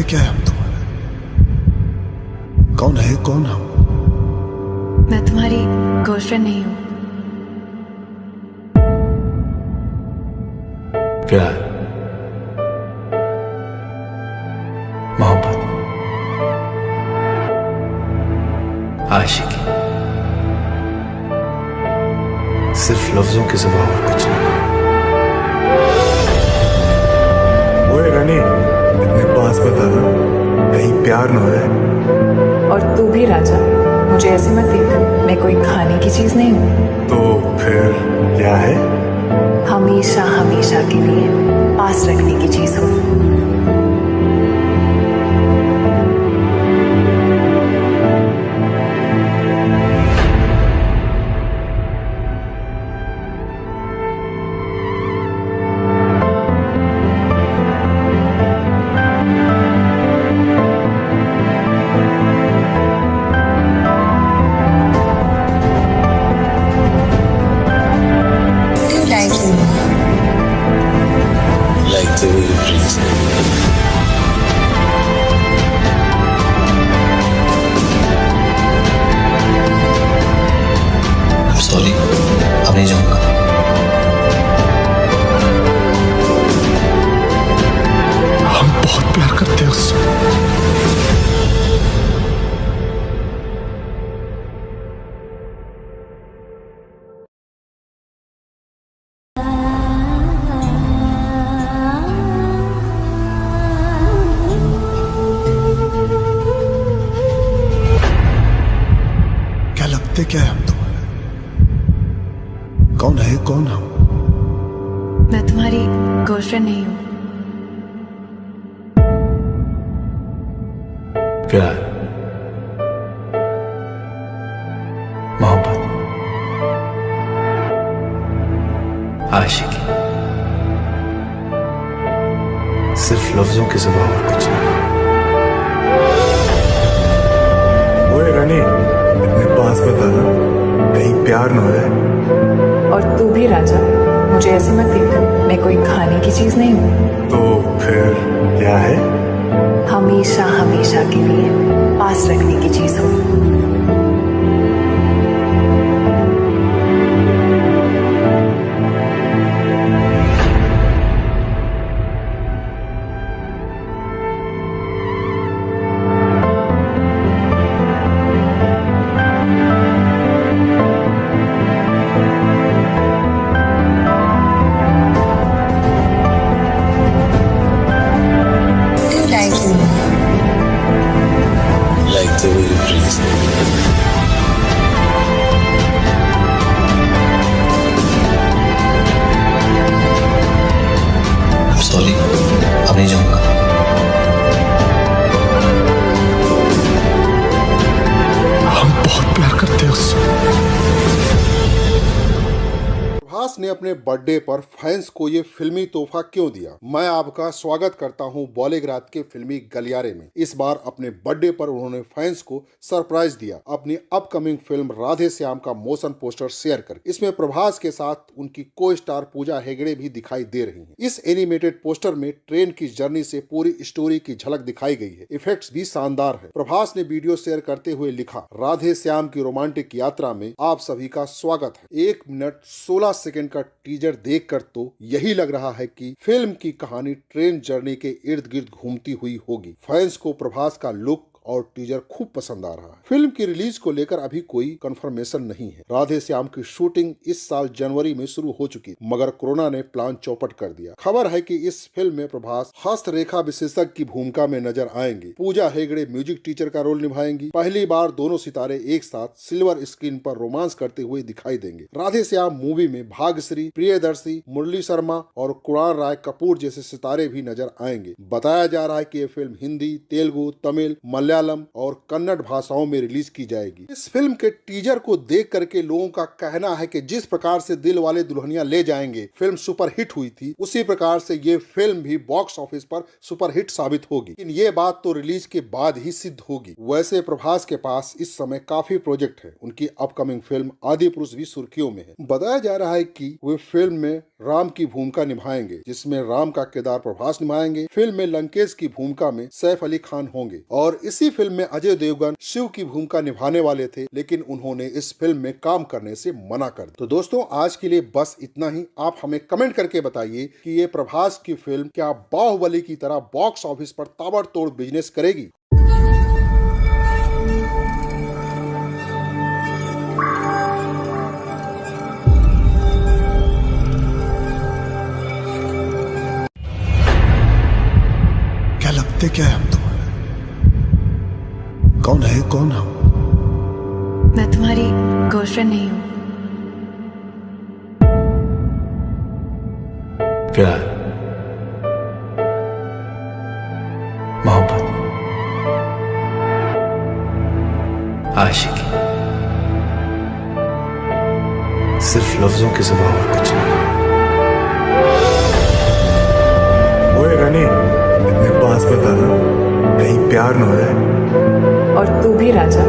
लगते क्या है हम तुम्हारे? कौन है कौन हम? मैं तुम्हारी गर्लफ्रेंड नहीं हूँ। प्यार, मोहब्बत, आशिकी, सिर्फ लफ्जों के सिवा और कुछ नहीं। ओए रानी, इतने पास बता ना, कहीं प्यार न हो जाए। और तू भी राजा, मुझे ऐसे मत देख, मैं कोई खाने की चीज नहीं हूँ। तो फिर क्या है? हमेशा हमेशा के लिए पास रखने की चीज हूँ। Like the way you breathe. I'm sorry, अब नहीं जाऊंगा। हम बहुत प्यार करते हैं उससे। क्या लगते क्या है हम तुम्हारे? कौन है कौन हम? मैं तुम्हारी गर्लफ्रेंड नहीं हूँ। प्यार, मोहब्बत, आशिकी, सिर्फ लफ्जों के सिवा और कुछ नहीं। ओए रानी, इतने पास बता ना, कहीं प्यार न हो जाए। और तू भी राजा, मुझे ऐसे मत देख, मैं कोई खाने की चीज नहीं हूँ। तो फिर क्या है? हमेशा हमेशा के लिए पास रखने की चीज हूँ। Like the way you breathe. I'm sorry, अब नहीं जाऊंगा। हम बहुत प्यार करते हैं उससे। प्रभास ने अपने बर्थडे पर फैंस को ये फिल्मी तोहफा क्यों दिया? मैं आपका स्वागत करता हूं बॉलीग्राज के फिल्मी गलियारे में। इस बार अपने बर्थडे पर उन्होंने फैंस को सरप्राइज दिया अपनी अपकमिंग फिल्म राधे श्याम का मोशन पोस्टर शेयर कर। इसमें प्रभास के साथ उनकी को स्टार पूजा हेगड़े भी दिखाई दे रही हैं। इस एनिमेटेड पोस्टर में ट्रेन की जर्नी से पूरी स्टोरी की झलक दिखाई गई है। इफेक्ट्स भी शानदार है। प्रभास ने वीडियो शेयर करते हुए लिखा, राधे श्याम की रोमांटिक यात्रा में आप सभी का स्वागत है। 1 मिनट 16 सेकंड का टीजर देखकर तो यही लग रहा है कि फिल्म की कहानी ट्रेन जर्नी के इर्द गिर्द घूमती हुई होगी। फैंस को प्रभास का लुक और टीजर खूब पसंद आ रहा है। फिल्म की रिलीज को लेकर अभी कोई कंफर्मेशन नहीं है। राधे श्याम की शूटिंग इस साल जनवरी में शुरू हो चुकी, मगर कोरोना ने प्लान चौपट कर दिया। खबर है कि इस फिल्म में प्रभास हस्तरेखा विशेषज्ञ की भूमिका में नजर आएंगे। पूजा हेगड़े म्यूजिक टीचर का रोल निभाएंगी। पहली बार दोनों सितारे एक साथ सिल्वर स्क्रीन पर रोमांस करते हुए दिखाई देंगे। राधे श्याम मूवी में भाग्यश्री, प्रियदर्शी, मुरली शर्मा और कुणाल राय कपूर जैसे सितारे भी नजर आएंगे। बताया जा रहा है कि यह फिल्म हिंदी, तेलुगु, तमिल, मलयालम मलयालम और कन्नड़ भाषाओं में रिलीज की जाएगी। इस फिल्म के टीजर को देख करके लोगों का कहना है कि जिस प्रकार से दिल वाले दुल्हनिया ले जाएंगे फिल्म सुपरहिट हुई थी, उसी प्रकार से ये फिल्म भी बॉक्स ऑफिस पर सुपरहिट साबित होगी। लेकिन ये बात तो रिलीज के बाद ही सिद्ध होगी। वैसे प्रभास के पास इस समय काफी प्रोजेक्ट है। उनकी अपकमिंग फिल्म आदिपुरुष भी सुर्खियों में है। बताया जा रहा है कि वे फिल्म में राम की भूमिका निभाएंगे, जिसमें राम का किरदार प्रभास निभाएंगे। फिल्म में लंकेश की भूमिका में सैफ अली खान होंगे और इसी फिल्म में अजय देवगन शिव की भूमिका निभाने वाले थे, लेकिन उन्होंने इस फिल्म में काम करने से मना कर दिया। तो दोस्तों, आज के लिए बस इतना ही। आप हमें कमेंट करके बताइए कि ये प्रभास की फिल्म क्या बाहुबली की तरह बॉक्स ऑफिस पर ताबड़तोड़ बिजनेस करेगी। क्या लगते क्या है हम तुम्हारे? कौन है, कौन हम? मैं तुम्हारी गर्लफ्रेंड नहीं हूँ। प्यार, मोहब्बत, आशिकी, सिर्फ लफ्जों के सिवा और कुछ नहीं। ओए रानी, इतने पास बता, कहीं प्यार न हो जाए। और तू भी राजा,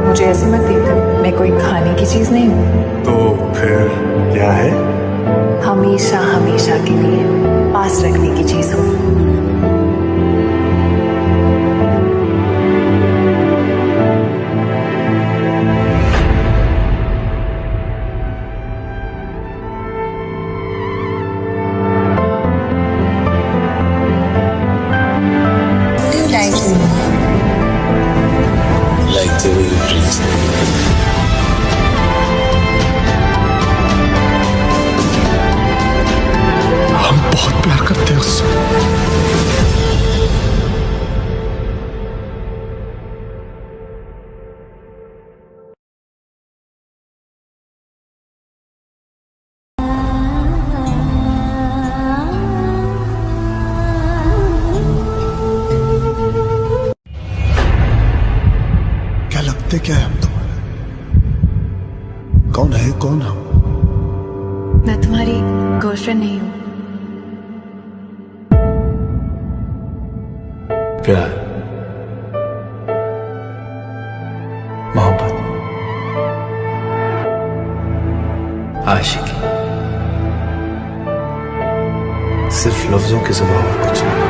मुझे ऐसे मत देख, मैं कोई खाने की चीज नहीं हूँ। तो फिर क्या है? हमेशा हमेशा के लिए पास रखने की चीज हूँ। Like the way you breathe. हम बहुत प्यार करते हैं उससे। क्या लगते क्या है हम तुम्हारे? कौन है, कौन हम? मैं तुम्हारी गर्लफ्रेंड नहीं हूँ। प्यार, मोहब्बत, आशिकी, सिर्फ लफ्जों के सिवा और कुछ नहीं।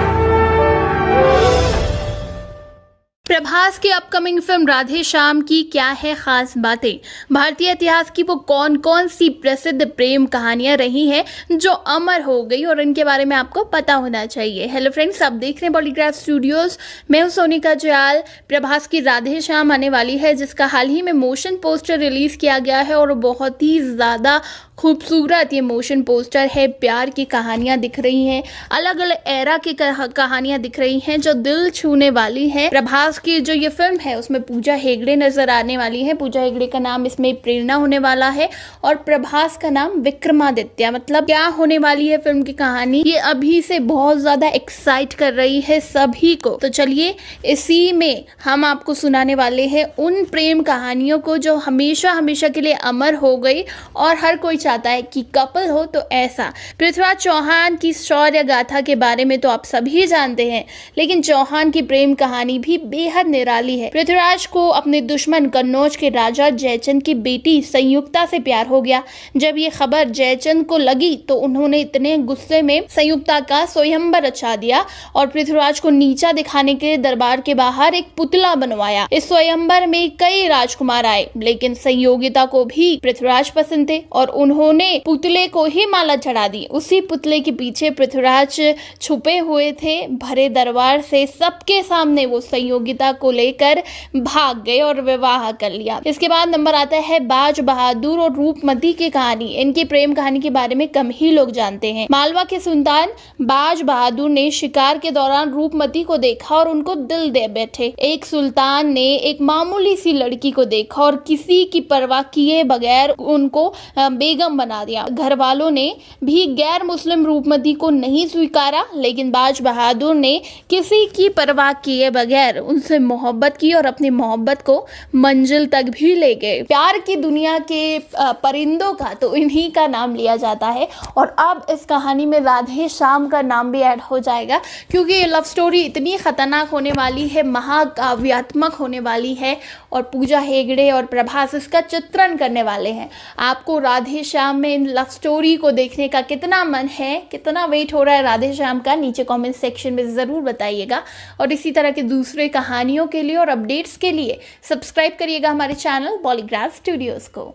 प्रभास की अपकमिंग फिल्म राधे श्याम की क्या है खास बातें? भारतीय इतिहास की वो कौन कौन सी प्रसिद्ध प्रेम कहानियां रही हैं जो अमर हो गई और इनके बारे में आपको पता होना चाहिए। हेलो फ्रेंड्स, आप देख रहे हैं बॉलीग्राफ स्टूडियोज। मैं हूं सोनिका जयाल। प्रभास की राधे श्याम आने वाली है, जिसका हाल ही में मोशन पोस्टर रिलीज किया गया है और बहुत ही ज्यादा खूबसूरत ये मोशन पोस्टर है। प्यार की कहानियां दिख रही हैं, अलग अलग एरा की कहानियां दिख रही हैं जो दिल छूने वाली है। प्रभास की जो ये फिल्म है उसमें पूजा हेगड़े नजर आने वाली है। पूजा हेगड़े का नाम इसमें प्रेरणा होने वाला है और प्रभास का नाम विक्रमादित्य। मतलब क्या होने वाली है फिल्म की कहानी, ये अभी से बहुत ज्यादा एक्साइट कर रही है सभी को। तो चलिए इसी में हम आपको सुनाने वाले हैं उन प्रेम कहानियों को जो हमेशा हमेशा के लिए अमर हो गई और हर कोई चाहता है कि कपल हो तो ऐसा। पृथ्वीराज चौहान की शौर्य गाथा के बारे में तो आप सभी जानते हैं, लेकिन चौहान की प्रेम कहानी भी बेहद निराली है। पृथ्वीराज को अपने दुश्मन कन्नौज के राजा जयचंद की बेटी संयुक्ता से प्यार हो गया। जब ये खबर जयचंद को लगी तो उन्होंने इतने गुस्से में संयुक्ता का स्वयंवर रचा दिया और पृथ्वीराज को नीचा दिखाने के दरबार के बाहर एक पुतला बनवाया। इस स्वयंवर में कई राजकुमार आए, लेकिन संयोगिता को भी पृथ्वीराज पसंद थे और उन्होंने पुतले को ही माला चढ़ा दी। उसी पुतले के पीछे पृथ्वीराज छुपे हुए थे। भरे दरबार से सबके सामने वो संयोगिता को लेकर भाग गए और विवाह कर लिया। इसके बाद नंबर आता है बाज बहादुर और रूपमती की कहानी। इनकी प्रेम कहानी के बारे में कम ही लोग जानते हैं। मालवा के सुल्तान बाज बहादुर ने शिकार के दौरान रूपमती को देखा और उनको दिल दे बैठे। एक सुल्तान ने एक मामूली सी लड़की को देखा और किसी की परवाह किए बगैर उनको बेगम बना दिया। घर वालों ने भी गैर मुस्लिम रूपमती को नहीं स्वीकारा, लेकिन बाज बहादुर ने किसी की परवाह किए बगैर उनसे मोहब्बत की और अपनी मोहब्बत को मंजिल तक भी ले गए। प्यार की दुनिया के परिंदों का तो इन्हीं का नाम लिया जाता है और अब इस कहानी में राधे श्याम का नाम भी ऐड हो जाएगा, क्योंकि ये लव स्टोरी इतनी खतरनाक होने वाली है, महाकाव्यात्मक होने वाली है और पूजा हेगड़े और प्रभास इसका चित्रण करने वाले हैं। आपको राधे श्याम में इन लव स्टोरी को देखने का कितना मन है, कितना वेट हो रहा है राधे श्याम का, नीचे कमेंट सेक्शन में ज़रूर बताइएगा। और इसी तरह के दूसरे कहानियों के लिए और अपडेट्स के लिए सब्सक्राइब करिएगा हमारे चैनल बॉलीग्राफ स्टूडियोज़ को।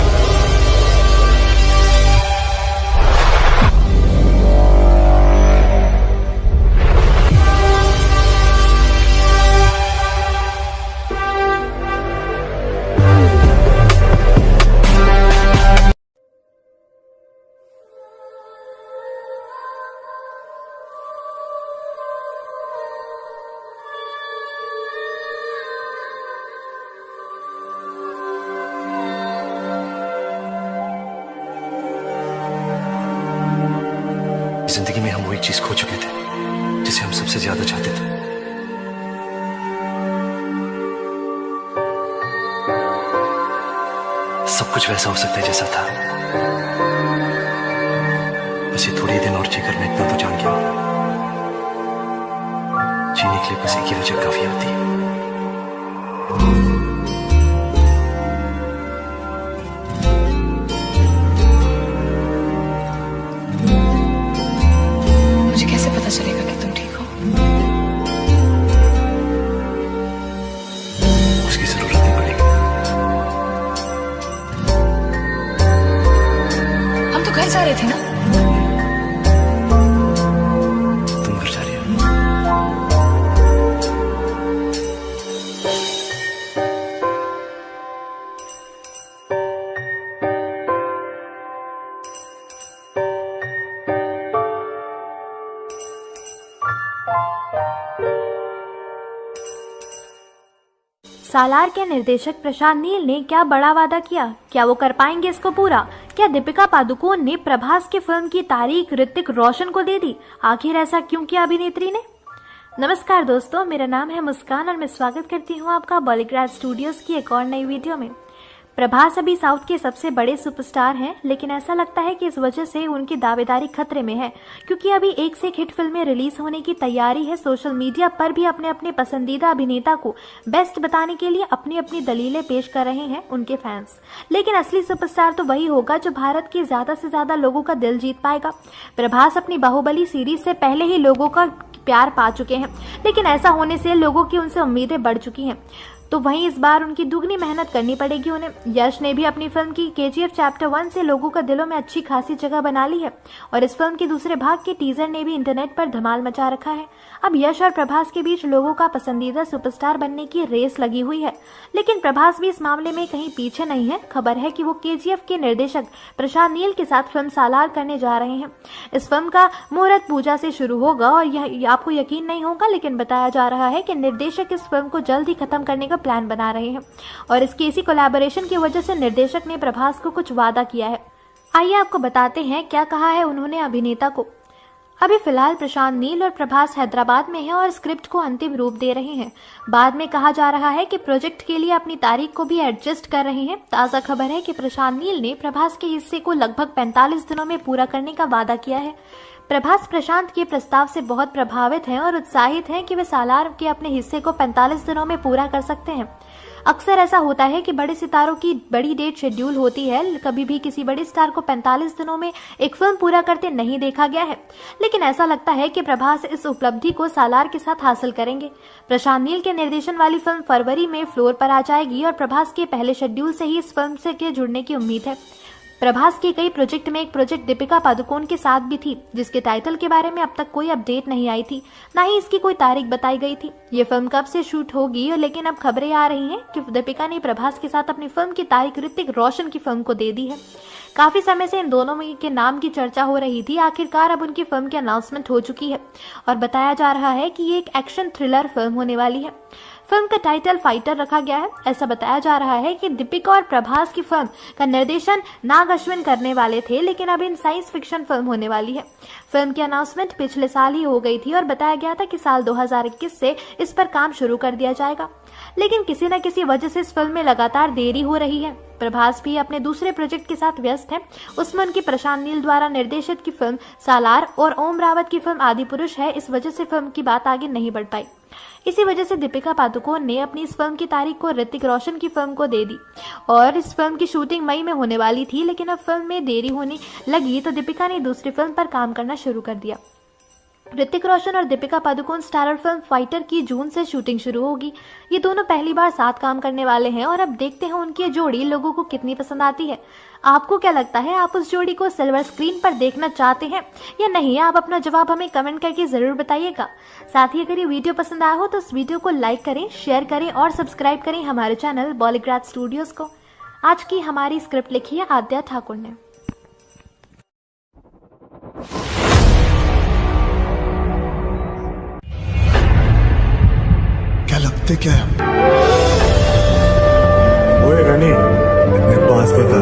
जिंदगी में हम वो एक चीज खो चुके थे जिसे हम सबसे ज्यादा चाहते थे। सब कुछ वैसा हो सकता है जैसा था, बस ये थोड़ी दिन और जीकर मैं इतना तो जान गया हूं, जीने के लिए बस एक ही वजह काफी होती है। मुझे कैसे पता चलेगा कि तुम ठीक हो? उसकी जरूरत नहीं पड़ेगी। हम तो घर जा रहे थे ना? तुम घर जा रही हो? सालार के निर्देशक प्रशांत नील ने क्या बड़ा वादा किया? क्या वो कर पाएंगे इसको पूरा? क्या दीपिका पादुकोण ने प्रभास की फिल्म की तारीख ऋतिक रोशन को दे दी? आखिर ऐसा क्यों किया अभिनेत्री ने? नमस्कार दोस्तों, मेरा नाम है मुस्कान और मैं स्वागत करती हूँ आपका बॉलीग्राफ स्टूडियोज की एक और नई वीडियो में। प्रभास अभी साउथ के सबसे बड़े सुपरस्टार हैं, लेकिन ऐसा लगता है कि इस वजह से उनकी दावेदारी खतरे में है, क्योंकि अभी एक से एक हिट फिल्में रिलीज होने की तैयारी है। सोशल मीडिया पर भी अपने अपने पसंदीदा अभिनेता को बेस्ट बताने के लिए अपनी अपनी दलीलें पेश कर रहे हैं उनके फैंस। लेकिन असली सुपरस्टार तो वही होगा जो भारत के ज्यादा से ज्यादा लोगों का दिल जीत पाएगा। प्रभास अपनी बाहुबली सीरीज से पहले ही लोगों का प्यार पा चुके हैं, लेकिन ऐसा होने से लोगों की उनसे उम्मीदें बढ़ चुकी हैं, तो वहीं इस बार उनकी दुगनी मेहनत करनी पड़ेगी उन्हें। यश ने भी अपनी फिल्म की KGF चैप्टर 1 से लोगों का दिलों में अच्छी खासी जगह बना ली है और इस फिल्म के दूसरे भाग के टीजर ने भी इंटरनेट पर धमाल मचा रखा है। अब यश और प्रभास के बीच लोगों का पसंदीदा सुपरस्टार बनने की रेस लगी हुई है, लेकिन प्रभास भी इस मामले में कहीं पीछे नहीं है। खबर है कि वो KGF के निर्देशक प्रशांत नील के साथ फिल्म सालार करने जा रहे हैं। इस फिल्म का मुहूर्त पूजा से शुरू होगा और यह आपको यकीन नहीं होगा, लेकिन बताया जा रहा है कि निर्देशक इस फिल्म को जल्द ही खत्म करने का प्लान बना रहे हैं और इसकी इसी कोलैबोरेशन की वजह से निर्देशक ने प्रभास को कुछ वादा किया है। आइए आपको बताते हैं क्या कहा है उन्होंने अभिनेता को। अभी फिलहाल प्रशांत नील और प्रभास हैदराबाद में हैं और स्क्रिप्ट को अंतिम रूप दे रहे हैं। बाद में कहा जा रहा है कि प्रोजेक्ट के लिए अपनी तारीख को भी एडजस्ट कर रहे हैं। ताज़ा खबर है कि प्रशांत नील ने प्रभास के हिस्से को लगभग 45 दिनों में पूरा करने का वादा किया है। प्रभास प्रशांत के प्रस्ताव से बहुत प्रभावित हैं और उत्साहित हैं कि वे सालार के अपने हिस्से को 45 दिनों में पूरा कर सकते हैं। अक्सर ऐसा होता है कि बड़े सितारों की बड़ी डेट शेड्यूल होती है, कभी भी किसी बड़े स्टार को 45 दिनों में एक फिल्म पूरा करते नहीं देखा गया है, लेकिन ऐसा लगता है कि प्रभास इस उपलब्धि को सालार के साथ हासिल करेंगे। प्रशांत नील के निर्देशन वाली फिल्म फरवरी में फ्लोर पर आ जाएगी और प्रभास के पहले शेड्यूल से ही इस फिल्म से के जुड़ने की उम्मीद है। प्रभास के कई प्रोजेक्ट में एक प्रोजेक्ट दीपिका पादुकोण के साथ भी थी, जिसके टाइटल के बारे में अब तक कोई अपडेट नहीं आई थी, ना ही इसकी कोई तारीख बताई गई थी। ये फिल्म कब से शूट होगी, लेकिन अब खबरें आ रही हैं कि दीपिका ने प्रभास के साथ अपनी फिल्म की तारीख ऋतिक रोशन की फिल्म को दे दी है। काफी समय से इन दोनों में के नाम की चर्चा हो रही थी। आखिरकार अब उनकी फिल्म की अनाउंसमेंट हो चुकी है और बताया जा रहा है कि ये एक एक्शन थ्रिलर फिल्म होने वाली है। फिल्म का टाइटल फाइटर रखा गया है। ऐसा बताया जा रहा है कि दीपिका और प्रभास की फिल्म का निर्देशन नाग अश्विन करने वाले थे, लेकिन अब इन साइंस फिक्शन फिल्म होने वाली है। फिल्म की अनाउंसमेंट पिछले साल ही हो गई थी और बताया गया था कि साल 2021 से इस पर काम शुरू कर दिया जाएगा, लेकिन किसी न किसी वजह से इस फिल्म में लगातार देरी हो रही है। प्रभास भी अपने दूसरे प्रोजेक्ट के साथ व्यस्त हैं। उसमें उनकी प्रशांत नील द्वारा निर्देशित की फिल्म सालार और ओम रावत की फिल्म आदिपुरुष है। इस वजह से फिल्म की बात आगे नहीं बढ़ पाई। इसी वजह से दीपिका पादुकोण ने अपनी इस फिल्म की तारीख को ऋतिक रोशन की फिल्म को दे दी और इस फिल्म की शूटिंग मई में होने वाली थी, लेकिन अब फिल्म में देरी होने लगी तो दीपिका ने दूसरी फिल्म पर काम करना शुरू कर दिया। ऋतिक रोशन और Deepika Padukone starrer film fighter की जून से शूटिंग शुरू होगी। ये दोनों पहली बार साथ काम करने वाले हैं और अब देखते हैं उनकी ये जोड़ी लोगों को कितनी पसंद आती है। आपको क्या लगता है, आप उस जोड़ी को सिल्वर स्क्रीन पर देखना चाहते हैं या नहीं? आप अपना जवाब हमें कमेंट करके जरूर बताइएगा। साथ ही अगर ये वीडियो पसंद आया हो तो इस वीडियो को लाइक करें, शेयर करें और सब्सक्राइब करें हमारे चैनल बॉलीग्राड स्टूडियोज को। आज की हमारी स्क्रिप्ट लिखी है आद्या ठाकुर ने। क्या लगते क्या है? ओए रानी, इतने पास बता,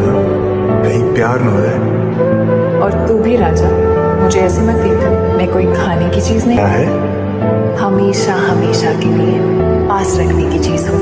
कहीं प्यार न हो जाए। और तू भी राजा, मुझे ऐसे मत देख, मैं कोई खाने की चीज नहीं, क्या है? हमेशा हमेशा के लिए पास रखने की चीज हूँ।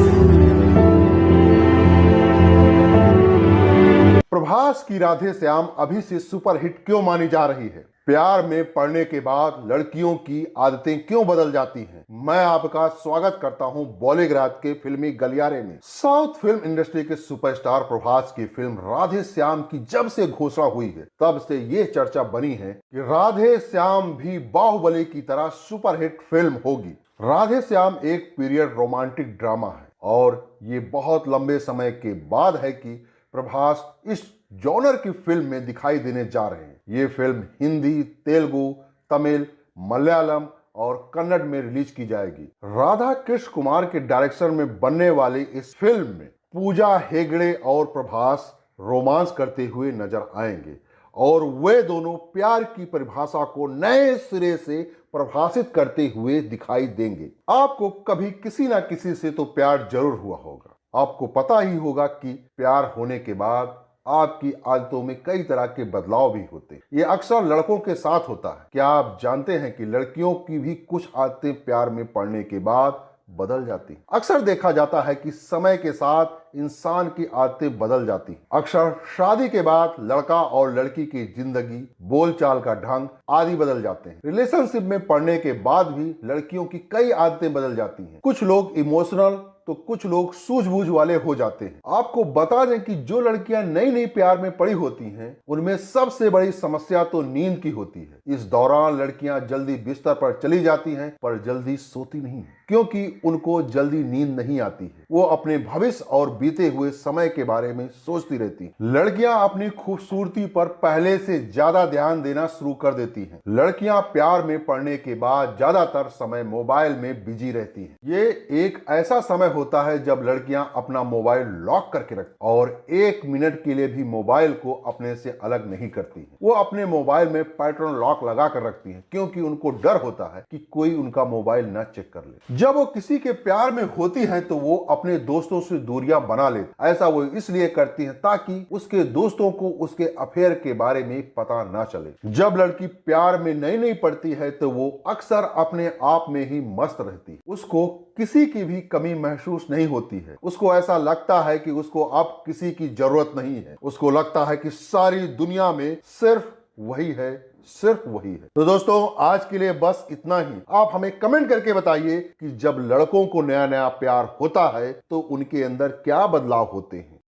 प्रभास की राधे श्याम अभी से सुपरहिट क्यों मानी जा रही है? प्यार में पड़ने के बाद लड़कियों की आदतें क्यों बदल जाती हैं? मैं आपका स्वागत करता हूं बॉलीग्राड के फिल्मी गलियारे में। साउथ फिल्म इंडस्ट्री के सुपरस्टार प्रभास की फिल्म राधे श्याम की जब से घोषणा हुई है, तब से ये चर्चा बनी है कि राधे श्याम भी बाहुबली की तरह सुपरहिट फिल्म होगी। राधे श्याम एक पीरियड रोमांटिक ड्रामा है और ये बहुत लंबे समय के बाद है कि प्रभास इस जॉनर की फिल्म में दिखाई देने जा रहे हैं। ये फिल्म हिंदी, तेलुगु, तमिल, मलयालम और कन्नड़ में रिलीज की जाएगी। राधा कृष्ण कुमार के डायरेक्शन में बनने वाली इस फिल्म में पूजा हेगड़े और प्रभास रोमांस करते हुए नजर आएंगे और वे दोनों प्यार की परिभाषा को नए सिरे से परिभाषित करते हुए दिखाई देंगे। आपको कभी किसी ना किसी से तो प्यार जरूर हुआ होगा। आपको पता ही होगा कि प्यार होने के बाद आपकी आदतों में कई तरह के बदलाव भी होते हैं। ये अक्सर लड़कों के साथ होता है। क्या आप जानते हैं कि लड़कियों की भी कुछ आदतें प्यार में पड़ने के बाद बदल जाती हैं? अक्सर देखा जाता है कि समय के साथ इंसान की आदतें बदल जाती हैं। अक्सर शादी के बाद लड़का और लड़की की जिंदगी, बोलचाल का ढंग आदि बदल जाते हैं। रिलेशनशिप में पड़ने के बाद भी लड़कियों की कई आदतें बदल जाती हैं। कुछ लोग इमोशनल तो कुछ लोग सूझबूझ वाले हो जाते हैं। आपको बता दें कि जो लड़कियां नई नई प्यार में पड़ी होती हैं, उनमें सबसे बड़ी समस्या तो नींद की होती है। इस दौरान लड़कियां जल्दी बिस्तर पर चली जाती हैं, पर जल्दी सोती नहीं है, क्योंकि उनको जल्दी नींद नहीं आती है। वो अपने भविष्य और बीते हुए समय के बारे में सोचती रहती हैं। लड़कियां अपनी खूबसूरती पर पहले से ज्यादा ध्यान देना शुरू कर देती हैं। लड़कियां प्यार में पड़ने के बाद ज्यादातर समय मोबाइल में बिजी रहती हैं। ये एक ऐसा समय होता है जब लड़कियां अपना मोबाइल लॉक करके रखती और 1 मिनट के लिए भी मोबाइल को अपने से अलग नहीं करती हैं। वो अपने मोबाइल में पैटर्न लॉक लगा कर रखती हैं, क्योंकि उनको डर होता है कि कोई उनका मोबाइल न चेक कर ले। जब वो किसी के प्यार में होती हैं तो वो अपने दोस्तों से दूरियां बना लेती। ऐसा वो इसलिए करती हैं ताकि उसके दोस्तों को उसके अफेयर के बारे में पता ना चले। जब लड़की प्यार में नई पड़ती है तो वो अक्सर अपने आप में ही मस्त रहती है। उसको किसी की भी कमी महसूस नहीं होती है। उसको ऐसा लगता है कि उसको अब किसी की जरूरत नहीं है। उसको लगता है कि सारी दुनिया में सिर्फ वही है, सिर्फ वही है। तो दोस्तों, आज के लिए बस इतना ही। आप हमें कमेंट करके बताइए कि जब लड़कों को नया नया प्यार होता है तो उनके अंदर क्या बदलाव होते हैं।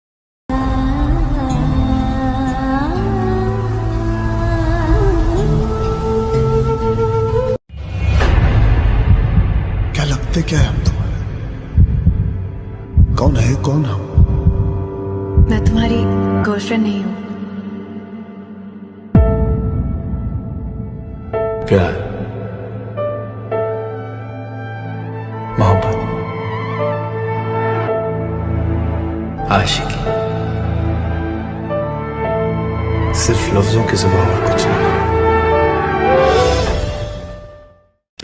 क्या लगते क्या है हम तुम्हारे? कौन है कौन हम? मैं तुम्हारी गर्लफ्रेंड नहीं हूँ। प्यार, मोहब्बत, आशिकी, सिर्फ लफ्जों के सिवा और कुछ नहीं।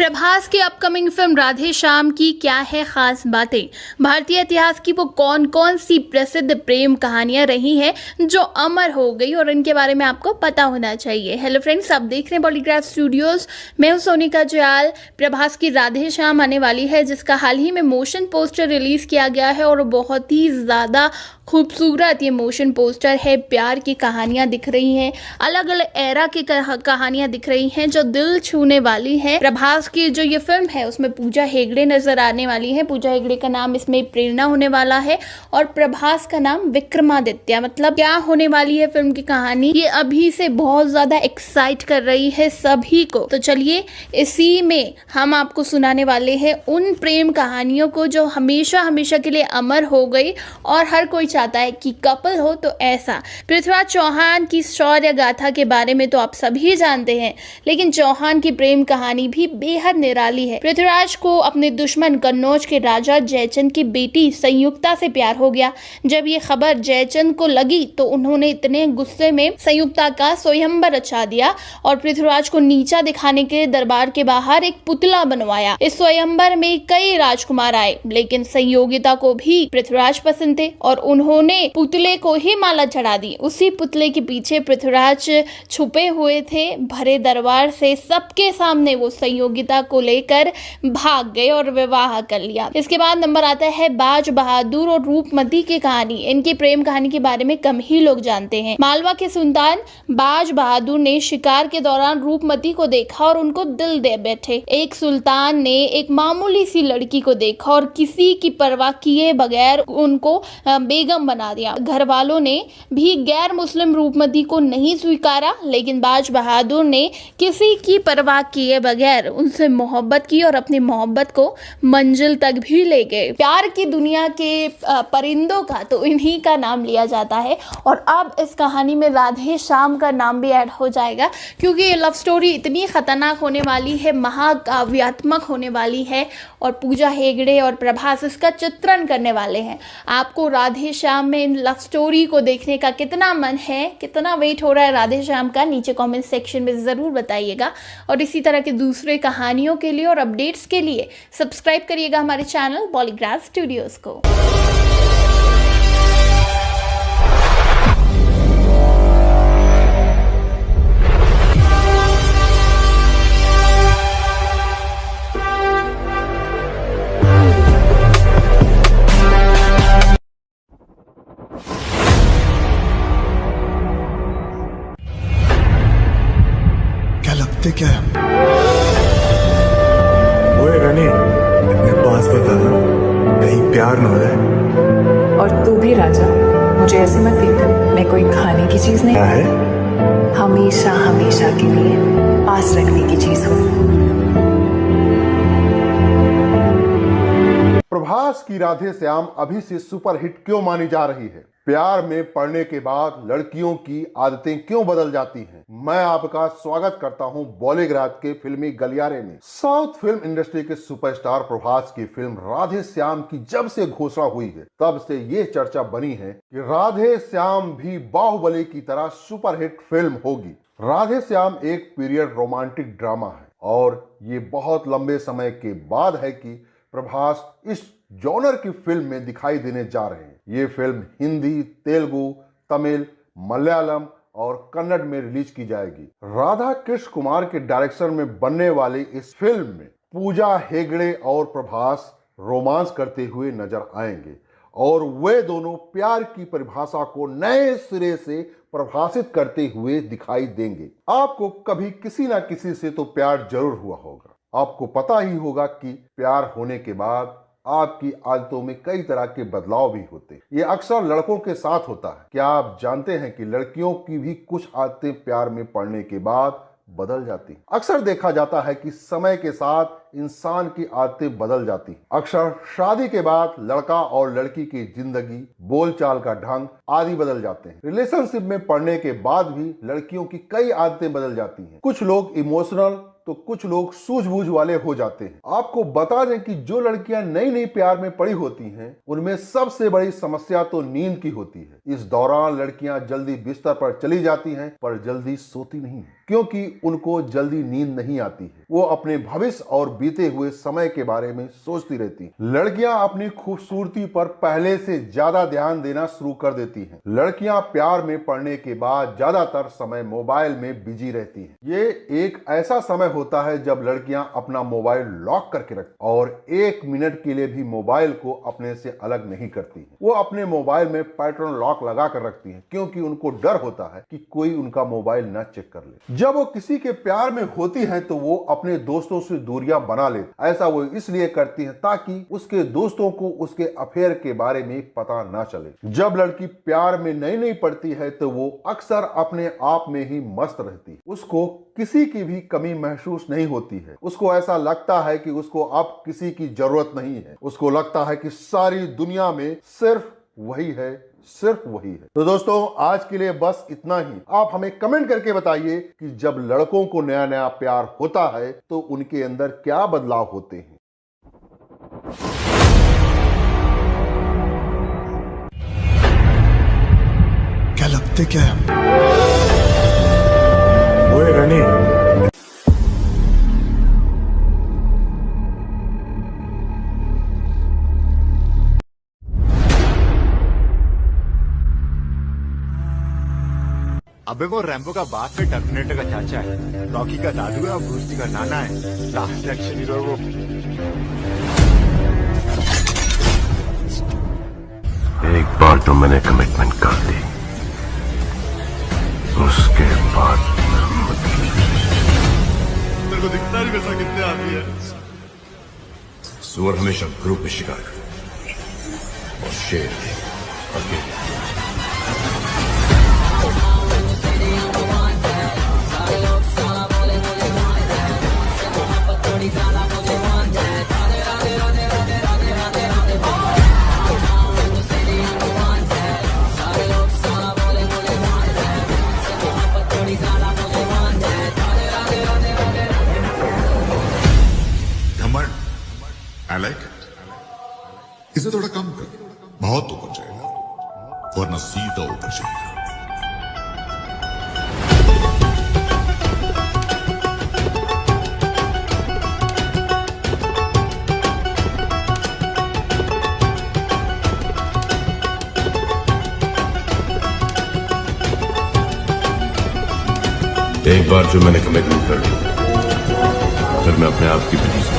प्रभास की अपकमिंग फिल्म राधे श्याम की क्या है खास बातें, भारतीय इतिहास की वो कौन कौन सी प्रसिद्ध प्रेम कहानियां रही हैं जो अमर हो गई और इनके बारे में आपको पता होना चाहिए। हेलो फ्रेंड्स, आप देख रहे हैं बॉलीग्राफ स्टूडियोज। मैं हूं सोनिका जयाल। प्रभास की राधे श्याम आने वाली है, जिसका हाल ही में मोशन पोस्टर रिलीज किया गया है और बहुत ही ज़्यादा खूबसूरत ये मोशन पोस्टर है। प्यार की कहानियां दिख रही हैं, अलग अलग एरा की कहानियां दिख रही हैं जो दिल छूने वाली है। प्रभास की जो ये फिल्म है उसमें पूजा हेगड़े नजर आने वाली है। पूजा हेगड़े का नाम इसमें प्रेरणा होने वाला है और प्रभास का नाम विक्रमादित्य। मतलब क्या होने वाली है फिल्म की कहानी, ये अभी से बहुत ज्यादा एक्साइट कर रही है सभी को। तो चलिए इसी में हम आपको सुनाने वाले हैं उन प्रेम कहानियों को जो हमेशा हमेशा के लिए अमर हो गई और हर कोई चाहता है कि कपल हो तो ऐसा। पृथ्वीराज चौहान की शौर्य गाथा के बारे में तो आप सभी जानते हैं, लेकिन चौहान की प्रेम कहानी भी बेहद निराली है। पृथ्वीराज को अपने दुश्मन कन्नौज के राजा जयचंद की बेटी संयुक्ता से प्यार हो गया। जब ये खबर जयचंद को लगी तो उन्होंने इतने गुस्से में संयुक्ता का स्वयंवर रचा दिया और पृथ्वीराज को नीचा दिखाने के दरबार के बाहर एक पुतला बनवाया। इस स्वयंवर में कई राजकुमार आए, लेकिन संयोगिता को भी पृथ्वीराज पसंद थे और उन्होंने पुतले को ही माला चढ़ा दी। उसी पुतले के पीछे पृथ्वीराज छुपे हुए थे। भरे दरबार से सबके सामने वो संयोगिता को लेकर भाग गए और विवाह कर लिया। इसके बाद नंबर आता है बाज बहादुर और रूपमती की कहानी। इनकी प्रेम कहानी के बारे में कम ही लोग जानते हैं। मालवा के सुल्तान बाज बहादुर ने शिकार के दौरान रूपमती को देखा और उनको दिल दे बैठे। एक सुल्तान ने एक मामूली सी लड़की को देखा और किसी की परवाह किए बगैर उनको बेगम बना दिया। घर वालों ने भी गैर मुस्लिम रूपमती को नहीं स्वीकारा, लेकिन बाज बहादुर ने किसी की परवाह किए बगैर उनसे मोहब्बत की और अपनी मोहब्बत को मंजिल तक भी ले गए। प्यार की दुनिया के परिंदों का तो इन्हीं का नाम लिया जाता है और अब इस कहानी में राधे श्याम का नाम भी ऐड हो जाएगा, क्योंकि ये लव स्टोरी इतनी खतरनाक होने वाली है, महाकाव्यात्मक होने वाली है और पूजा हेगड़े और प्रभास इसका चित्रण करने वाले हैं। आपको राधे श्याम में इन लव स्टोरी को देखने का कितना मन है, कितना वेट हो रहा है राधे श्याम का, नीचे कमेंट सेक्शन में ज़रूर बताइएगा। और इसी तरह के दूसरे कहानियों के लिए और अपडेट्स के लिए सब्सक्राइब करिएगा हमारे चैनल बॉलीग्राफ स्टूडियोज को। क्या लगते क्या है? ओए रानी, इतने पास बता, कहीं प्यार न हो जाए। और तू भी राजा, मुझे ऐसे मत देख, मैं कोई खाने की चीज नहीं, क्या है? हमेशा हमेशा के लिए पास रखने की चीज हूँ। प्रभास की राधे श्याम अभी से सुपरहिट क्यों मानी जा रही है? प्यार में पड़ने के बाद लड़कियों की आदतें क्यों बदल जाती हैं? मैं आपका स्वागत करता हूं बॉलीग्राफ के फिल्मी गलियारे में। साउथ फिल्म इंडस्ट्री के सुपरस्टार प्रभास की फिल्म राधे श्याम की जब से घोषणा हुई है, तब से ये चर्चा बनी है कि राधे श्याम भी बाहुबली की तरह सुपरहिट फिल्म होगी। राधे श्याम एक पीरियड रोमांटिक ड्रामा है और ये बहुत लंबे समय के बाद है कि प्रभास इस जॉनर की फिल्म में दिखाई देने जा रहे हैं। ये फिल्म हिंदी, तेलुगु, तमिल, मलयालम और कन्नड़ में रिलीज की जाएगी। राधा कृष्ण कुमार के डायरेक्शन में बनने वाली इस फिल्म में पूजा हेगड़े और प्रभास रोमांस करते हुए नजर आएंगे और वे दोनों प्यार की परिभाषा को नए सिरे से परिभाषित करते हुए दिखाई देंगे। आपको कभी किसी ना किसी से तो प्यार जरूर हुआ होगा। आपको पता ही होगा कि प्यार होने के बाद आपकी आदतों में कई तरह के बदलाव भी होते हैं। ये अक्सर लड़कों के साथ होता है। क्या आप जानते हैं कि लड़कियों की भी कुछ आदतें प्यार में पड़ने के बाद बदल जाती हैं? अक्सर देखा जाता है कि समय के साथ इंसान की आदतें बदल जाती हैं। अक्सर शादी के बाद लड़का और लड़की की जिंदगी, बोलचाल का ढंग आदि बदल जाते हैं। रिलेशनशिप में पड़ने के बाद भी लड़कियों की कई आदतें बदल जाती हैं। कुछ लोग इमोशनल तो कुछ लोग सूझबूझ वाले हो जाते हैं। आपको बता दें कि जो लड़कियां नई नई प्यार में पड़ी होती हैं, उनमें सबसे बड़ी समस्या तो नींद की होती है। इस दौरान लड़कियां जल्दी बिस्तर पर चली जाती हैं, पर जल्दी सोती नहीं है, क्योंकि उनको जल्दी नींद नहीं आती है। वो अपने भविष्य और बीते हुए समय के बारे में सोचती रहती हैं। लड़कियां अपनी खूबसूरती पर पहले से ज्यादा ध्यान देना शुरू कर देती हैं। लड़कियां प्यार में पड़ने के बाद ज्यादातर समय मोबाइल में बिजी रहती हैं। ये एक ऐसा समय होता है जब लड़कियां अपना मोबाइल लॉक करके रखती और 1 मिनट के लिए भी मोबाइल को अपने से अलग नहीं करती हैं। वो अपने मोबाइल में पैटर्न लॉक लगा कर रखती हैं, क्योंकि उनको डर होता है कि कोई उनका मोबाइल न चेक कर ले। जब वो किसी के प्यार में होती हैं तो वो अपने दोस्तों से दूरियां बना लेती। ऐसा वो इसलिए करती हैं ताकि उसके दोस्तों को उसके अफेयर के बारे में पता ना चले। जब लड़की प्यार में नई पड़ती है तो वो अक्सर अपने आप में ही मस्त रहती है। उसको किसी की भी कमी महसूस नहीं होती है। उसको ऐसा लगता है कि उसको अब किसी की जरूरत नहीं है। उसको लगता है कि सारी दुनिया में सिर्फ वही है, सिर्फ वही है। तो दोस्तों, आज के लिए बस इतना ही। आप हमें कमेंट करके बताइए कि जब लड़कों को नया नया प्यार होता है तो उनके अंदर क्या बदलाव होते हैं। क्या लगते क्या है? ओए रानी, अबे वो रैम्बो का बाप है, टर्मिनेटर का चाचा है, रॉकी का दादू है और ब्रूस ली का नाना है। लास्ट एक्शन हीरो वो। एक बार तो मैंने कमिटमेंट कर दी, उसके बाद तेरे को दिखता नहीं वैसा कितने आदमी है। सुअर हमेशा ग्रुप में शिकार करते और शेर अकेले। I like it. इसे थोड़ा कम कर, बहुत ऊपर जाएगा, वरना सीधा ऊपर जाएगा। एक बार जो मैंने कमिटमेंट कर ली, फिर मैं अपने आप की भी नहीं सकता।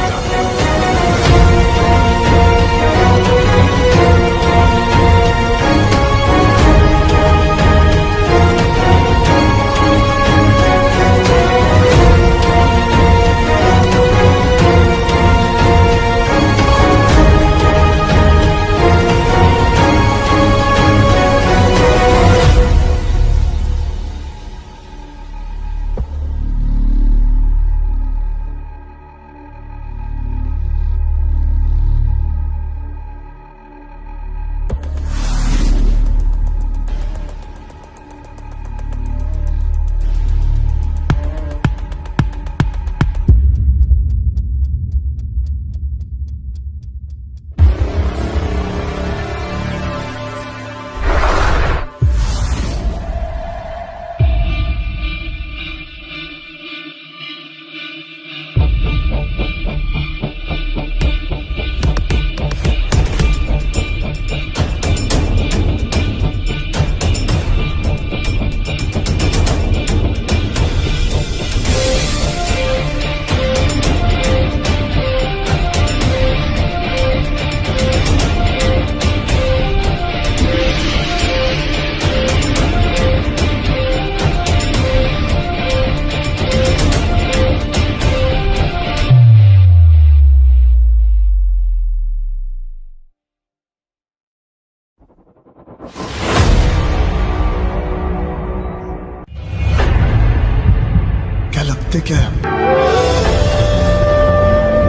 लगते क्या है?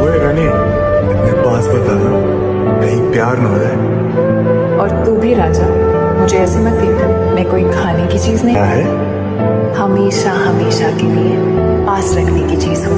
ओए रानी, इतने पास बता, कहीं प्यार न हो जाए। और तू भी राजा, मुझे ऐसे मत देख, मैं कोई खाने की चीज नहीं। क्या है? हमेशा हमेशा के लिए पास रखने की चीज हो।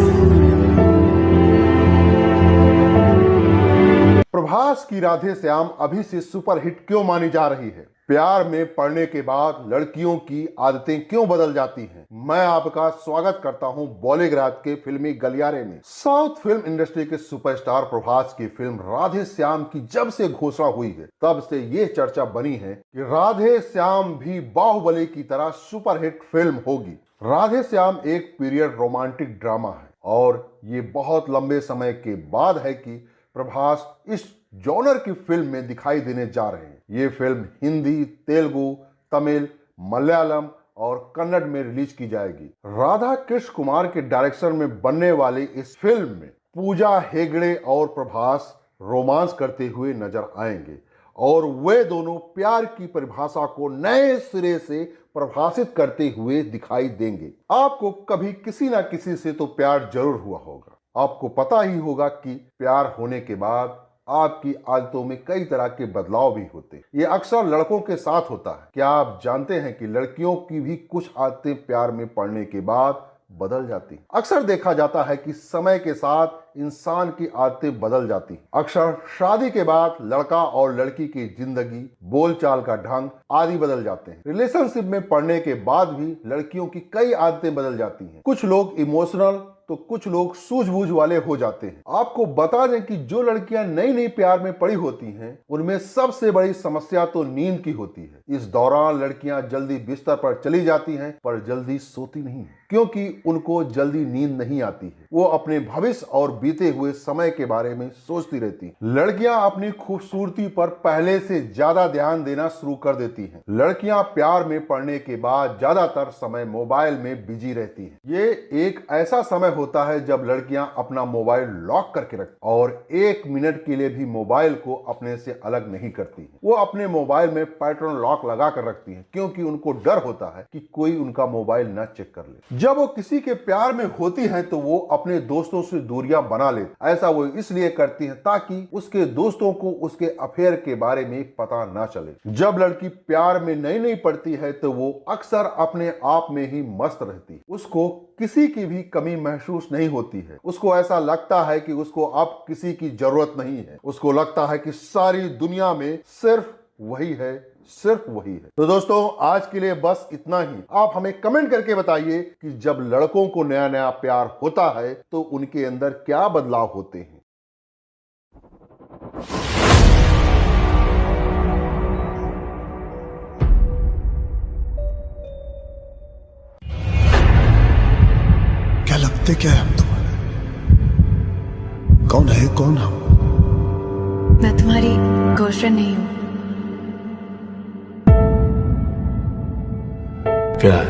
प्रभास की राधे श्याम अभी से सुपरहिट क्यों मानी जा रही है? प्यार में पड़ने के बाद लड़कियों की आदतें क्यों बदल जाती हैं? मैं आपका स्वागत करता हूं बॉलीग्राज के फिल्मी गलियारे में। साउथ फिल्म इंडस्ट्री के सुपरस्टार प्रभास की फिल्म राधे श्याम की जब से घोषणा हुई है तब से ये चर्चा बनी है कि राधे श्याम भी बाहुबली की तरह सुपरहिट फिल्म होगी। राधे श्याम एक पीरियड रोमांटिक ड्रामा है और ये बहुत लंबे समय के बाद है कि प्रभास इस जॉनर की फिल्म में दिखाई देने जा रहे हैं। ये फिल्म हिंदी, तेलुगु, तमिल, मलयालम और कन्नड़ में रिलीज की जाएगी। राधा कृष्ण कुमार के डायरेक्शन में बनने वाली इस फिल्म में पूजा हेगड़े और प्रभास रोमांस करते हुए नजर आएंगे और वे दोनों प्यार की परिभाषा को नए सिरे से परिभाषित करते हुए दिखाई देंगे। आपको कभी किसी ना किसी से तो प्यार जरूर हुआ होगा। आपको पता ही होगा कि प्यार होने के बाद आपकी आदतों में कई तरह के बदलाव भी होते हैं। ये अक्सर लड़कों के साथ होता है। क्या आप जानते हैं कि लड़कियों की भी कुछ आदतें प्यार में पड़ने के बाद बदल जाती हैं? अक्सर देखा जाता है कि समय के साथ इंसान की आदतें बदल जाती हैं। अक्सर शादी के बाद लड़का और लड़की की जिंदगी, बोलचाल का ढंग आदि बदल जाते हैं। रिलेशनशिप में पड़ने के बाद भी लड़कियों की कई आदतें बदल जाती हैं। कुछ लोग इमोशनल तो कुछ लोग सूझबूझ वाले हो जाते हैं। आपको बता दें कि जो लड़कियां नई नई प्यार में पड़ी होती हैं उनमें सबसे बड़ी समस्या तो नींद की होती है। इस दौरान लड़कियां जल्दी बिस्तर पर चली जाती हैं पर जल्दी सोती नहीं है क्योंकि उनको जल्दी नींद नहीं आती है। वो अपने भविष्य और बीते हुए समय के बारे में सोचती रहती हैं। लड़कियां अपनी खूबसूरती पर पहले से ज्यादा ध्यान देना शुरू कर देती हैं। लड़कियां प्यार में पड़ने के बाद ज्यादातर समय मोबाइल में बिजी रहती हैं। ये एक ऐसा समय होता है जब लड़कियां अपना मोबाइल लॉक करके रखती और 1 मिनट के लिए भी मोबाइल को अपने से अलग नहीं करती हैं। वो अपने मोबाइल में पैटर्न लॉक लगा कर रखती हैं क्योंकि उनको डर होता है कि कोई उनका मोबाइल न चेक कर ले। जब वो किसी के प्यार में होती हैं तो वो अपने दोस्तों से दूरियां बना लेती। ऐसा वो इसलिए करती हैं ताकि उसके दोस्तों को उसके अफेयर के बारे में पता ना चले। जब लड़की प्यार में नई पड़ती है तो वो अक्सर अपने आप में ही मस्त रहती है। उसको किसी की भी कमी महसूस नहीं होती है। उसको ऐसा लगता है कि उसको अब किसी की जरूरत नहीं है। उसको लगता है कि सारी दुनिया में सिर्फ वही है, सिर्फ वही है। तो दोस्तों आज के लिए बस इतना ही। आप हमें कमेंट करके बताइए कि जब लड़कों को नया नया प्यार होता है तो उनके अंदर क्या बदलाव होते हैं। क्या लगते क्या है हम तुम्हारे? कौन है कौन हम? मैं तुम्हारी गर्लफ्रेंड नहीं हूँ। प्यार,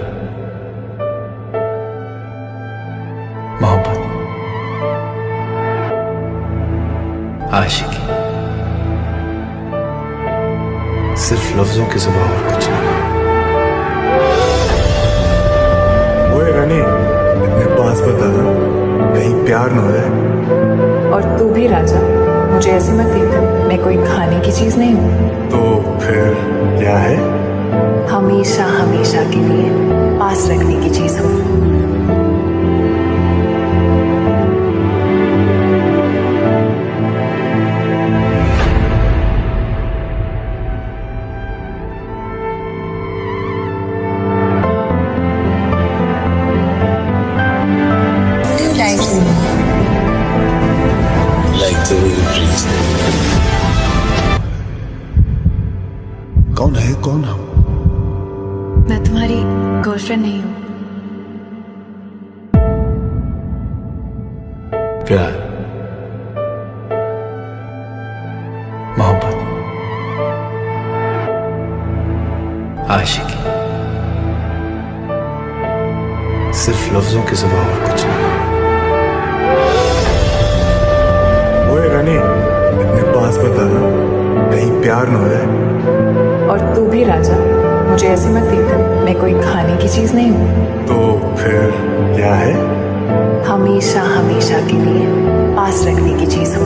मोहब्बत, आशिकी, सिर्फ लफ्जों के सिवा और कुछ नहीं। ओए रानी, इतने पास बता, कहीं प्यार न हो जाए। और तू भी राजा, मुझे ऐसे मत देख, मैं कोई खाने की चीज नहीं हूँ। तो फिर क्या है? हमेशा हमेशा के लिए पास रखने की चीज हो। कौन है कौन हम? मैं तुम्हारी गर्लफ्रेंड नहीं हूँ। प्यार, मोहब्बत, आशिकी, सिर्फ लफ्जों के सिवा और कुछ नहीं। ओए रानी, इतने पास बता, कहीं प्यार न हो जाए। और तू भी राजा, मुझे ऐसे मत देख, मैं कोई खाने की चीज नहीं हूँ। तो फिर क्या है? हमेशा हमेशा के लिए पास रखने की चीज हो।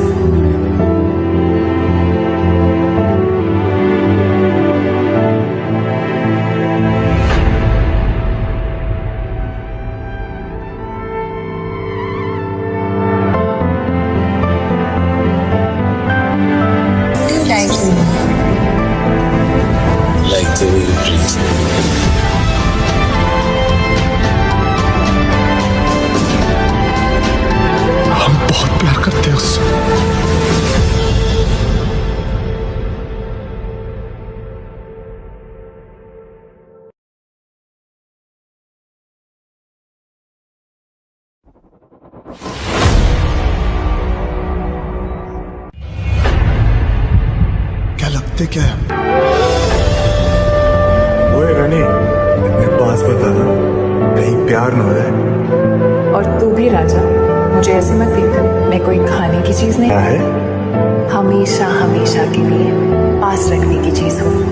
लगते क्या है? ओए रानी, इतने पास बता, कहीं प्यार न हो जाए। और तू भी राजा, मुझे ऐसे मत देख, मैं कोई खाने की चीज नहीं, क्या है? हमेशा हमेशा के लिए पास रखने की चीज हूँ।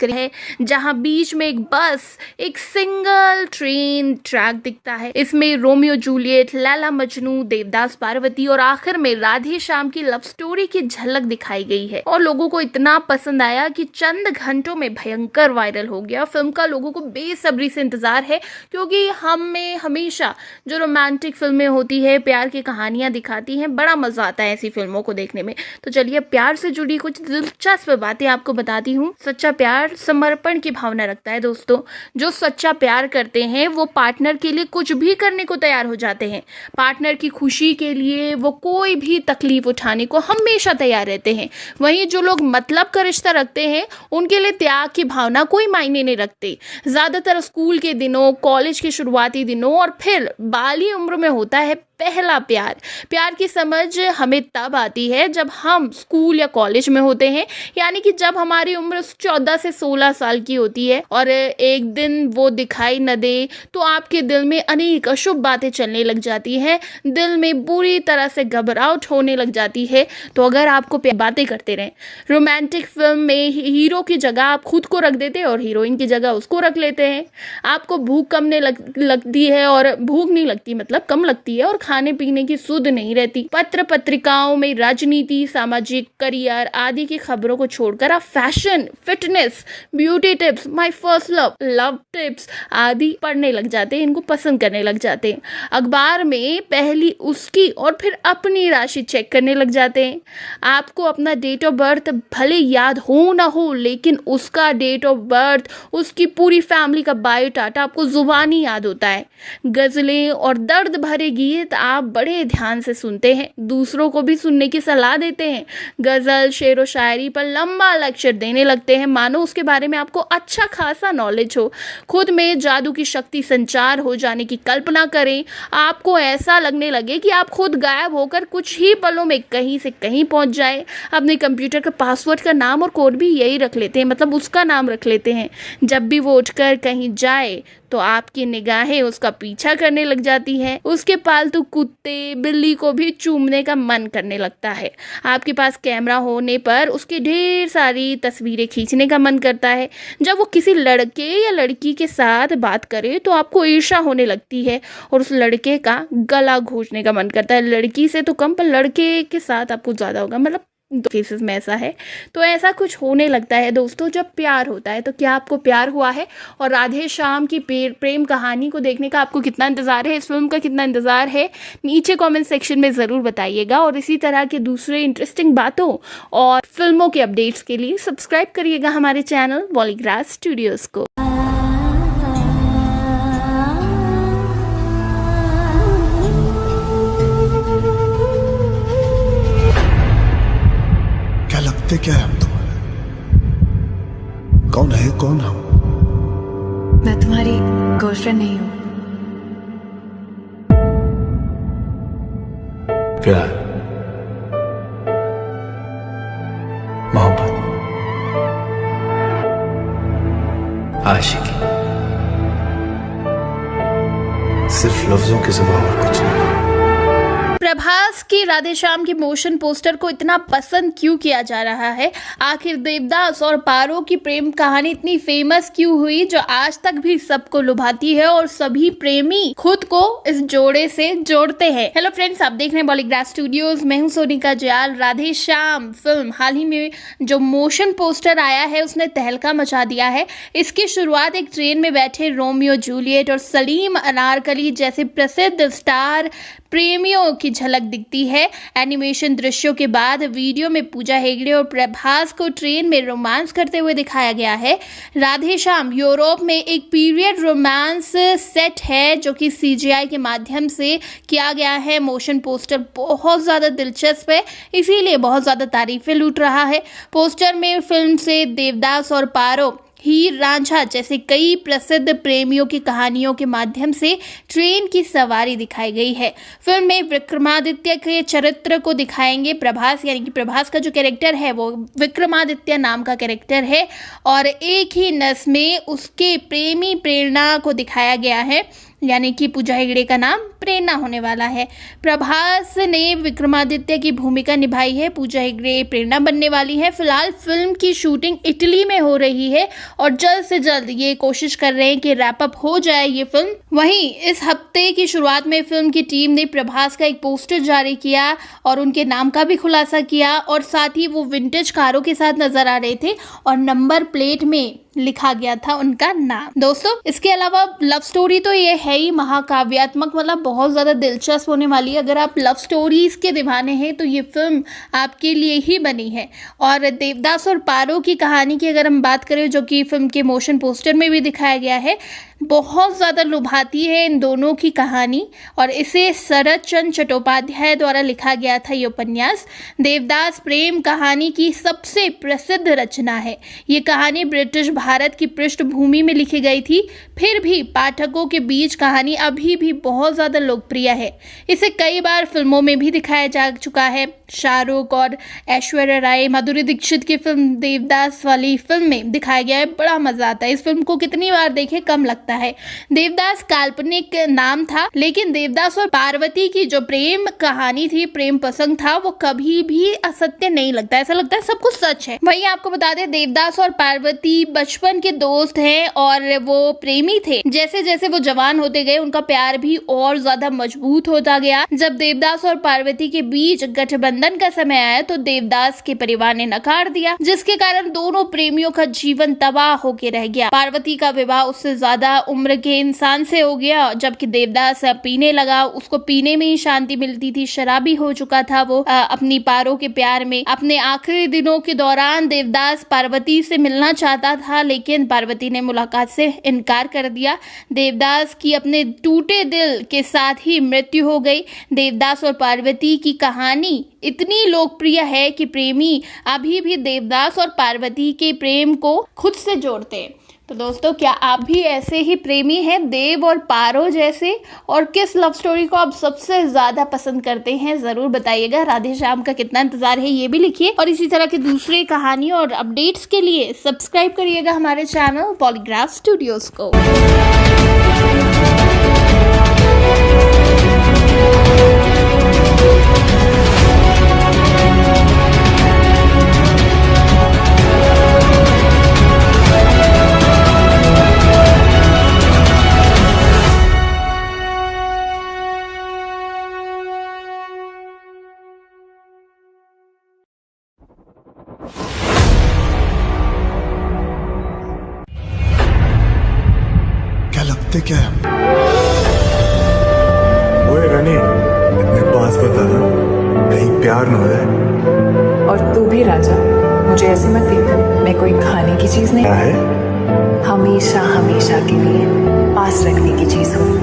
है जहां बीच में एक बस, एक सिंगल ट्रेन ट्रैक दिखता है। इसमें रोमियो जूलियट, लैला मजनू, देवदास पार्वती और आखिर में राधे श्याम की लव स्टोरी की झलक दिखाई गई है और लोगों को इतना पसंद आया कि चंद घंटों में भयंकर वायरल हो गया। फिल्म का लोगों को बेसब्री से इंतजार है क्योंकि हमें हमेशा जो रोमांटिक फिल्में होती है, प्यार की कहानियां दिखाती हैं, बड़ा मजा आता है ऐसी फिल्मों को देखने में। तो चलिए प्यार से जुड़ी कुछ दिलचस्प बातें आपको बताती हूँ। सच्चा प्यार समर्पण की भावना रखता है दोस्तों। जो सच्चा प्यार करते हैं वो पार्टनर के लिए कुछ भी करने को तैयार हो जाते हैं। पार्टनर की खुशी के लिए वो कोई भी तकलीफ उठाने को हमेशा तैयार रहते हैं। वहीं जो लोग मतलब का रिश्ता रखते हैं उनके लिए त्याग की भावना कोई मायने नहीं रखती। ज्यादातर स्कूल के दिनों, कॉलेज के शुरुआती दिनों और फिर बाली उम्र में होता है पहला प्यार। प्यार की समझ हमें तब आती है जब हम स्कूल या कॉलेज में होते हैं, यानी कि जब हमारी उम्र 14 से 16 साल की होती है और एक दिन वो दिखाई न दे तो आपके दिल में अनेक अशुभ बातें चलने लग जाती हैं, दिल में बुरी तरह से घबराहट होने लग जाती है। तो अगर आपको बातें करते रहें, रोमांटिक फिल्म में हीरो की जगह आप खुद को रख देते हैं और हीरोइन की जगह उसको रख लेते हैं। आपको भूख कम लगती है और भूख नहीं लगती, मतलब कम लगती है, और खाने पीने की सुध नहीं रहती। पत्र पत्रिकाओं में राजनीति, सामाजिक, करियर आदि की खबरों को छोड़कर आप fashion, fitness, beauty tips, my first love, love tips आदि पढ़ने लग जाते हैं, इनको पसंद करने लग जाते हैं। अखबार में पहली उसकी और फिर अपनी राशि चेक करने लग जाते हैं। आपको अपना डेट ऑफ बर्थ भले याद हो ना हो, लेकिन उसका डेट ऑफ बर्थ, उसकी पूरी फैमिली का बायोडाटा आपको जुबानी याद होता है। गजलें और दर्द भरे गीत आप बड़े ध्यान से सुनते हैं, दूसरों को भी सुनने की सलाह देते हैं। गजल, शेर व शायरी पर लंबा लेक्चर देने लगते हैं, मानो उसके बारे में आपको अच्छा खासा नॉलेज हो। खुद में जादू की शक्ति संचार हो जाने की कल्पना करें। आपको ऐसा लगने लगे कि आप खुद गायब होकर कुछ ही पलों में कहीं से कहीं पहुंच जाए। अपने कंप्यूटर का पासवर्ड का नाम और कोड भी यही रख लेते हैं, मतलब उसका नाम रख लेते हैं। जब भी वो उठकर कहीं जाए तो आपकी निगाहें उसका पीछा करने लग जाती हैं। उसके पालतू कुत्ते, बिल्ली को भी चूमने का मन करने लगता है। आपके पास कैमरा होने पर उसकी ढेर सारी तस्वीरें खींचने का मन करता है। जब वो किसी लड़के या लड़की के साथ बात करे तो आपको ईर्ष्या होने लगती है और उस लड़के का गला घोंचने का मन करता है। लड़की से तो कम, पर लड़के के साथ आपको ज़्यादा होगा, मतलब दो केसेस में ऐसा है। तो ऐसा कुछ होने लगता है दोस्तों जब प्यार होता है। तो क्या आपको प्यार हुआ है? और राधे श्याम की प्रेम कहानी को देखने का आपको कितना इंतज़ार है, इस फिल्म का कितना इंतज़ार है, नीचे कमेंट सेक्शन में ज़रूर बताइएगा। और इसी तरह के दूसरे इंटरेस्टिंग बातों और फिल्मों के अपडेट्स के लिए सब्सक्राइब करिएगा हमारे चैनल बॉलीग्राज स्टूडियोज़ को। लगते क्या है हम तुम्हारे? कौन है, कौन हम? मैं तुम्हारी गर्लफ्रेंड नहीं हूँ। प्यार, मोहब्बत, आशिकी, सिर्फ लफ्जों के सिवा और कुछ नहीं। प्रभास की राधे श्याम के मोशन पोस्टर को इतना पसंद क्यों किया जा रहा है? आखिर देवदास और पारो की प्रेम कहानी इतनी फेमस क्यों हुई जो आज तक भी सबको लुभाती है और सभी प्रेमी खुद को इस जोड़े से जोड़ते हैं। हेलो फ्रेंड्स, आप देख रहे हैं बॉलीग्राज स्टूडियोज, मैं हूं सोनिका जयाल। राधे श्याम फिल्म हाल ही में जो मोशन पोस्टर आया है उसने तहलका मचा दिया है। इसकी शुरुआत एक ट्रेन में बैठे रोमियो जूलियट और सलीम अनारकली जैसे प्रसिद्ध स्टार प्रेमियों की झलक दिखती है। एनिमेशन दृश्यों के बाद वीडियो में पूजा हेगड़े और प्रभास को ट्रेन में रोमांस करते हुए दिखाया गया है। राधे श्याम यूरोप में एक पीरियड रोमांस सेट है जो कि CGI के माध्यम से किया गया है। मोशन पोस्टर बहुत ज़्यादा दिलचस्प है, इसीलिए बहुत ज़्यादा तारीफें लूट रहा है। पोस्टर में फिल्म से देवदास और पारो हीर रांझा जैसे कई प्रसिद्ध प्रेमियों की कहानियों के माध्यम से ट्रेन की सवारी दिखाई गई है। फिल्म में विक्रमादित्य के चरित्र को दिखाएंगे प्रभास, यानी कि प्रभास का जो कैरेक्टर है वो विक्रमादित्य नाम का कैरेक्टर है और एक ही नस में उसके प्रेमी प्रेरणा को दिखाया गया है, यानी कि पूजा हेगड़े का नाम प्रेरणा होने वाला है। प्रभास ने विक्रमादित्य की भूमिका निभाई है, पूजा हेगड़े प्रेरणा बनने वाली है। फिलहाल फिल्म की शूटिंग इटली में हो रही है और जल्द से जल्द ये कोशिश कर रहे हैं कि रैप अप हो जाए ये फिल्म। वहीं इस हफ्ते की शुरुआत में फिल्म की टीम ने प्रभास का एक पोस्टर जारी किया और उनके नाम का भी खुलासा किया और साथ ही वो विंटेज कारों के साथ नजर आ रहे थे और नंबर प्लेट में लिखा गया था उनका नाम। दोस्तों, इसके अलावा लव स्टोरी तो ये है ही महाकाव्यात्मक, मतलब बहुत ज्यादा दिलचस्प होने वाली है। अगर आप लव स्टोरीज के दीवाने हैं तो ये फिल्म आपके लिए ही बनी है। और देवदास और पारो की कहानी की अगर हम बात करें, जो कि फिल्म के मोशन पोस्टर में भी दिखाया गया है, बहुत ज़्यादा लुभाती है इन दोनों की कहानी और इसे शरद चंद्र चट्टोपाध्याय द्वारा लिखा गया था। ये उपन्यास देवदास प्रेम कहानी की सबसे प्रसिद्ध रचना है। ये कहानी ब्रिटिश भारत की पृष्ठभूमि में लिखी गई थी, फिर भी पाठकों के बीच कहानी अभी भी बहुत ज़्यादा लोकप्रिय है। इसे कई बार फिल्मों में भी दिखाया जा चुका है। शाहरुख और ऐश्वर्या राय, माधुरी दीक्षित की फिल्म देवदास वाली फिल्म में दिखाया गया है, बड़ा मजा आता है। इस फिल्म को कितनी बार देखे कम लगता है। देवदास काल्पनिक नाम था, लेकिन देवदास और पार्वती की जो प्रेम कहानी थी, प्रेम प्रसंग था, वो कभी भी असत्य नहीं लगता, ऐसा लगता है सब कुछ सच है। वहीं आपको बता दें, देवदास और पार्वती बचपन के दोस्त हैं और वो प्रेमी थे। जैसे जैसे वो जवान होते गए उनका प्यार भी और ज्यादा मजबूत होता गया। जब देवदास और पार्वती के बीच गठबंधन का समय आया तो देवदास के परिवार ने नकार दिया, जिसके कारण दोनों प्रेमियों का जीवन तबाह होके रह गया। पार्वती का विवाह उससे ज्यादा उम्र के इंसान से हो गया, जबकि देवदास पीने लगा। उसको पीने में ही शांति मिलती थी, शराबी हो चुका था वो अपनी पारो के प्यार में। अपने आखिरी दिनों के दौरान देवदास पार्वती से मिलना चाहता था, लेकिन पार्वती ने मुलाकात से इनकार कर दिया। देवदास की अपने टूटे दिल के साथ ही मृत्यु हो गई। देवदास और पार्वती की कहानी इतनी लोकप्रिय है कि प्रेमी अभी भी देवदास और पार्वती के प्रेम को खुद से जोड़ते हैं। तो दोस्तों, क्या आप भी ऐसे ही प्रेमी हैं, देव और पारो जैसे? और किस लव स्टोरी को आप सबसे ज्यादा पसंद करते हैं, जरूर बताइएगा। राधे श्याम का कितना इंतजार है ये भी लिखिए और इसी तरह की दूसरी कहानी और अपडेट्स के लिए सब्सक्राइब करिएगा हमारे चैनल पॉलीग्राफ स्टूडियोज को। क्या लगते क्या है? ओए रानी, इतने पास बता, कहीं प्यार न हो जाए। और तू भी राजा, मुझे ऐसे मत देख, मैं कोई खाने की चीज नहीं, क्या है? हमेशा हमेशा के लिए पास रखने की चीज हूँ।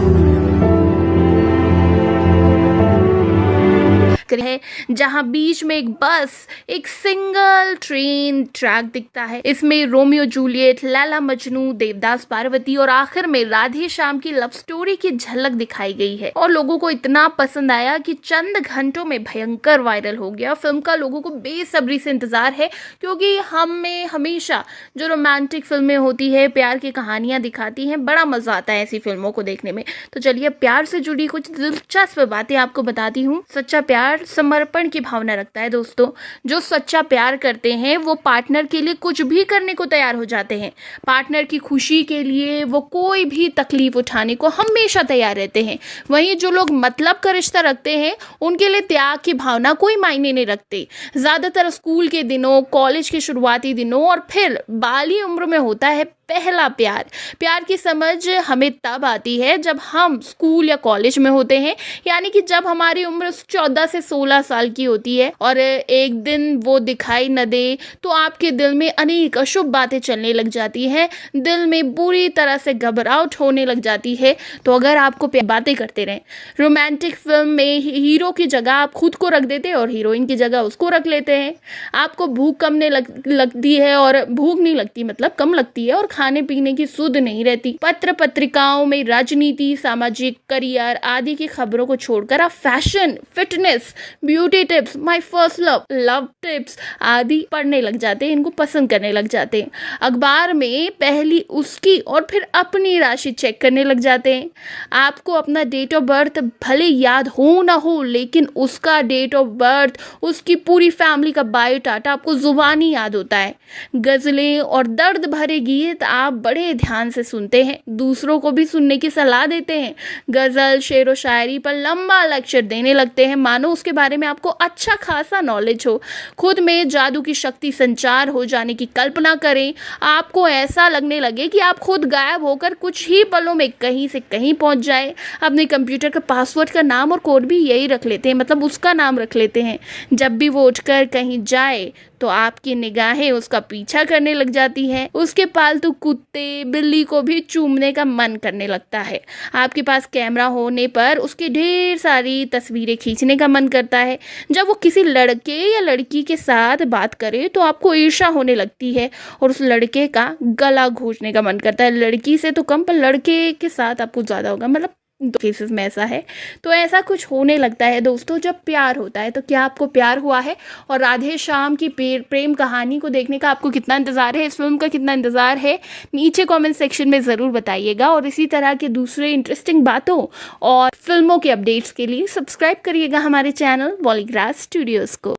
है जहां बीच में एक बस, एक सिंगल ट्रेन ट्रैक दिखता है। इसमें रोमियो जूलियट, लैला मजनू, देवदास पार्वती और आखिर में राधे श्याम की लव स्टोरी की झलक दिखाई गई है और लोगों को इतना पसंद आया कि चंद घंटों में भयंकर वायरल हो गया। फिल्म का लोगों को बेसब्री से इंतजार है, क्योंकि हमें हमेशा जो रोमांटिक फिल्में होती है, प्यार की कहानियां दिखाती हैं, बड़ा मजा आता है ऐसी फिल्मों को देखने में। तो चलिए, प्यार से जुड़ी कुछ दिलचस्प बातें आपको बताती हूँ। सच्चा प्यार समर्पण की भावना रखता है दोस्तों। जो सच्चा प्यार करते हैं वो पार्टनर के लिए कुछ भी करने को तैयार हो जाते हैं। पार्टनर की खुशी के लिए वो कोई भी तकलीफ उठाने को हमेशा तैयार रहते हैं। वहीं जो लोग मतलब का रिश्ता रखते हैं उनके लिए त्याग की भावना कोई मायने नहीं रखती। ज्यादातर स्कूल के दिनों, कॉलेज के शुरुआती दिनों और फिर बाली उम्र में होता है पहला प्यार। प्यार की समझ हमें तब आती है जब हम स्कूल या कॉलेज में होते हैं, यानी कि जब हमारी उम्र 14 से 16 साल की होती है और एक दिन वो दिखाई न दे तो आपके दिल में अनेक अशुभ बातें चलने लग जाती हैं, दिल में बुरी तरह से घबराहट होने लग जाती है। तो अगर आपको बातें करते रहें, रोमांटिक फिल्म में हीरो की जगह आप खुद को रख देते हैं और हीरोइन की जगह उसको रख लेते हैं। आपको भूख कम लगती है और भूख नहीं लगती मतलब कम लगती है और खाने पीने की सुध नहीं रहती। पत्र पत्रिकाओं में राजनीति, सामाजिक, करियर आदि की खबरों को छोड़कर आप fashion, fitness, beauty tips, my first love, love tips आदि पढ़ने लग जाते हैं, इनको पसंद करने लग जाते हैं। अखबार में पहली उसकी और फिर अपनी राशि चेक करने लग जाते हैं। आपको अपना डेट ऑफ बर्थ भले याद हो ना हो, लेकिन उसका डेट ऑफ बर्थ, उसकी पूरी फैमिली का बायोडाटा आपको जुबानी याद होता है। गजलें और दर्द भरे गीत आप बड़े ध्यान से सुनते हैं, दूसरों को भी सुनने की सलाह देते हैं। गजल, शेर व शायरी पर लंबा लेक्चर देने लगते हैं, मानो उसके बारे में आपको अच्छा खासा नॉलेज हो। खुद में जादू की शक्ति संचार हो जाने की कल्पना करें। आपको ऐसा लगने लगे कि आप खुद गायब होकर कुछ ही पलों में कहीं से कहीं पहुंच जाए। अपने कंप्यूटर का पासवर्ड का नाम और कोड भी यही रख लेते हैं, मतलब उसका नाम रख लेते हैं। जब भी वो उठकर कहीं जाए तो आपकी निगाहें उसका पीछा करने लग जाती हैं। उसके पालतू कुत्ते, बिल्ली को भी चूमने का मन करने लगता है। आपके पास कैमरा होने पर उसकी ढेर सारी तस्वीरें खींचने का मन करता है। जब वो किसी लड़के या लड़की के साथ बात करे तो आपको ईर्ष्या होने लगती है और उस लड़के का गला घोंचने का मन करता है। लड़की से तो कम, पर लड़के के साथ आपको ज़्यादा होगा, मतलब दो केसेस में ऐसा है। तो ऐसा कुछ होने लगता है दोस्तों जब प्यार होता है। तो क्या आपको प्यार हुआ है? और राधे श्याम की प्रेम कहानी को देखने का आपको कितना इंतज़ार है, इस फिल्म का कितना इंतज़ार है, नीचे कमेंट सेक्शन में ज़रूर बताइएगा। और इसी तरह के दूसरे इंटरेस्टिंग बातों और फिल्मों के अपडेट्स के लिए सब्सक्राइब करिएगा हमारे चैनल बॉलीग्राज स्टूडियोज़ को।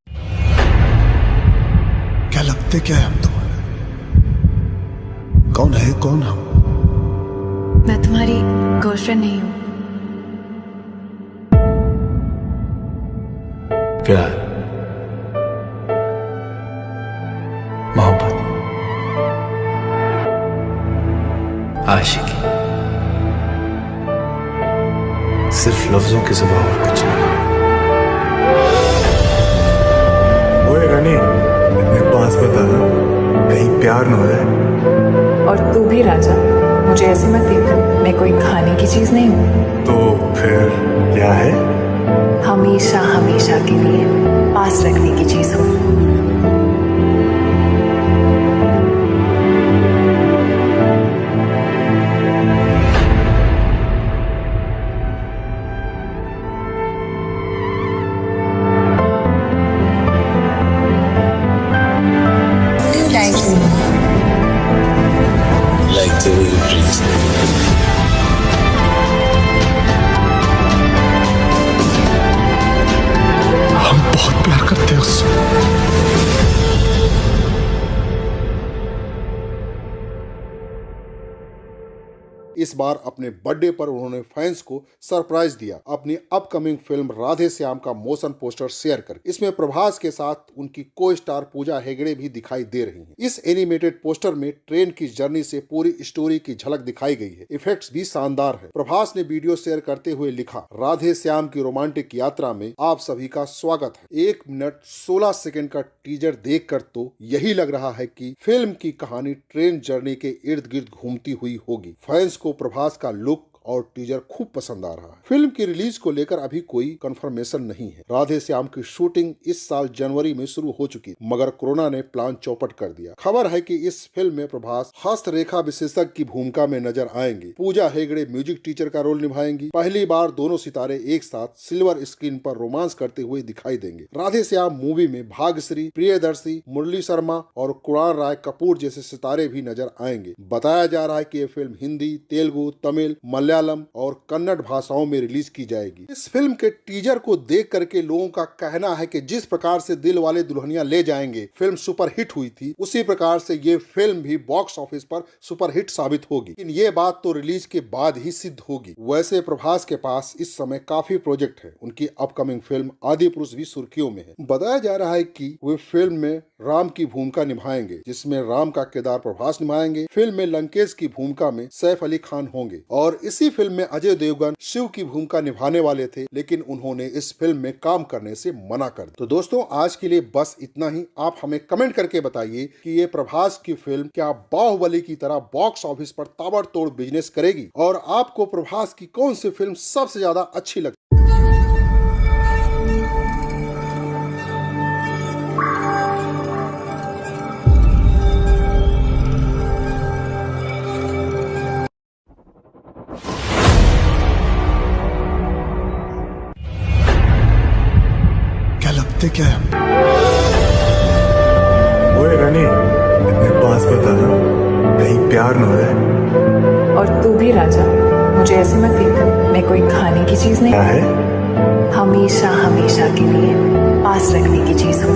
क्या लगते क्या है हम तुम्हारे? कौन है कौन हम? मैं तुम्हारी गर्लफ्रेंड नहीं हूँ। प्यार, मोहब्बत, आशिकी, सिर्फ लफ्जों के सिवा और कुछ नहीं। ओए रानी, इतने पास बता, कहीं प्यार न हो जाए। और तू भी राजा, मुझे ऐसे मत देख, मैं कोई खाने की चीज नहीं हूँ। तो फिर क्या है? हमेशा हमेशा के लिए पास रखने की चीज हूँ। Like the way you breathe. हम बहुत प्यार करते हैं उससे। इस बार अपने बर्थडे पर उन्होंने फैंस को सरप्राइज दिया अपनी अपकमिंग फिल्म राधे श्याम का मोशन पोस्टर शेयर कर। इसमें प्रभास के साथ उनकी को स्टार पूजा हेगड़े भी दिखाई दे रही हैं। इस एनिमेटेड पोस्टर में ट्रेन की जर्नी से पूरी स्टोरी की झलक दिखाई गई है। इफेक्ट्स भी शानदार है। प्रभास ने वीडियो शेयर करते हुए लिखा, राधे श्याम की रोमांटिक यात्रा में आप सभी का स्वागत है। 1 मिनट 16 सेकंड का टीजर देखकर तो यही लग रहा है कि फिल्म की कहानी ट्रेन जर्नी के इर्द गिर्द घूमती हुई होगी। फैंस को प्रभास का लुक और टीजर खूब पसंद आ रहा है। फिल्म की रिलीज को लेकर अभी कोई कंफर्मेशन नहीं है। राधे श्याम की शूटिंग इस साल जनवरी में शुरू हो चुकी, मगर कोरोना ने प्लान चौपट कर दिया। खबर है कि इस फिल्म में प्रभास हस्तरेखा विशेषज्ञ की भूमिका में नजर आएंगे। पूजा हेगड़े म्यूजिक टीचर का रोल निभाएंगी। पहली बार दोनों सितारे एक साथ सिल्वर स्क्रीन पर रोमांस करते हुए दिखाई देंगे। राधे श्याम मूवी में भाग्यश्री, प्रियदर्शी, मुरली शर्मा और कुणाल राय कपूर जैसे सितारे भी नजर आएंगे। बताया जा रहा है कि यह फिल्म हिंदी, तेलुगु, तमिल, मलयालम और कन्नड़ भाषाओं में रिलीज की जाएगी। इस फिल्म के टीजर को देख करके लोगों का कहना है कि जिस प्रकार से दिल वाले दुल्हनिया ले जाएंगे फिल्म सुपरहिट हुई थी, उसी प्रकार से ये फिल्म भी बॉक्स ऑफिस पर सुपरहिट साबित होगी। लेकिन ये बात तो रिलीज के बाद ही सिद्ध होगी। वैसे प्रभास के पास इस समय काफी प्रोजेक्ट है। उनकी अपकमिंग फिल्म आदि पुरुष भी सुर्खियों में है। बताया जा रहा है कि वे फिल्म में राम की भूमिका निभाएंगे, जिसमें राम का किरदार प्रभास निभाएंगे। फिल्म में लंकेश की भूमिका में सैफ अली खान होंगे और इसी इसी फिल्म में अजय देवगन शिव की भूमिका निभाने वाले थे, लेकिन उन्होंने इस फिल्म में काम करने से मना कर दिया। तो दोस्तों आज के लिए बस इतना ही। आप हमें कमेंट करके बताइए कि ये प्रभास की फिल्म क्या बाहुबली की तरह बॉक्स ऑफिस पर ताबड़तोड़ बिजनेस करेगी, और आपको प्रभास की कौन सी फिल्म सबसे ज्यादा अच्छी लगती है। क्या लगते क्या है? ओए रानी, इतने पास बता ना, कहीं प्यार न हो जाए। और तू भी राजा, मुझे ऐसे मत देख, मैं कोई खाने की चीज नहीं, क्या है? हमेशा हमेशा के लिए पास रखने की चीज हूँ।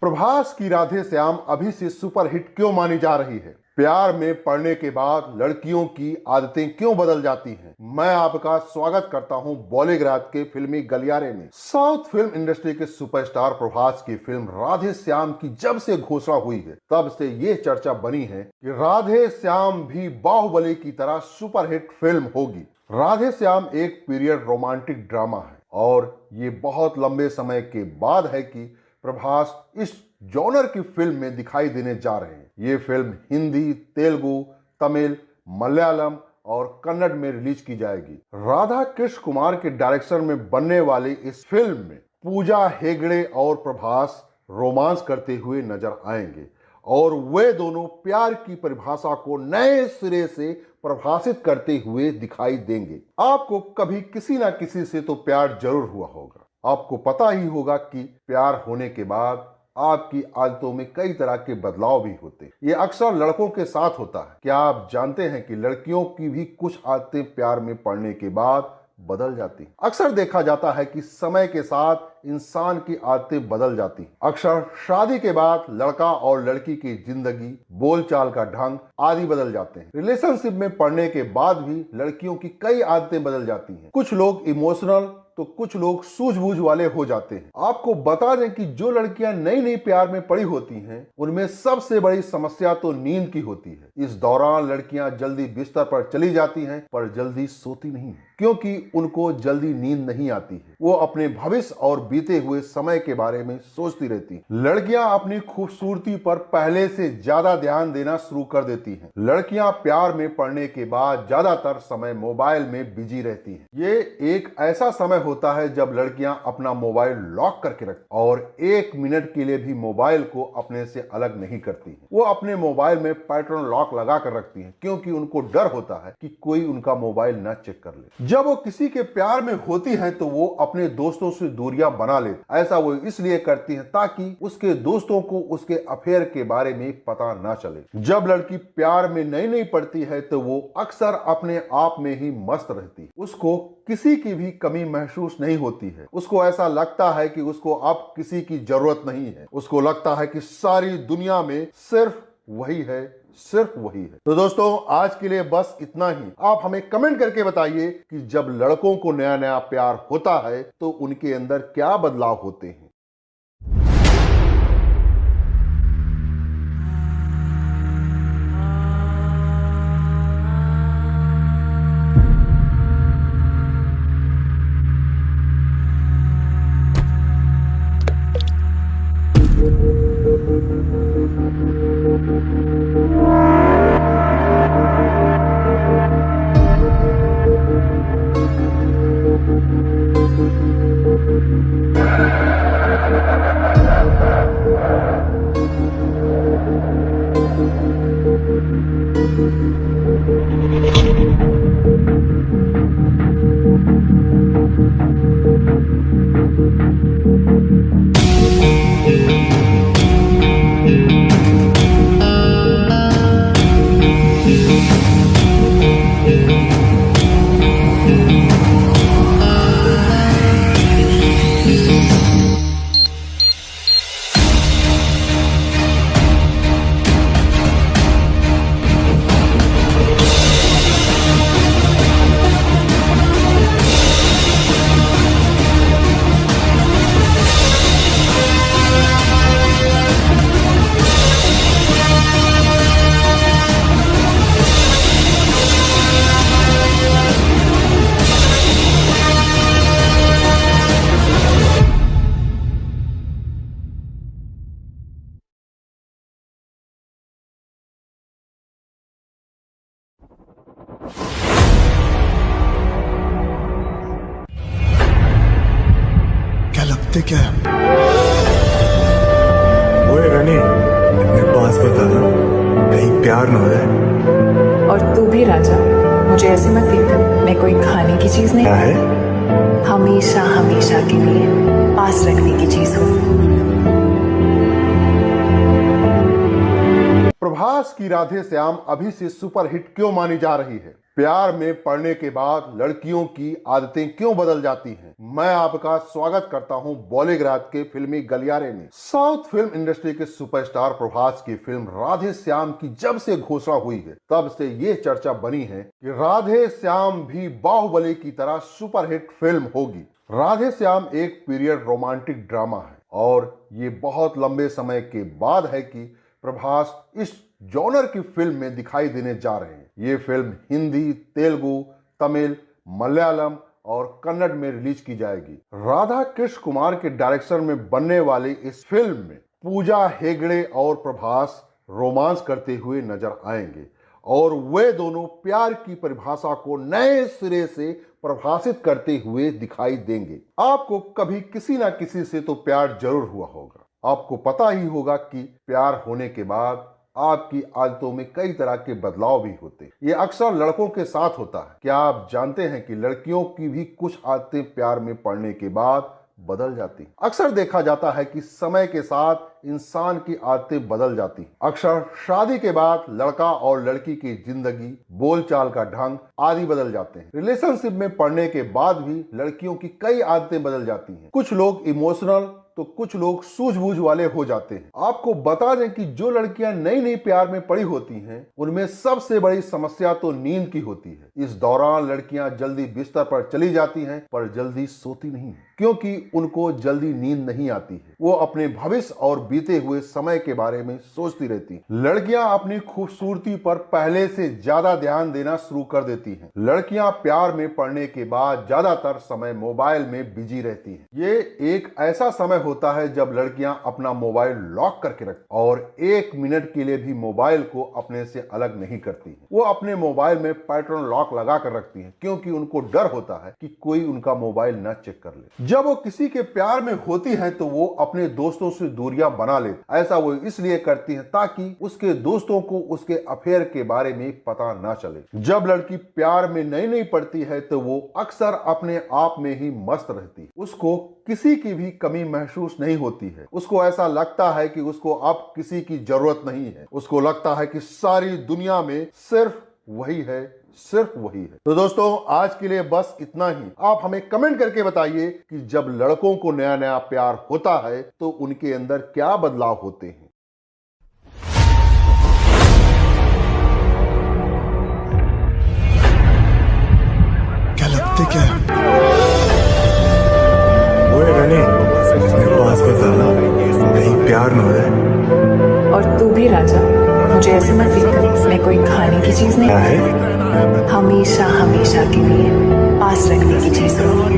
प्रभास की राधे श्याम अभी से सुपरहिट क्यों मानी जा रही है? प्यार में पड़ने के बाद लड़कियों की आदतें क्यों बदल जाती हैं? मैं आपका स्वागत करता हूं बॉलीग्राज के फिल्मी गलियारे में। साउथ फिल्म इंडस्ट्री के सुपरस्टार प्रभास की फिल्म राधे श्याम की जब से घोषणा हुई है, तब से ये चर्चा बनी है कि राधे श्याम भी बाहुबली की तरह सुपरहिट फिल्म होगी। राधे श्याम एक पीरियड रोमांटिक ड्रामा है, और ये बहुत लंबे समय के बाद है कि प्रभास इस जॉनर की फिल्म में दिखाई देने जा रहे हैं। ये फिल्म हिंदी, तेलुगु, तमिल, मलयालम और कन्नड़ में रिलीज की जाएगी। राधा कृष्ण कुमार के डायरेक्शन में बनने वाली इस फिल्म में पूजा हेगड़े और प्रभास रोमांस करते हुए नजर आएंगे, और वे दोनों प्यार की परिभाषा को नए सिरे से परिभाषित करते हुए दिखाई देंगे। आपको कभी किसी ना किसी से तो प्यार जरूर हुआ होगा। आपको पता ही होगा कि प्यार होने के बाद आपकी आदतों में कई तरह के बदलाव भी होते हैं। ये अक्सर लड़कों के साथ होता है। क्या आप जानते हैं कि लड़कियों की भी कुछ आदतें प्यार में पड़ने के बाद बदल जाती हैं? अक्सर देखा जाता है कि समय के साथ इंसान की आदतें बदल जाती हैं। अक्सर शादी के बाद लड़का और लड़की की जिंदगी, बोलचाल का ढंग आदि बदल जाते हैं। रिलेशनशिप में पड़ने के बाद भी लड़कियों की कई आदतें बदल जाती हैं। कुछ लोग इमोशनल तो कुछ लोग सूझबूझ वाले हो जाते हैं। आपको बता दें कि जो लड़कियां नई नई प्यार में पड़ी होती हैं, उनमें सबसे बड़ी समस्या तो नींद की होती है। इस दौरान लड़कियां जल्दी बिस्तर पर चली जाती हैं, पर जल्दी सोती नहीं है, क्योंकि उनको जल्दी नींद नहीं आती है। वो अपने भविष्य और बीते हुए समय के बारे में सोचती रहती हैं। लड़कियां अपनी खूबसूरती पर पहले से ज्यादा ध्यान देना शुरू कर देती हैं। लड़कियां प्यार में पड़ने के बाद ज्यादातर समय मोबाइल में बिजी रहती हैं। ये एक ऐसा समय होता है जब लड़कियां अपना मोबाइल लॉक करके रखती हैं और 1 मिनट के लिए भी मोबाइल को अपने से अलग नहीं करती हैं। वो अपने मोबाइल में पैटर्न लॉक लगा कर रखती हैं, क्योंकि उनको डर होता है कि कोई उनका मोबाइल न चेक कर ले। जब वो किसी के प्यार में होती है तो वो अपने दोस्तों से दूरियां बना लेती। ऐसा वो इसलिए करती है ताकि उसके दोस्तों को उसके अफेयर के बारे में पता ना चले। जब लड़की प्यार में नई पड़ती है तो वो अक्सर अपने आप में ही मस्त रहती है। उसको किसी की भी कमी महसूस नहीं होती है। उसको ऐसा लगता है कि उसको अब किसी की जरूरत नहीं है। उसको लगता है कि सारी दुनिया में सिर्फ वही है, सिर्फ वही है। तो दोस्तों आज के लिए बस इतना ही। आप हमें कमेंट करके बताइए कि जब लड़कों को नया नया प्यार होता है तो उनके अंदर क्या बदलाव होते हैं। लगते क्या है? ओए रानी, अपने पास बता, कहीं प्यार न हो जाए। और तू भी राजा, मुझे ऐसे मत देख, मैं कोई खाने की चीज नहीं, क्या है? हमेशा हमेशा के लिए पास रखने की चीज हूँ। प्रभास की राधे श्याम अभी से सुपरहिट क्यों मानी जा रही है? प्यार में पड़ने के बाद लड़कियों की आदतें क्यों बदल जाती हैं? मैं आपका स्वागत करता हूं बॉलीग्राज के फिल्मी गलियारे में। साउथ फिल्म इंडस्ट्री के सुपरस्टार प्रभास की फिल्म राधे श्याम की जब से घोषणा हुई है, तब से ये चर्चा बनी है कि राधे श्याम भी बाहुबली की तरह सुपरहिट फिल्म होगी। राधे श्याम एक पीरियड रोमांटिक ड्रामा है और ये बहुत लंबे समय के बाद है कि प्रभास इस जॉनर की फिल्म में दिखाई देने जा रहे हैं। ये फिल्म हिंदी, तेलुगु, तमिल, मलयालम और कन्नड़ में रिलीज की जाएगी। राधा कृष्ण कुमार के डायरेक्शन में बनने वाली इस फिल्म में पूजा हेगड़े और प्रभास रोमांस करते हुए नजर आएंगे और वे दोनों प्यार की परिभाषा को नए सिरे से परिभाषित करते हुए दिखाई देंगे। आपको कभी किसी ना किसी से तो प्यार जरूर हुआ होगा। आपको पता ही होगा कि प्यार होने के बाद आपकी आदतों में कई तरह के बदलाव भी होते हैं। ये अक्सर लड़कों के साथ होता है। क्या आप जानते हैं कि लड़कियों की भी कुछ आदतें प्यार में पड़ने के बाद बदल जाती हैं? अक्सर देखा जाता है कि समय के साथ इंसान की आदतें बदल जाती हैं। अक्सर शादी के बाद लड़का और लड़की की जिंदगी, बोलचाल का ढंग आदि बदल जाते हैं। रिलेशनशिप में पड़ने के बाद भी लड़कियों की कई आदतें बदल जाती हैं। कुछ लोग इमोशनल तो कुछ लोग सूझबूझ वाले हो जाते हैं। आपको बता दें कि जो लड़कियां नई नई प्यार में पड़ी होती हैं, उनमें सबसे बड़ी समस्या तो नींद की होती है। इस दौरान लड़कियां जल्दी बिस्तर पर चली जाती हैं, पर जल्दी सोती नहीं है, क्योंकि उनको जल्दी नींद नहीं आती है। वो अपने भविष्य और बीते हुए समय के बारे में सोचती रहती हैं। लड़कियां अपनी खूबसूरती पर पहले से ज्यादा ध्यान देना शुरू कर देती हैं। लड़कियां प्यार में पड़ने के बाद ज्यादातर समय मोबाइल में बिजी रहती हैं। ये एक ऐसा समय होता है जब लड़कियां अपना मोबाइल लॉक करके रखती और 1 मिनट के लिए भी मोबाइल को अपने से अलग नहीं करती हैं। वो अपने मोबाइल में पैटर्न लॉक लगा कर रखती हैं, क्योंकि उनको डर होता है कि कोई उनका मोबाइल न चेक कर ले। जब वो किसी के प्यार में होती है तो वो अपने दोस्तों से दूरियां बना लेती। ऐसा वो इसलिए करती है ताकि उसके दोस्तों को उसके अफेयर के बारे में पता ना चले। जब लड़की प्यार में नई पड़ती है तो वो अक्सर अपने आप में ही मस्त रहती है। उसको किसी की भी कमी महसूस नहीं होती है। उसको ऐसा लगता है कि उसको अब किसी की जरूरत नहीं है। उसको लगता है कि सारी दुनिया में सिर्फ वही है, सिर्फ वही है। तो दोस्तों, आज के लिए बस इतना ही। आप हमें कमेंट करके बताइए कि जब लड़कों को नया नया प्यार होता है तो उनके अंदर क्या बदलाव होते हैं। क्या लगते क्या है? ओए रानी, अपने पास बता, कहीं प्यार न हो जाए। और तू भी राजा, मुझे ऐसे मत देख, मैं कोई खाने की चीज नहीं, क्या है? हमेशा हमेशा के लिए पास रखने की चीज हूँ।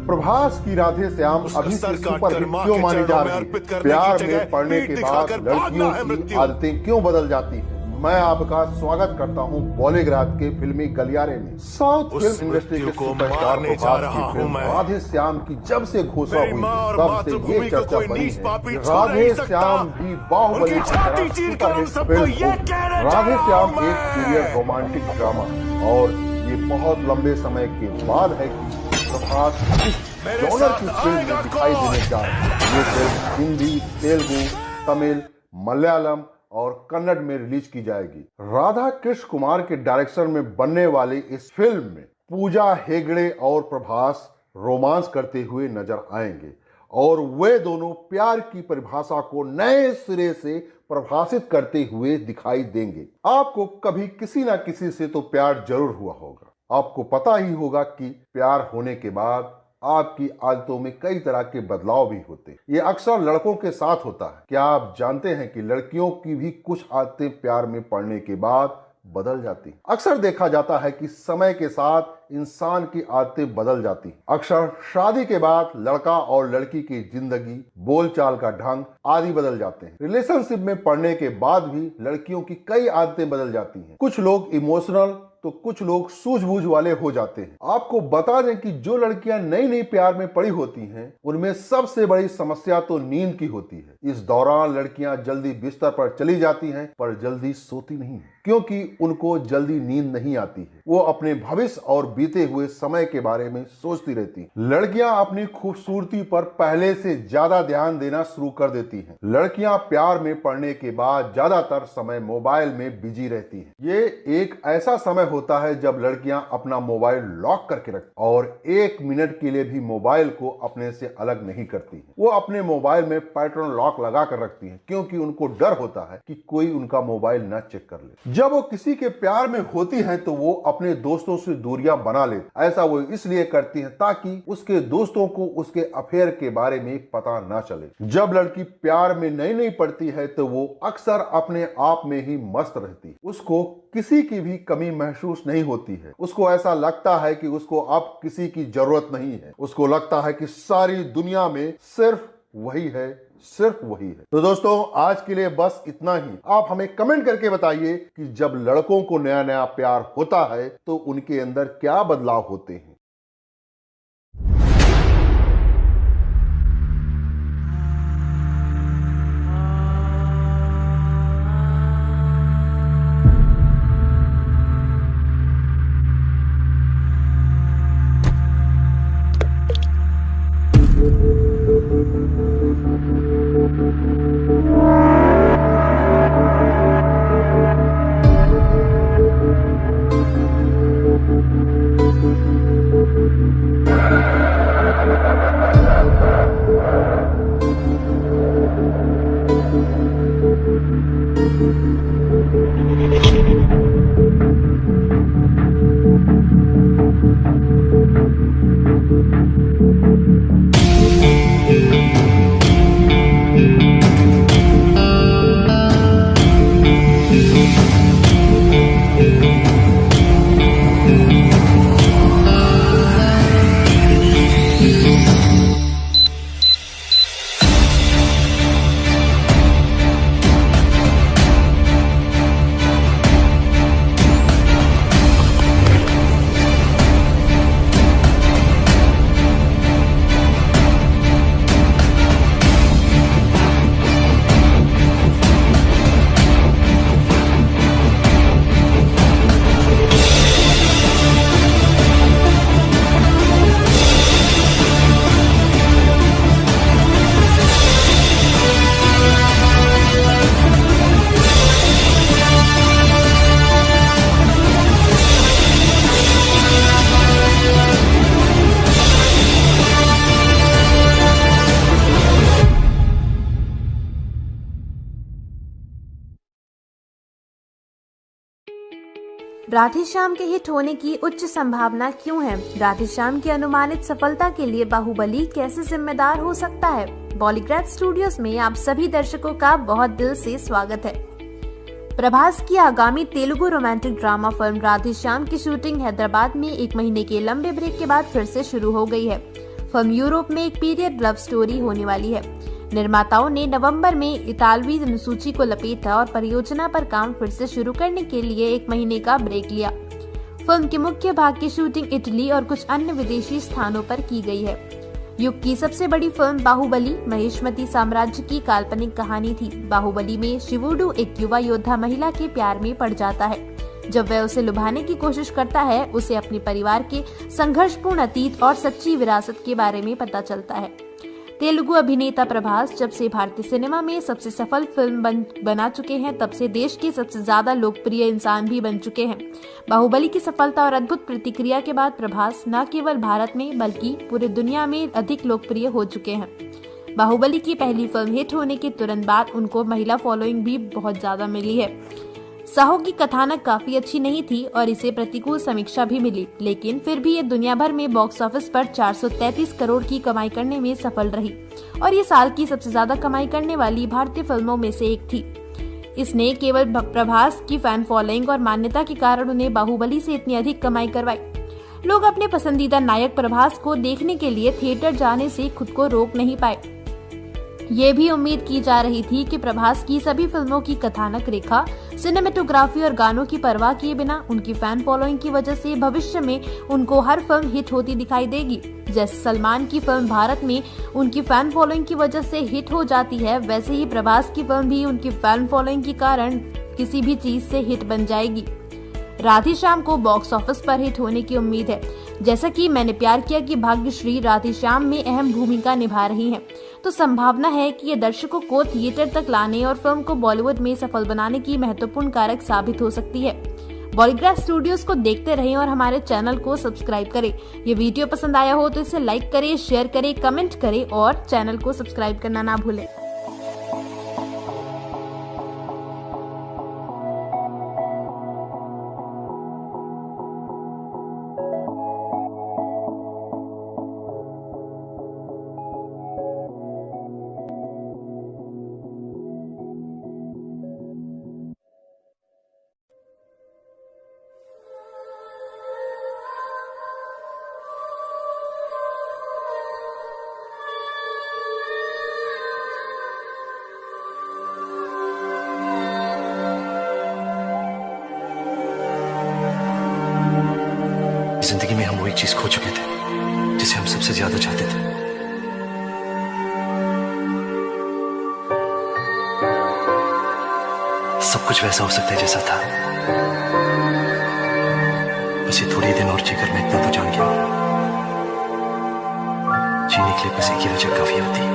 प्रभास की राधे श्याम अभी से सुपरहिट क्यों मानी जा रही है? प्यार में पड़ने के बाद लड़कियों की आदतें क्यों बदल जाती हैं? मैं आपका स्वागत करता हूं बॉलीग्राज के फिल्मी गलियारे में। साउथ फिल्म इंडस्ट्री के सुपरस्टार प्रभास की फिल्म राधे श्याम की जब से घोषणा हुई, तब से ये चर्चा बनी है कि राधे श्याम भी बाहुबली की तरह सुपरहिट फिल्म होगी। राधे श्याम एक पीरियड रोमांटिक ड्रामा है और ये बहुत लंबे समय के बाद है कि प्रभास इस जॉनर की फिल्म में दिखाई देने जा रहे हैं। ये फिल्म हिंदी, तेलुगु, तमिल, मलयालम और कन्नड़ में रिलीज की जाएगी। राधा कृष्ण कुमार के डायरेक्शन में बनने वाली इस फिल्म में पूजा हेगड़े और प्रभास रोमांस करते हुए नजर आएंगे और वे दोनों प्यार की परिभाषा को नए सिरे से परिभाषित करते हुए दिखाई देंगे। आपको कभी किसी ना किसी से तो प्यार जरूर हुआ होगा। आपको पता ही होगा कि प्यार होने के बाद आपकी आदतों में कई तरह के बदलाव भी होते हैं। ये अक्सर लड़कों के साथ होता है। क्या आप जानते हैं कि लड़कियों की भी कुछ आदतें प्यार में पड़ने के बाद बदल जाती हैं? अक्सर देखा जाता है कि समय के साथ इंसान की आदतें बदल जाती हैं। अक्सर शादी के बाद लड़का और लड़की की जिंदगी, बोलचाल का ढंग आदि बदल जाते हैं। रिलेशनशिप में पड़ने के बाद भी लड़कियों की कई आदतें बदल जाती हैं। कुछ लोग इमोशनल तो कुछ लोग सूझबूझ वाले हो जाते हैं। आपको बता दें कि जो लड़कियां नई नई प्यार में पड़ी होती हैं, उनमें सबसे बड़ी समस्या तो नींद की होती है। इस दौरान लड़कियां जल्दी बिस्तर पर चली जाती हैं, पर जल्दी सोती नहीं, क्योंकि उनको जल्दी नींद नहीं आती है। वो अपने भविष्य और बीते हुए समय के बारे में सोचती रहती हैं। लड़कियां अपनी खूबसूरती पर पहले से ज्यादा ध्यान देना शुरू कर देती हैं। लड़कियां प्यार में पड़ने के बाद ज्यादातर समय मोबाइल में बिजी रहती हैं। ये एक ऐसा समय होता है जब लड़कियां अपना मोबाइल लॉक करके रखती और 1 मिनट के लिए भी मोबाइल को अपने से अलग नहीं करती हैं। वो अपने मोबाइल में पैटर्न लॉक लगा कर रखती हैं, क्योंकि उनको डर होता है कि कोई उनका मोबाइल न चेक कर ले। जब वो किसी के प्यार में होती हैं तो वो अपने दोस्तों से दूरियां बना ले। ऐसा वो इसलिए करती हैं ताकि उसके दोस्तों को उसके अफेयर के बारे में पता ना चले। जब लड़की प्यार में नई पड़ती है तो वो अक्सर अपने आप में ही मस्त रहती है। उसको किसी की भी कमी महसूस नहीं होती है। उसको ऐसा लगता है कि उसको अब किसी की जरूरत नहीं है। उसको लगता है कि सारी दुनिया में सिर्फ वही है, सिर्फ वही है। तो दोस्तों, आज के लिए बस इतना ही। आप हमें कमेंट करके बताइए कि जब लड़कों को नया नया प्यार होता है तो उनके अंदर क्या बदलाव होते हैं। राधेश्याम के हिट होने की उच्च संभावना क्यों है? राधेश्याम की अनुमानित सफलता के लिए बाहुबली कैसे जिम्मेदार हो सकता है? बॉलीग्राड स्टूडियोज में आप सभी दर्शकों का बहुत दिल से स्वागत है। प्रभास की आगामी Telugu romantic drama film Radheshyam की शूटिंग हैदराबाद में 1 महीने के लंबे ब्रेक के बाद फिर से शुरू हो गई है। फिल्म यूरोप में एक पीरियड लव स्टोरी होने वाली है। निर्माताओं ने नवंबर में इतालवी अनुसूची को लपेटा और परियोजना पर काम फिर से शुरू करने के लिए 1 महीने का ब्रेक लिया। फिल्म के मुख्य भाग की शूटिंग इटली और कुछ अन्य विदेशी स्थानों पर की गई है। युग की सबसे बड़ी फिल्म बाहुबली महेशमती साम्राज्य की काल्पनिक कहानी थी। बाहुबली में शिवुडू एक युवा योद्धा महिला के प्यार में पड़ जाता है। जब वह उसे लुभाने की कोशिश करता है, उसे अपने परिवार के संघर्षपूर्ण अतीत और सच्ची विरासत के बारे में पता चलता है। तेलुगु अभिनेता प्रभास जब से भारतीय सिनेमा में सबसे सफल फिल्म बना चुके हैं, तब से देश के सबसे ज्यादा लोकप्रिय इंसान भी बन चुके हैं। बाहुबली की सफलता और अद्भुत प्रतिक्रिया के बाद प्रभास न केवल भारत में बल्कि पूरी दुनिया में अधिक लोकप्रिय हो चुके हैं। बाहुबली की पहली फिल्म हिट होने के तुरंत बाद उनको महिला फॉलोइंग भी बहुत ज्यादा मिली है। साहो की कथानक काफी अच्छी नहीं थी और इसे प्रतिकूल समीक्षा भी मिली, लेकिन फिर भी ये दुनिया भर में बॉक्स ऑफिस पर 433 करोड़ की कमाई करने में सफल रही और ये साल की सबसे ज्यादा कमाई करने वाली भारतीय फिल्मों में से एक थी। इसने केवल प्रभास की फैन फॉलोइंग और मान्यता के कारण उन्हें बाहुबली से इतनी अधिक कमाई करवाई। लोग अपने पसंदीदा नायक प्रभास को देखने के लिए थिएटर जाने से खुद को रोक नहीं पाए। ये भी उम्मीद की जा रही थी कि प्रभास की सभी फिल्मों की कथानक रेखा सिनेमेटोग्राफी और गानों की परवाह किए बिना उनकी फैन फॉलोइंग की वजह से भविष्य में उनको हर फिल्म हिट होती दिखाई देगी। जैसे सलमान की फिल्म भारत में उनकी फैन फॉलोइंग की वजह से हिट हो जाती है, वैसे ही प्रभास की फिल्म भी उनकी फैन फॉलोइंग के कारण किसी भी चीज से हिट बन जाएगी। राधेश्याम को बॉक्स ऑफिस पर हिट होने की उम्मीद है। जैसा कि मैंने प्यार किया कि भाग्यश्री राधेश्याम में अहम भूमिका निभा रही हैं, तो संभावना है कि ये दर्शकों को थिएटर तक लाने और फिल्म को बॉलीवुड में सफल बनाने की महत्वपूर्ण कारक साबित हो सकती है। बॉलीग्राफ स्टूडियोज को देखते रहें और हमारे चैनल को सब्सक्राइब करें। ये वीडियो पसंद आया हो तो इसे लाइक करें, शेयर करें, कमेंट करें और चैनल को सब्सक्राइब करना ना भूलें। जिंदगी में हम वो एक चीज खो चुके थे जिसे हम सबसे ज्यादा चाहते थे। सब कुछ वैसा हो सकता है जैसा था। बस ये थोड़े दिन और जीकर मैं इतना तो जान गया हूं, जीने के लिए बस एक ही वजह काफी होती है।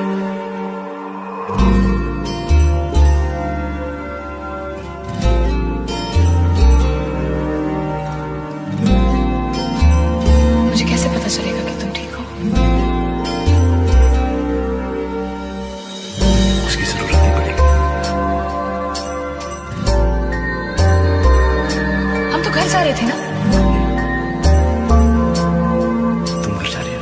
मुझे कैसे पता चलेगा कि तुम ठीक हो? उसकी जरूरत नहीं पड़ेगी। हम तो घर जा रहे थे ना? तुम घर जा रही हो?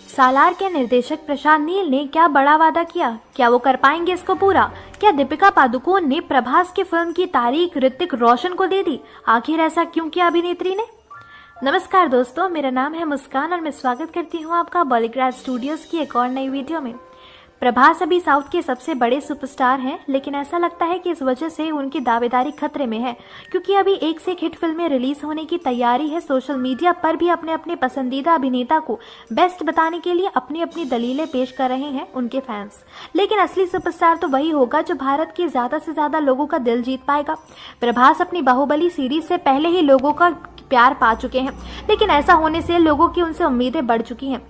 सालार के निर्देशक प्रशांत नील ने क्या बड़ा वादा किया? क्या वो कर पाएंगे इसको पूरा? क्या दीपिका पादुकोण ने प्रभास की फिल्म की तारीख ऋतिक रोशन को दे दी? आखिर ऐसा क्यों किया अभिनेत्री ने? नमस्कार दोस्तों, मेरा नाम है मुस्कान और मैं स्वागत करती हूँ आपका बॉलीग्राफ स्टूडियोज की एक और नई वीडियो में। प्रभास अभी साउथ के सबसे बड़े सुपरस्टार हैं, लेकिन ऐसा लगता है कि इस वजह से उनकी दावेदारी खतरे में है, क्योंकि अभी एक से एक हिट फिल्में रिलीज होने की तैयारी है। सोशल मीडिया पर भी अपने अपने पसंदीदा अभिनेता को बेस्ट बताने के लिए अपनी अपनी दलीलें पेश कर रहे हैं उनके फैंस। लेकिन असली सुपरस्टार तो वही होगा जो भारत के ज्यादा से ज्यादा लोगों का दिल जीत पाएगा। प्रभास अपनी बाहुबली सीरीज से पहले ही लोगों का प्यार पा चुके हैं, लेकिन ऐसा होने से लोगों की उनसे उम्मीदें बढ़ चुकी हैं।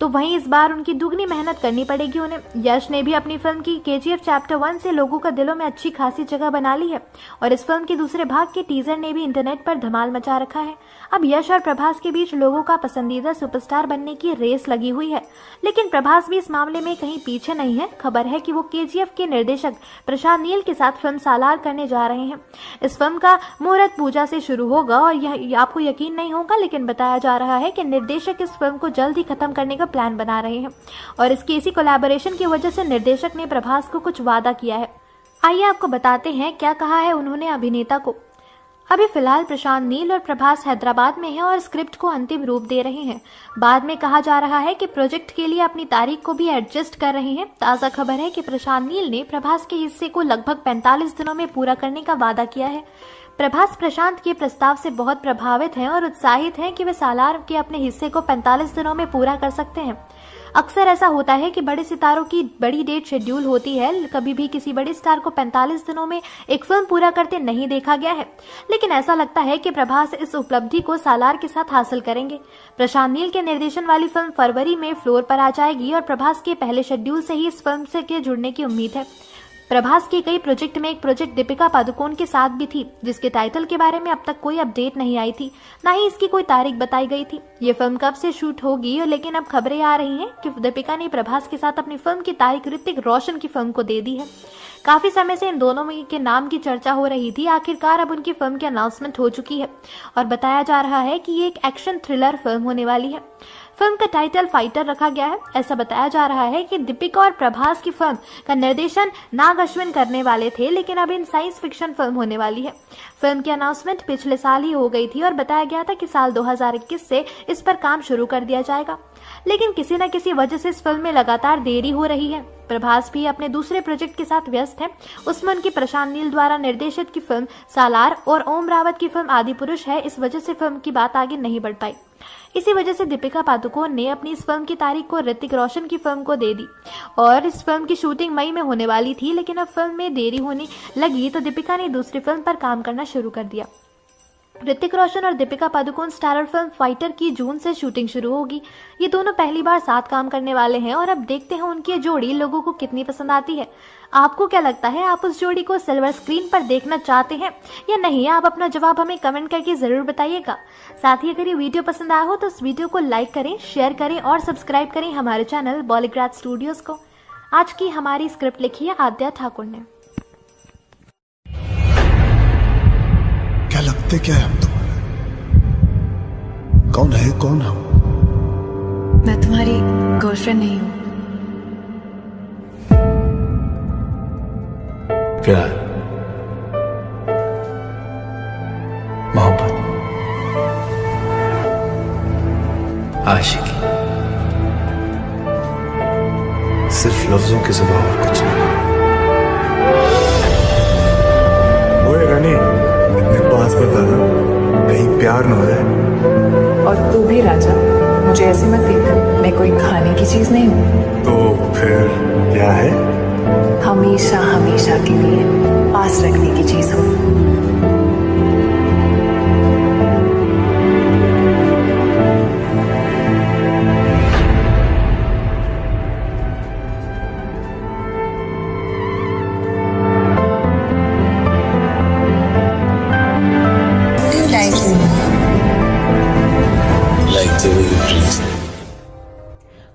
तो वहीं इस बार उनकी दुगनी मेहनत करनी पड़ेगी उन्हें। यश ने भी अपनी फिल्म की KGF चैप्टर 1 से लोगों का दिलों में अच्छी खासी जगह बना ली है और इस फिल्म के दूसरे भाग के टीजर ने भी इंटरनेट पर धमाल मचा रखा है। अब यश और प्रभास के बीच लोगों का पसंदीदा सुपरस्टार बनने की रेस लगी हुई है, लेकिन प्रभास भी इस मामले में कहीं पीछे नहीं है। खबर है कि वो KGF के निर्देशक प्रशांत नील के साथ फिल्म सालार करने जा रहे हैं। इस फिल्म का मुहूर्त पूजा से शुरू होगा और यह आपको यकीन नहीं होगा, लेकिन बताया जा रहा है कि निर्देशक इस फिल्म को जल्द ही खत्म करने का प्लान बना रहे हैं और इसकी इसी कोलैबोरेशन की वजह से निर्देशक ने प्रभास को कुछ वादा किया है। आइए आपको बताते हैं क्या कहा है उन्होंने अभिनेता को। अभी फिलहाल प्रशांत नील और प्रभास हैदराबाद में हैं और स्क्रिप्ट को अंतिम रूप दे रहे हैं। बाद में कहा जा रहा है कि प्रोजेक्ट के लिए अपनी तारीख को भी एडजस्ट कर रहे हैं। ताज़ा खबर है कि प्रशांत नील ने प्रभास के हिस्से को लगभग 45 दिनों में पूरा करने का वादा किया है। प्रभास प्रशांत के प्रस्ताव से बहुत प्रभावित हैं और उत्साहित हैं कि वे सालार के अपने हिस्से को 45 दिनों में पूरा कर सकते हैं। अक्सर ऐसा होता है कि बड़े सितारों की बड़ी डेट शेड्यूल होती है, कभी भी किसी बड़े स्टार को 45 दिनों में एक फिल्म पूरा करते नहीं देखा गया है, लेकिन ऐसा लगता है कि प्रभास इस उपलब्धि को सालार के साथ हासिल करेंगे। प्रशांत नील के निर्देशन वाली फिल्म फरवरी में फ्लोर पर आ जाएगी और प्रभास के पहले शेड्यूल से ही इस फिल्म से के जुड़ने की उम्मीद है। प्रभास के कई प्रोजेक्ट में एक प्रोजेक्ट दीपिका पादुकोण के साथ भी थी, जिसके टाइटल के बारे में अब तक कोई अपडेट नहीं आई थी, ना ही इसकी कोई तारीख बताई गई थी। ये फिल्म कब से शूट होगी, लेकिन अब खबरें आ रही हैं कि दीपिका ने प्रभास के साथ अपनी फिल्म की तारीख ऋतिक रोशन की फिल्म को दे दी है। काफी समय से इन दोनों के नाम की चर्चा हो रही थी। आखिरकार अब उनकी फिल्म की अनाउंसमेंट हो चुकी है और बताया जा रहा है कि ये एक एक्शन थ्रिलर फिल्म होने वाली है। फिल्म का टाइटल फाइटर रखा गया है। ऐसा बताया जा रहा है कि दीपिका और प्रभास की फिल्म का निर्देशन नाग अश्विन करने वाले थे, लेकिन अब इन साइंस फिक्शन फिल्म होने वाली है। फिल्म की अनाउंसमेंट पिछले साल ही हो गई थी और बताया गया था कि साल 2021 से इस पर काम शुरू कर दिया जाएगा, लेकिन किसी न किसी वजह से इस फिल्म में लगातार देरी हो रही है। प्रभास भी अपने दूसरे प्रोजेक्ट के साथ व्यस्त है। उसमें उनकी प्रशांत नील द्वारा निर्देशित की फिल्म सालार और ओम रावत की फिल्म आदि पुरुष है। इस वजह से फिल्म की बात आगे नहीं बढ़ पाई। इसी वजह से दीपिका पादुकोण ने अपनी इस फिल्म की तारीख को ऋतिक रोशन की फिल्म को दे दी और इस फिल्म की शूटिंग मई में होने वाली थी, लेकिन अब फिल्म में देरी होने लगी तो दीपिका ने दूसरी फिल्म पर काम करना शुरू कर दिया। ऋतिक रोशन और Deepika Padukone starrer film fighter की जून से शूटिंग शुरू होगी। ये दोनों पहली बार साथ काम करने वाले हैं और अब देखते हैं उनकी ये जोड़ी लोगों को कितनी पसंद आती है। आपको क्या लगता है, आप उस जोड़ी को सिल्वर स्क्रीन पर देखना चाहते हैं या नहीं? आप अपना जवाब हमें कमेंट करके जरूर बताइएगा। साथ ही अगर ये वीडियो पसंद आया हो तो इस वीडियो को लाइक करें, शेयर करें और सब्सक्राइब करें हमारे चैनल बॉलीग्राज स्टूडियोज को। आज की हमारी स्क्रिप्ट लिखी है आद्या ठाकुर ने। क्या लगते क्या है हम तुम्हारे? कौन है कौन हम? मैं तुम्हारी गर्लफ्रेंड नहीं हूँ। प्यार, मोहब्बत, आशिकी, सिर्फ लफ्जों के सिवा और कुछ नहीं। ओए रानी, इतने पास बता, कहीं प्यार न हो जाए। और तू भी राजा, मुझे ऐसे मत देख, मैं कोई खाने की चीज नहीं हूँ। तो फिर क्या है? हमेशा हमेशा के लिए पास रखने की चीज हूँ।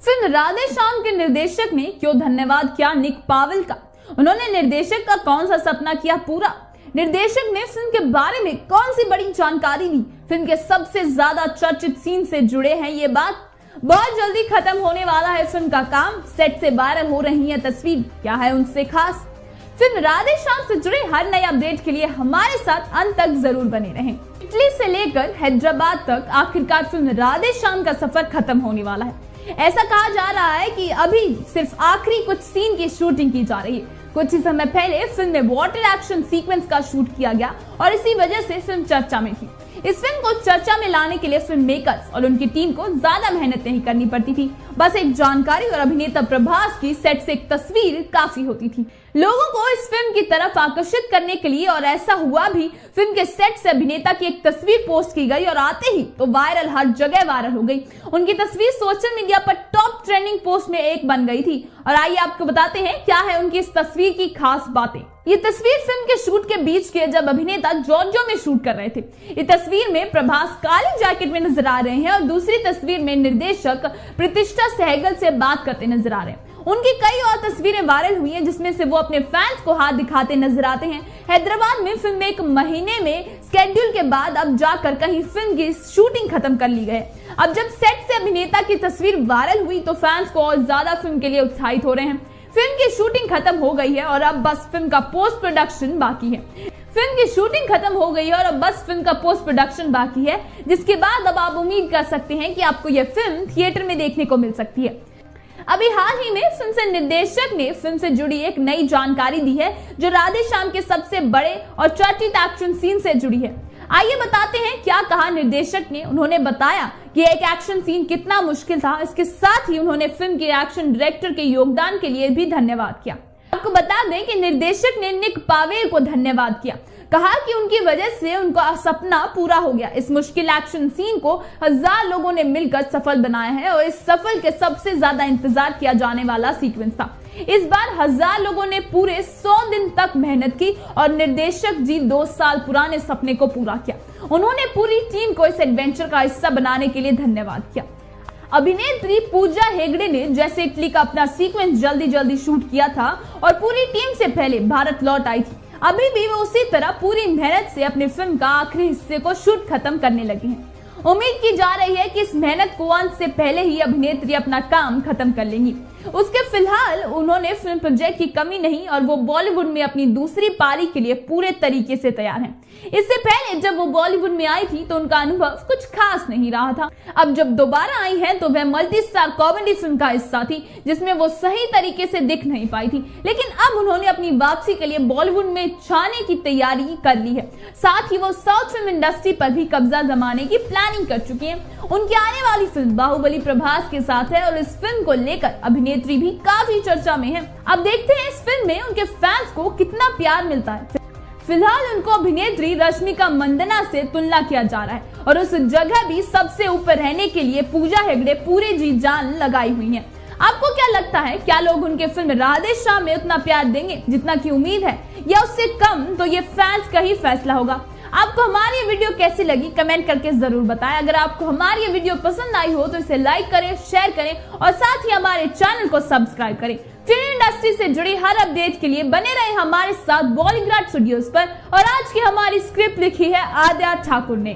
फिल्म राधे श्याम के निर्देशक ने क्यों धन्यवाद किया निक पावेल का? उन्होंने निर्देशक का कौन सा सपना किया पूरा? निर्देशक ने फिल्म के बारे में कौन सी बड़ी जानकारी दी? फिल्म के सबसे ज्यादा चर्चित सीन से जुड़े हैं ये बात। बहुत जल्दी खत्म होने वाला है फिल्म का काम। सेट से वायरल हो रही है तस्वीर, क्या है उनसे खास? फिल्म राधे श्याम से जुड़े हर नए अपडेट के लिए हमारे साथ अंत तक जरूर बने रहें। इटली से लेकर हैदराबाद तक आखिरकार फिल्म राधे श्याम का सफर खत्म होने वाला है। ऐसा कहा जा रहा है कि अभी सिर्फ आखिरी कुछ सीन की शूटिंग की जा रही है। कुछ ही समय पहले फिल्म में वाटर एक्शन सीक्वेंस का शूट किया गया और इसी वजह से फिल्म चर्चा में थी। इस फिल्म को चर्चा में लाने के लिए फिल्म मेकर्स और उनकी टीम को ज्यादा मेहनत नहीं करनी पड़ती थी। बस एक जानकारी और अभिनेता प्रभास की सेट से एक तस्वीर काफी होती थी लोगों को इस फिल्म की तरफ आकर्षित करने के लिए, और ऐसा हुआ भी। फिल्म के सेट से अभिनेता की एक तस्वीर पोस्ट की गई और आते ही तो वायरल, हर जगह वायरल हो गई। उनकी तस्वीर सोशल मीडिया पर टॉप ट्रेंडिंग पोस्ट में एक बन गई थी। और आइए आपको बताते हैं क्या है उनकी इस तस्वीर की खास बातें। ये तस्वीर फिल्म के शूट के बीच की है, जब अभिनेता जॉर्जियो में शूट कर रहे थे। इस तस्वीर में प्रभास काली जैकेट में नजर आ रहे हैं और दूसरी तस्वीर में निर्देशक प्रतिष्ठा सहगल से बात करते नजर आ रहे हैं। उनकी कई और तस्वीरें वायरल हुई हैं, जिसमें से वो अपने फैंस को हाथ दिखाते नजर आते हैं। हैदराबाद में फिल्म एक महीने में स्केड्यूल के बाद अब जाकर कहीं फिल्म की शूटिंग खत्म कर ली गई। अब जब सेट से अभिनेता की तस्वीर वायरल हुई तो फैंस को और ज्यादा फिल्म के लिए उत्साहित हो रहे हैं। फिल्म की शूटिंग खत्म हो गई है और अब बस फिल्म का पोस्ट प्रोडक्शन बाकी है। फिल्म की शूटिंग खत्म हो गई है और अब बस फिल्म का पोस्ट प्रोडक्शन बाकी है, जिसके बाद अब आप उम्मीद कर सकते हैं कि आपको यह फिल्म थिएटर में देखने को मिल सकती है। अभी हाल ही में फिल्म से निर्देशक ने फिल्म से जुड़ी एक नई जानकारी दी है, जो राधे श्याम के सबसे बड़े और चर्चित एक्शन सीन से जुड़ी है। आइए बताते हैं क्या कहा निर्देशक ने। उन्होंने बताया कि एक एक्शन सीन कितना मुश्किल था। इसके साथ ही उन्होंने फिल्म के एक्शन डायरेक्टर के योगदान के लिए भी धन्यवाद किया। आपको बता दें कि निर्देशक ने निक पावेल को धन्यवाद किया, कहा कि उनकी वजह से उनका सपना पूरा हो गया। इस मुश्किल एक्शन सीन को 1000 लोगों ने मिलकर सफल बनाया है और इस सफल के सबसे ज्यादा इंतजार किया जाने वाला सीक्वेंस था। इस बार 1000 लोगों ने पूरे 100 दिन तक मेहनत की और निर्देशक जी 2 साल पुराने सपने को पूरा किया। उन्होंने पूरी टीम को इस एडवेंचर का हिस्सा बनाने के लिए धन्यवाद किया। अभिनेत्री पूजा हेगड़े ने जैसे इटली का अपना सीक्वेंस जल्दी शूट किया था और पूरी टीम से पहले भारत लौट आई थी, अभी भी वो उसी तरह पूरी मेहनत से अपनी फिल्म का आखिरी हिस्से को शूट खत्म करने लगे हैं। उम्मीद की जा रही है कि इस मेहनत को अंत से पहले ही अभिनेत्री अपना काम खत्म कर लेंगी। उसके फिलहाल उन्होंने फिल्म प्रोजेक्ट की कमी नहीं और वो बॉलीवुड में अपनी दूसरी पारी के लिए पूरे तरीके से तैयार हैं। इससे पहले जब वो बॉलीवुड में आई थी तो उनका अनुभव कुछ खास नहीं रहा था। अब जब दोबारा आई हैं तो वह मल्टी स्टार कॉमेडी फिल्म का हिस्सा थी जिसमें वो सही तरीके से दिख नहीं पाई थी, लेकिन अब उन्होंने अपनी वापसी के लिए बॉलीवुड में छाने की तैयारी कर ली है। साथ ही वो साउथ फिल्म इंडस्ट्री पर भी कब्जा जमाने की प्लानिंग कर चुकी है। उनकी आने वाली फिल्म बाहुबली प्रभास के साथ है और इस फिल्म को लेकर अभिनेत्री भी काफी चर्चा में है। अब देखते हैं इस फिल्म में उनके फैंस को कितना प्यार मिलता है। फिलहाल उनको अभिनेत्री रश्मिका मंदाना से तुलना किया जा रहा है और उस जगह भी सबसे ऊपर रहने के लिए पूजा हेगड़े पूरे जी जान लगाई हुई हैं। आपको क्या लगता है, क्या लोग उनके फिल्म राधे श्याम में उतना प्यार देंगे जितना की उम्मीद है या उससे कम? तो ये फैंस का ही फैसला होगा। आपको हमारी ये वीडियो कैसी लगी कमेंट करके जरूर बताएं। अगर आपको हमारी ये वीडियो पसंद आई हो तो इसे लाइक करें, शेयर करें और साथ ही हमारे चैनल को सब्सक्राइब करें। फिल्म इंडस्ट्री से जुड़ी हर अपडेट के लिए बने रहे हमारे साथ बॉलीग्राड स्टूडियोज पर। और आज की हमारी स्क्रिप्ट लिखी है आद्या ठाकुर ने।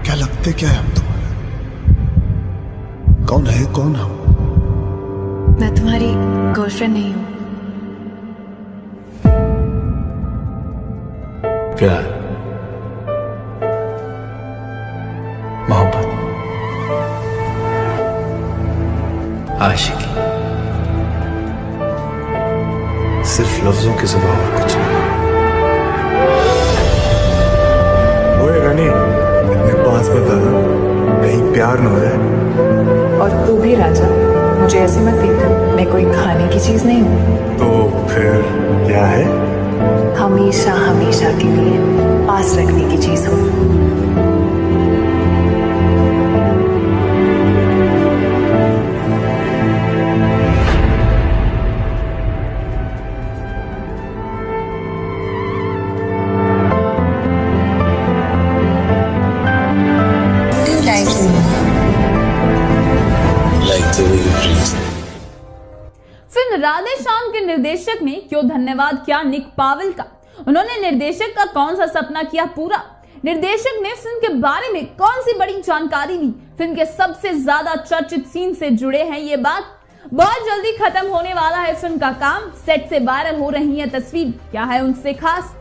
क्या लगते क्या है हम तुम्हारे? कौन है कौन हम? मैं तुम्हारी गर्लफ्रेंड नहीं हूं। प्यार, मोहब्बत, आशिकी, सिर्फ लफ्जों के सिवा और कुछ नहीं। ओए रानी, अपने पास बता, कहीं प्यार न हो जाए। और तू भी राजा, मुझे ऐसे मत देख, मैं कोई खाने की चीज नहीं हूँ। तो फिर क्या है? हमेशा हमेशा के लिए पास रखने की चीज हूँ। फिल्म राधे श्याम के निर्देशक ने क्यों धन्यवाद किया निक पावेल का? उन्होंने निर्देशक का कौन सा सपना किया पूरा? निर्देशक ने फिल्म के बारे में कौन सी बड़ी जानकारी दी? फिल्म के सबसे ज्यादा चर्चित सीन से जुड़े हैं ये बात। बहुत जल्दी खत्म होने वाला है फिल्म का काम। सेट से वायरल हो रही है तस्वीर, क्या है उनसे खास?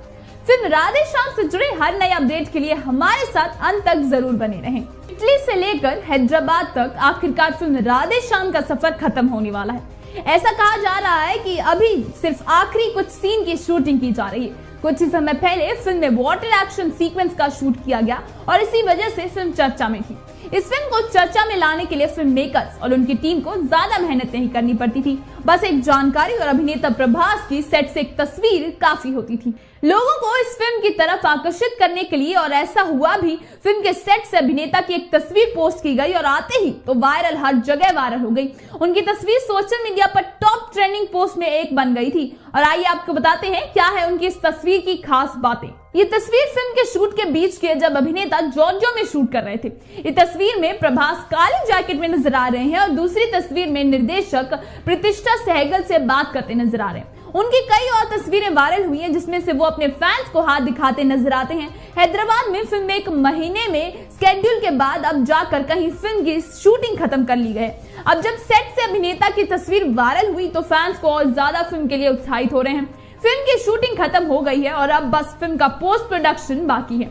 फिल्म राधे श्याम से जुड़े हर नए अपडेट के लिए हमारे साथ अंत तक जरूर बने रहें। इटली से लेकर हैदराबाद तक आखिरकार फिल्म राधे श्याम का सफर खत्म होने वाला है। ऐसा कहा जा रहा है कि अभी सिर्फ आखिरी कुछ सीन की शूटिंग की जा रही है। कुछ ही समय पहले फिल्म में वाटर एक्शन सीक्वेंस का शूट किया गया और इसी वजह से फिल्म चर्चा में थी। इस फिल्म को चर्चा में लाने के लिए फिल्म मेकर्स और उनकी टीम को ज्यादा मेहनत नहीं करनी पड़ती थी। बस एक जानकारी और अभिनेता प्रभास की सेट से एक तस्वीर काफी होती थी लोगों को इस फिल्म की तरफ आकर्षित करने के लिए। और ऐसा हुआ भी। फिल्म के सेट से अभिनेता की एक तस्वीर पोस्ट की गई और आते ही तो वायरल, हर जगह वायरल हो गई। उनकी तस्वीर सोशल मीडिया पर टॉप ट्रेंडिंग पोस्ट में एक बन गई थी। और आइए आपको बताते हैं क्या है उनकी इस तस्वीर की खास बातें। ये तस्वीर फिल्म के शूट के बीच की है जब अभिनेता जॉर्जियो में शूट कर रहे थे। इस तस्वीर में प्रभास काली जैकेट में नजर आ रहे हैं और दूसरी तस्वीर में निर्देशक प्रतिष्ठा सहगल से बात करते नजर आ रहे हैं। उनकी कई और तस्वीरें वायरल हुई हैं जिसमें से वो अपने फैंस को हाथ दिखाते नजर आते हैं। हैदराबाद में फिल्म एक महीने में स्केड्यूल के बाद अब जाकर कहीं फिल्म की शूटिंग खत्म कर ली गई। अब जब सेट से अभिनेता की तस्वीर वायरल हुई तो फैंस को और ज्यादा फिल्म के लिए उत्साहित हो रहे हैं। फिल्म की शूटिंग खत्म हो गई है और अब बस फिल्म का पोस्ट प्रोडक्शन बाकी है।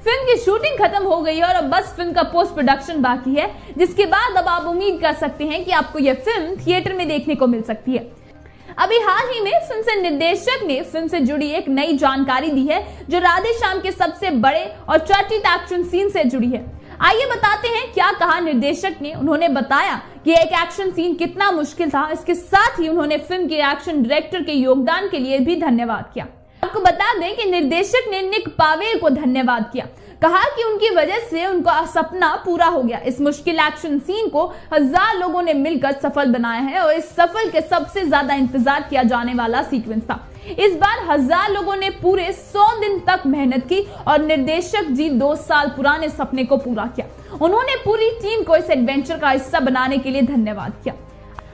फिल्म की शूटिंग खत्म हो गई है और अब बस फिल्म का पोस्ट प्रोडक्शन बाकी है, जिसके बाद अब आप उम्मीद कर सकते हैं कि आपको यह फिल्म थिएटर में देखने को मिल सकती है। अभी हाल ही में फिल्म से निर्देशक ने फिल्म से जुड़ी एक नई जानकारी दी है जो राधे श्याम के सबसे बड़े और चर्चित एक्शन सीन से जुड़ी है। आइए बताते हैं क्या कहा निर्देशक ने। उन्होंने बताया कि एक एक्शन सीन कितना मुश्किल था। इसके साथ ही उन्होंने फिल्म के एक्शन डायरेक्टर के योगदान के लिए भी धन्यवाद किया। आपको बता दें कि निर्देशक ने निक पावेल को धन्यवाद किया, कहा कि उनकी वजह से उनका सपना पूरा हो गया। इस मुश्किल एक्शन सीन को 1000 लोगों ने मिलकर सफल बनाया है और इस सफल के सबसे ज्यादा इंतजार किया जाने वाला सीक्वेंस था। इस बार 1000 लोगों ने पूरे 100 दिन तक मेहनत की और निर्देशक जी 2 साल पुराने सपने को पूरा किया। उन्होंने पूरी टीम को इस एडवेंचर का हिस्सा बनाने के लिए धन्यवाद किया।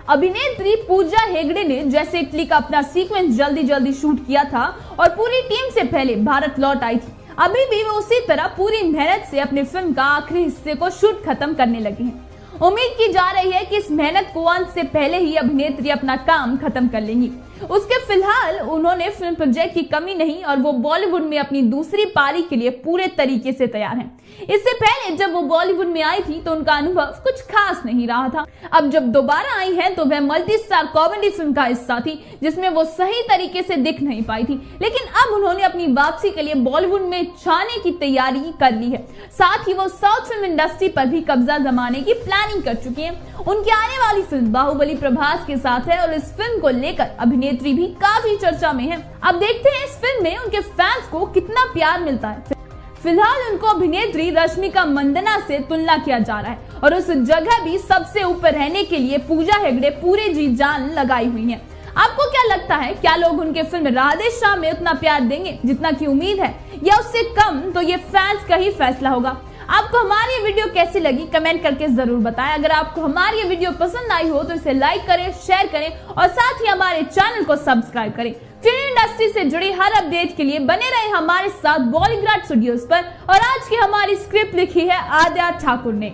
अभिनेत्री पूजा हेगड़े ने जैसे इटली का अपना सीक्वेंस जल्दी शूट किया था और पूरी टीम से पहले भारत लौट आई थी, अभी भी वो उसी तरह पूरी मेहनत से अपनी फिल्म का आखिरी हिस्से को शूट खत्म करने लगे हैं। उम्मीद की जा रही है कि इस मेहनत को अंत से पहले ही अभिनेत्री अपना काम खत्म कर लेंगी। उसके फिलहाल उन्होंने फिल्म प्रोजेक्ट की कमी नहीं और वो बॉलीवुड में अपनी दूसरी पारी के लिए पूरे तरीके से तैयार हैं। इससे पहले जब वो बॉलीवुड में आई थी तो उनका अनुभव कुछ खास नहीं रहा था। अब जब दोबारा आई हैं तो वह मल्टी स्टार कॉमेडी फिल्म का हिस्सा थी जिसमें वो सही तरीके से दिख नहीं पाई थी, लेकिन अब उन्होंने अपनी वापसी के लिए बॉलीवुड में छाने की तैयारी कर ली है। साथ ही वो साउथ फिल्म इंडस्ट्री पर भी कब्जा जमाने की प्लानिंग कर चुकी है। उनकी आने वाली फिल्म बाहुबली प्रभास के साथ है और इस फिल्म को लेकर अभिनेत्री भी काफी चर्चा में है। अब देखते हैं इस फिल्म में उनके फैंस को कितना प्यार मिलता है। फिलहाल उनको अभिनेत्री रश्मिका मंदाना से तुलना किया जा रहा है और उस जगह भी सबसे ऊपर रहने के लिए पूजा हेगड़े पूरे जी जान लगाई हुई है। आपको क्या लगता है, क्या लोग उनके फिल्म राधे श्याम में उतना प्यार देंगे जितना की उम्मीद है या उससे कम? तो ये फैंस का ही फैसला होगा। आपको हमारी ये वीडियो कैसी लगी कमेंट करके जरूर बताएं। अगर आपको हमारी ये वीडियो पसंद आई हो तो इसे लाइक करें, शेयर करें और साथ ही हमारे चैनल को सब्सक्राइब करें। फिल्म इंडस्ट्री से जुड़ी हर अपडेट के लिए बने रहे हमारे साथ बॉलीग्राड स्टूडियोज पर। और आज की हमारी स्क्रिप्ट लिखी है आद्या ठाकुर ने।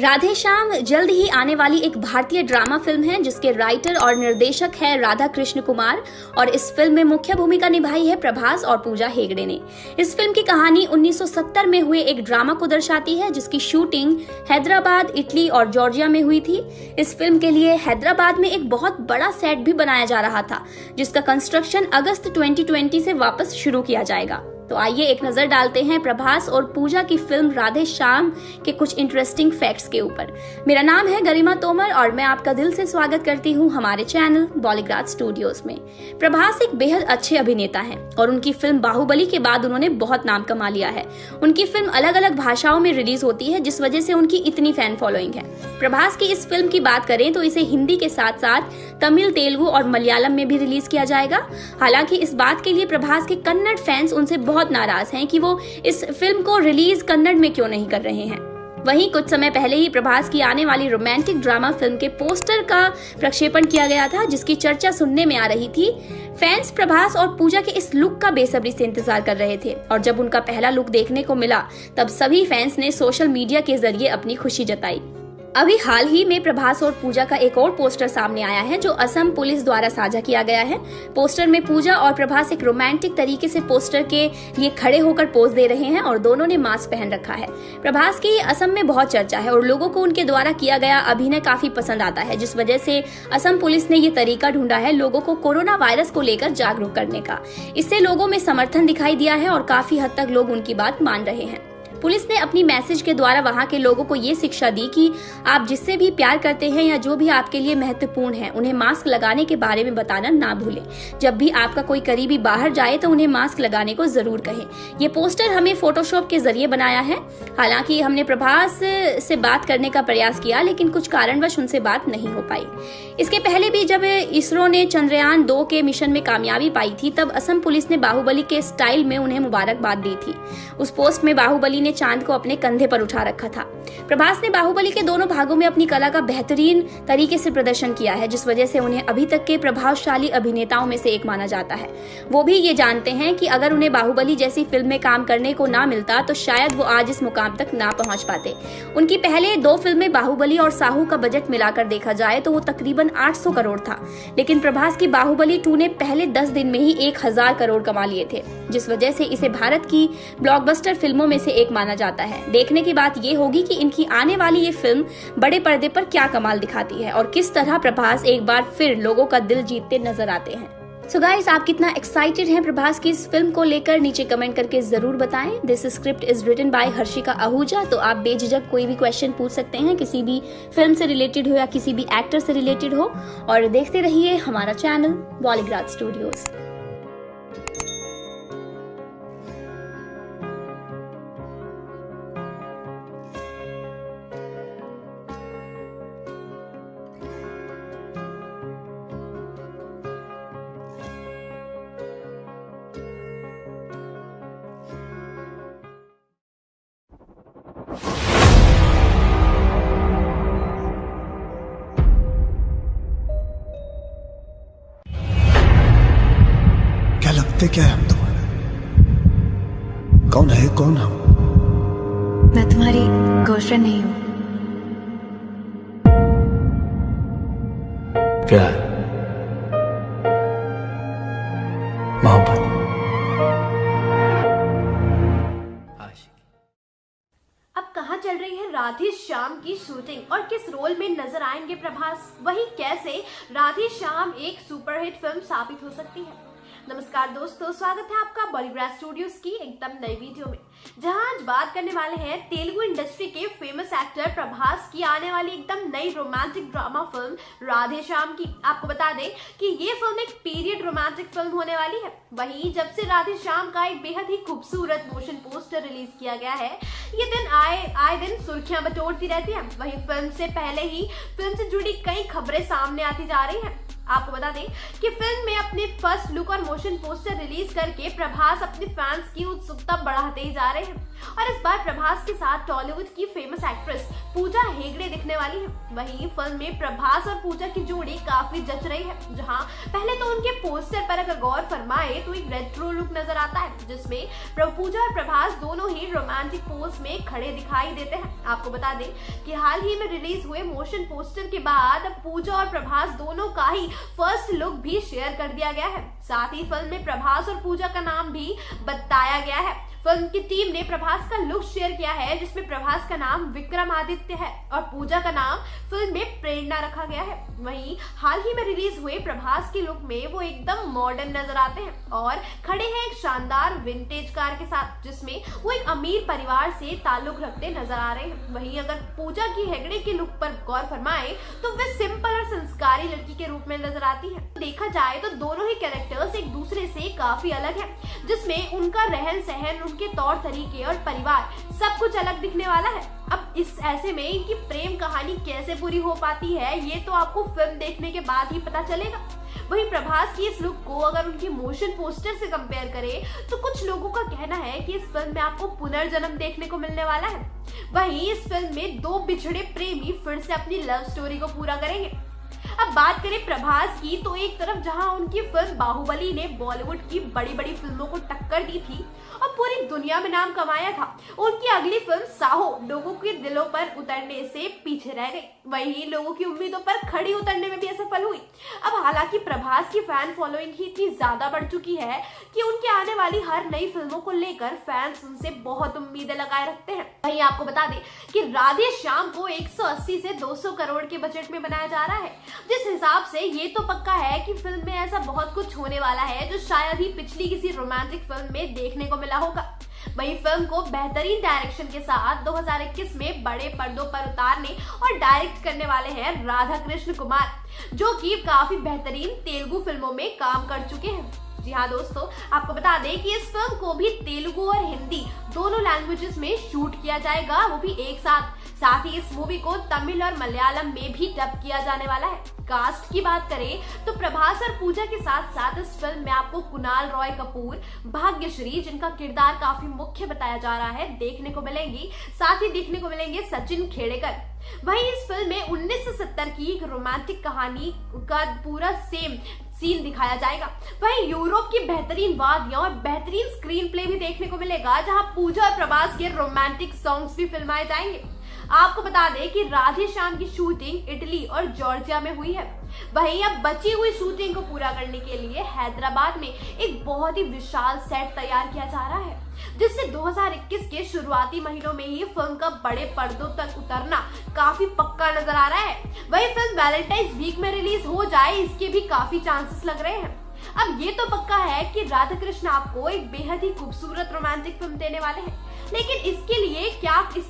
राधे श्याम जल्द ही आने वाली एक भारतीय ड्रामा फिल्म है जिसके राइटर और निर्देशक हैं राधा कृष्ण कुमार और इस फिल्म में मुख्य भूमिका निभाई है प्रभास और पूजा हेगड़े ने। इस फिल्म की कहानी 1970 में हुए एक ड्रामा को दर्शाती है जिसकी शूटिंग हैदराबाद, इटली और जॉर्जिया में हुई थी। इस फिल्म के लिए हैदराबाद में एक बहुत बड़ा सेट भी बनाया जा रहा था जिसका कंस्ट्रक्शन अगस्त 2020 से वापस शुरू किया जाएगा। तो आइए एक नजर डालते हैं प्रभास और पूजा की फिल्म राधे श्याम के कुछ इंटरेस्टिंग फैक्ट्स के ऊपर। मेरा नाम है गरिमा तोमर और मैं आपका दिल से स्वागत करती हूं हमारे चैनल बॉलीग्राड स्टूडियोज में। प्रभास एक बेहद अच्छे अभिनेता हैं और उनकी फिल्म बाहुबली के बाद उन्होंने बहुत नाम कमा लिया है। उनकी फिल्म अलग अलग भाषाओं में रिलीज होती है जिस वजह से उनकी इतनी फैन फॉलोइंग है। प्रभास की इस फिल्म की बात करें तो इसे हिंदी के साथ साथ तमिल, तेलुगु और मलयालम में भी रिलीज किया जाएगा। हालांकि इस बात के लिए प्रभास के कन्नड़ फैंस उनसे बहुत नाराज हैं कि वो इस फिल्म को रिलीज कन्नड़ में क्यों नहीं कर रहे हैं। वहीं कुछ समय पहले ही प्रभास की आने वाली रोमांटिक ड्रामा फिल्म के पोस्टर का प्रक्षेपण किया गया था जिसकी चर्चा सुनने में आ रही थी। फैंस प्रभास और पूजा के इस लुक का बेसब्री से इंतजार कर रहे थे और जब उनका पहला लुक देखने को मिला तब सभी फैंस ने सोशल मीडिया के जरिए अपनी खुशी जताई। अभी हाल ही में प्रभास और पूजा का एक और पोस्टर सामने आया है जो असम पुलिस द्वारा साझा किया गया है। पोस्टर में पूजा और प्रभास एक रोमांटिक तरीके से पोस्टर के लिए खड़े होकर पोज दे रहे हैं और दोनों ने मास्क पहन रखा है। प्रभास की असम में बहुत चर्चा है और लोगों को उनके द्वारा किया गया अभिनय काफी पसंद आता है जिस वजह से असम पुलिस ने ये तरीका ढूंढा है लोगों को कोरोना वायरस को लेकर जागरूक करने का। इससे लोगों में समर्थन दिखाई दिया है और काफी हद तक लोग उनकी बात मान रहे हैं। पुलिस ने अपनी मैसेज के द्वारा वहां के लोगों को ये शिक्षा दी कि आप जिससे भी प्यार करते हैं या जो भी आपके लिए महत्वपूर्ण है उन्हें मास्क लगाने के बारे में बताना ना भूलें। जब भी आपका कोई करीबी बाहर जाए तो उन्हें मास्क लगाने को जरूर कहें। ये पोस्टर हमें फोटोशॉप के जरिए बनाया है। हालांकि हमने प्रभास से बात करने का प्रयास किया लेकिन कुछ कारणवश उनसे बात नहीं हो पाई। इसके पहले भी जब इसरो ने चंद्रयान 2 के मिशन में कामयाबी पाई थी तब असम पुलिस ने बाहुबली के स्टाइल में उन्हें मुबारकबाद दी थी। उस पोस्ट में बाहुबली ने चांद को अपने कंधे पर उठा रखा था। प्रभास ने बाहुबली के दोनों भागों में अपनी कला का बेहतरीन तरीके से प्रदर्शन किया है जिस वजह से उन्हें अभी तक के प्रभावशाली अभिनेताओं में से एक माना जाता है। वो भी ये जानते हैं कि अगर उन्हें बाहुबली जैसी फिल्म में काम करने को ना मिलता तो शायद वो आज इस मुकाम तक ना पहुंच पाते। उनकी पहले 2 फिल्में बाहुबली और साहू का बजट मिलाकर देखा जाए तो वो तकरीबन 800 करोड़ था, लेकिन प्रभास की बाहुबली 2 ने पहले 10 दिन में ही 1000 करोड़ कमा लिए थे जिस वजह से इसे भारत की ब्लॉकबस्टर फिल्मों में से एक माना जाता है। देखने की बात ये होगी कि इनकी आने वाली ये फिल्म बड़े पर्दे पर क्या कमाल दिखाती है और किस तरह प्रभास एक बार फिर लोगों का दिल जीतते नजर आते हैं। सो गाइस, आप कितना एक्साइटेड हैं प्रभास की इस फिल्म को लेकर, नीचे कमेंट करके जरूर बताएं। This script is written by Harshika Ahuja. तो आप बेझिझक कोई भी क्वेश्चन पूछ सकते हैं, किसी भी फिल्म से रिलेटेड हो या किसी भी एक्टर से रिलेटेड हो, और देखते रहिए हमारा चैनल बॉलीग्राज स्टूडियोज। क्या लगते क्या है हम तुम्हारे? कौन है कौन हम? मैं तुम्हारी गर्लफ्रेंड नहीं हूँ। प्यार, मोहब्बत, अब कहाँ चल रही है राधे श्याम की शूटिंग और किस रोल में नजर आएंगे प्रभास, वहीं कैसे राधे श्याम एक सुपरहिट फिल्म साबित हो सकती है। नमस्कार दोस्तों, स्वागत है आपका बॉलीग्राज स्टूडियोज की एकदम नई वीडियो में, जहां आज बात करने वाले हैं तेलुगु इंडस्ट्री के फेमस एक्टर प्रभास की आने वाली एकदम नई romantic drama film Radhe Shyam की। आपको बता दें कि ये फिल्म एक पीरियड रोमांटिक फिल्म होने वाली है। वहीं जब से राधे श्याम का एक बेहद ही खूबसूरत मोशन पोस्टर रिलीज किया गया है, ये दिन आए दिन सुर्खियां बटोरती रहती है। वहीं फिल्म से पहले ही फिल्म से जुड़ी कई खबरें सामने आती जा रही हैं। आपको बता दें कि फिल्म में अपने फर्स्ट लुक और मोशन पोस्टर रिलीज करके प्रभास अपने फैंस की उत्सुकता बढ़ाते ही जा रहे हैं, और इस बार प्रभास के साथ टॉलीवुड की फेमस एक्ट्रेस पूजा हेगड़े दिखने वाली है। वहीं फिल्म में प्रभास और पूजा की जोड़ी काफी जच रही है, जहां पहले तो उनके पोस्टर पर अगर गौर फरमाए तो एक रेट्रो लुक नजर आता है, जिसमें पूजा और प्रभास दोनों ही रोमांटिक पोज में खड़े दिखाई देते हैं। आपको बता दें कि हाल ही में रिलीज हुए मोशन पोस्टर के बाद पूजा और प्रभास दोनों का ही फर्स्ट लुक भी शेयर कर दिया गया है। साथ ही फिल्म में प्रभास और पूजा का नाम भी बताया गया है। फिल्म की टीम ने प्रभास का लुक शेयर किया है, जिसमें प्रभास का नाम विक्रमादित्य है और पूजा का नाम फिल्म में प्रेरणा रखा गया है। वहीं हाल ही में रिलीज हुए प्रभास के लुक में वो एकदम मॉडर्न नजर आते हैं और खड़े हैं एक शानदार विंटेज कार के साथ, जिसमें वो एक अमीर परिवार से ताल्लुक रखते नजर आ रहे हैं। वहीं अगर पूजा की हेगड़े के लुक पर गौर फरमाए तो वे सिंपल और संस्कारी लड़की के रूप में नजर आती है। देखा जाए तो दोनों ही कैरेक्टर्स एक दूसरे से काफी अलग है, जिसमें उनका रहन सहन, उनके तौर तरीके और परिवार सब कुछ अलग दिखने वाला है। अब इस ऐसे में इनकी प्रेम कहानी कैसे पूरी हो पाती है, ये तो आपको फिल्म देखने के बाद ही पता चलेगा। वहीं प्रभास की इस लुक को अगर उनकी मोशन पोस्टर से कंपेयर करें तो कुछ लोगों का कहना है कि इस फिल्म में आपको पुनर्जन्म देखने को मिलने वाला है। वहीं इस फिल्म में दो बिछड़े प्रेमी फिर से अपनी लव स्टोरी को पूरा करेंगे। अब बात करें प्रभास की, तो एक तरफ जहां उनकी फिल्म बाहुबली ने बॉलीवुड की बड़ी बड़ी फिल्मों को टक्कर दी थी और पूरी दुनिया में नाम कमाया था, उनकी अगली फिल्म साहो लोगों के दिलों पर उतरने से पीछे रह गई। वहीं लोगों की उम्मीदों पर खड़ी उतरने में भी असफल हुई। अब हालांकि प्रभास की फैन फॉलोइंग ही इतनी ज्यादा बढ़ चुकी है कि उनके आने वाली हर नई फिल्मों को लेकर फैंस उनसे बहुत उम्मीदें लगाए रखते हैं। वहीं आपको बता दें कि राधे श्याम को 180 से 200 करोड़ के बजट में बनाया जा रहा है, जिस हिसाब से ये तो पक्का है कि फिल्म में ऐसा बहुत कुछ होने वाला है जो शायद ही पिछली किसी रोमांटिक फिल्म में देखने को मिला होगा। वहीं फिल्म को बेहतरीन डायरेक्शन के साथ 2021 में बड़े पर्दों पर उतारने और डायरेक्ट करने वाले हैं राधा कृष्ण कुमार, जो कि काफी बेहतरीन तेलुगु फिल्मों में काम कर चुके हैं। जी हाँ दोस्तों, आपको बता दें कि इस फिल्म को भी तेलुगु और हिंदी दोनों लैंग्वेजेस में शूट किया जाएगा, वो भी एक साथ। साथ ही इस मूवी को तमिल और मलयालम में भी डब किया जाने वाला है। कास्ट की बात करें तो प्रभास और पूजा के साथ साथ इस फिल्म में आपको कुणाल रॉय कपूर, भाग्यश्री, जिनका किरदार काफी मुख्य बताया जा रहा है, देखने को मिलेंगी। साथ ही देखने को मिलेंगे सचिन खेड़ेकर। वहीं इस फिल्म में 1970 की एक रोमांटिक कहानी का पूरा सेम सीन दिखाया जाएगा। वहीं यूरोप की बेहतरीन वादियां और बेहतरीन स्क्रीन प्ले भी देखने को मिलेगा, जहां पूजा और प्रभास के रोमांटिक सॉन्ग्स भी फिल्माए जाएंगे। आपको बता दें कि राधे श्याम की शूटिंग इटली और जॉर्जिया में हुई है। वहीं अब बची हुई शूटिंग को पूरा करने के लिए हैदराबाद में एक बहुत ही विशाल सेट तैयार किया जा रहा है, जिससे 2021 के शुरुआती महीनों में ही फिल्म का बड़े पर्दों तक उतरना काफी पक्का नजर आ रहा है। वहीं फिल्म वैलेंटाइंस वीक में रिलीज हो जाए, इसके भी काफी चांसेस लग रहे हैं। अब ये तो पक्का है कि राधा कृष्ण आपको एक बेहद ही खूबसूरत रोमांटिक फिल्म देने वाले हैं, लेकिन इसके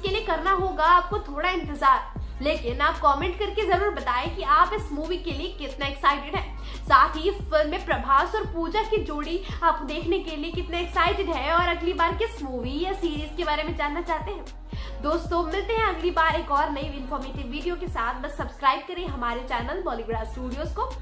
लिए करना होगा आपको थोड़ा इंतजार। लेकिन आप कमेंट करके जरूर बताएं कि आप इस मूवी के लिए कितना एक्साइटेड हैं। साथ ही इस फिल्म में प्रभास और पूजा की जोड़ी आप देखने के लिए कितने एक्साइटेड है और अगली बार किस मूवी या सीरीज के बारे में जानना चाहते हैं। दोस्तों, मिलते हैं अगली बार एक और नई इन्फॉर्मेटिव वीडियो के साथ। बस सब्सक्राइब करें हमारे चैनल बॉलीग्राज स्टूडियोज को।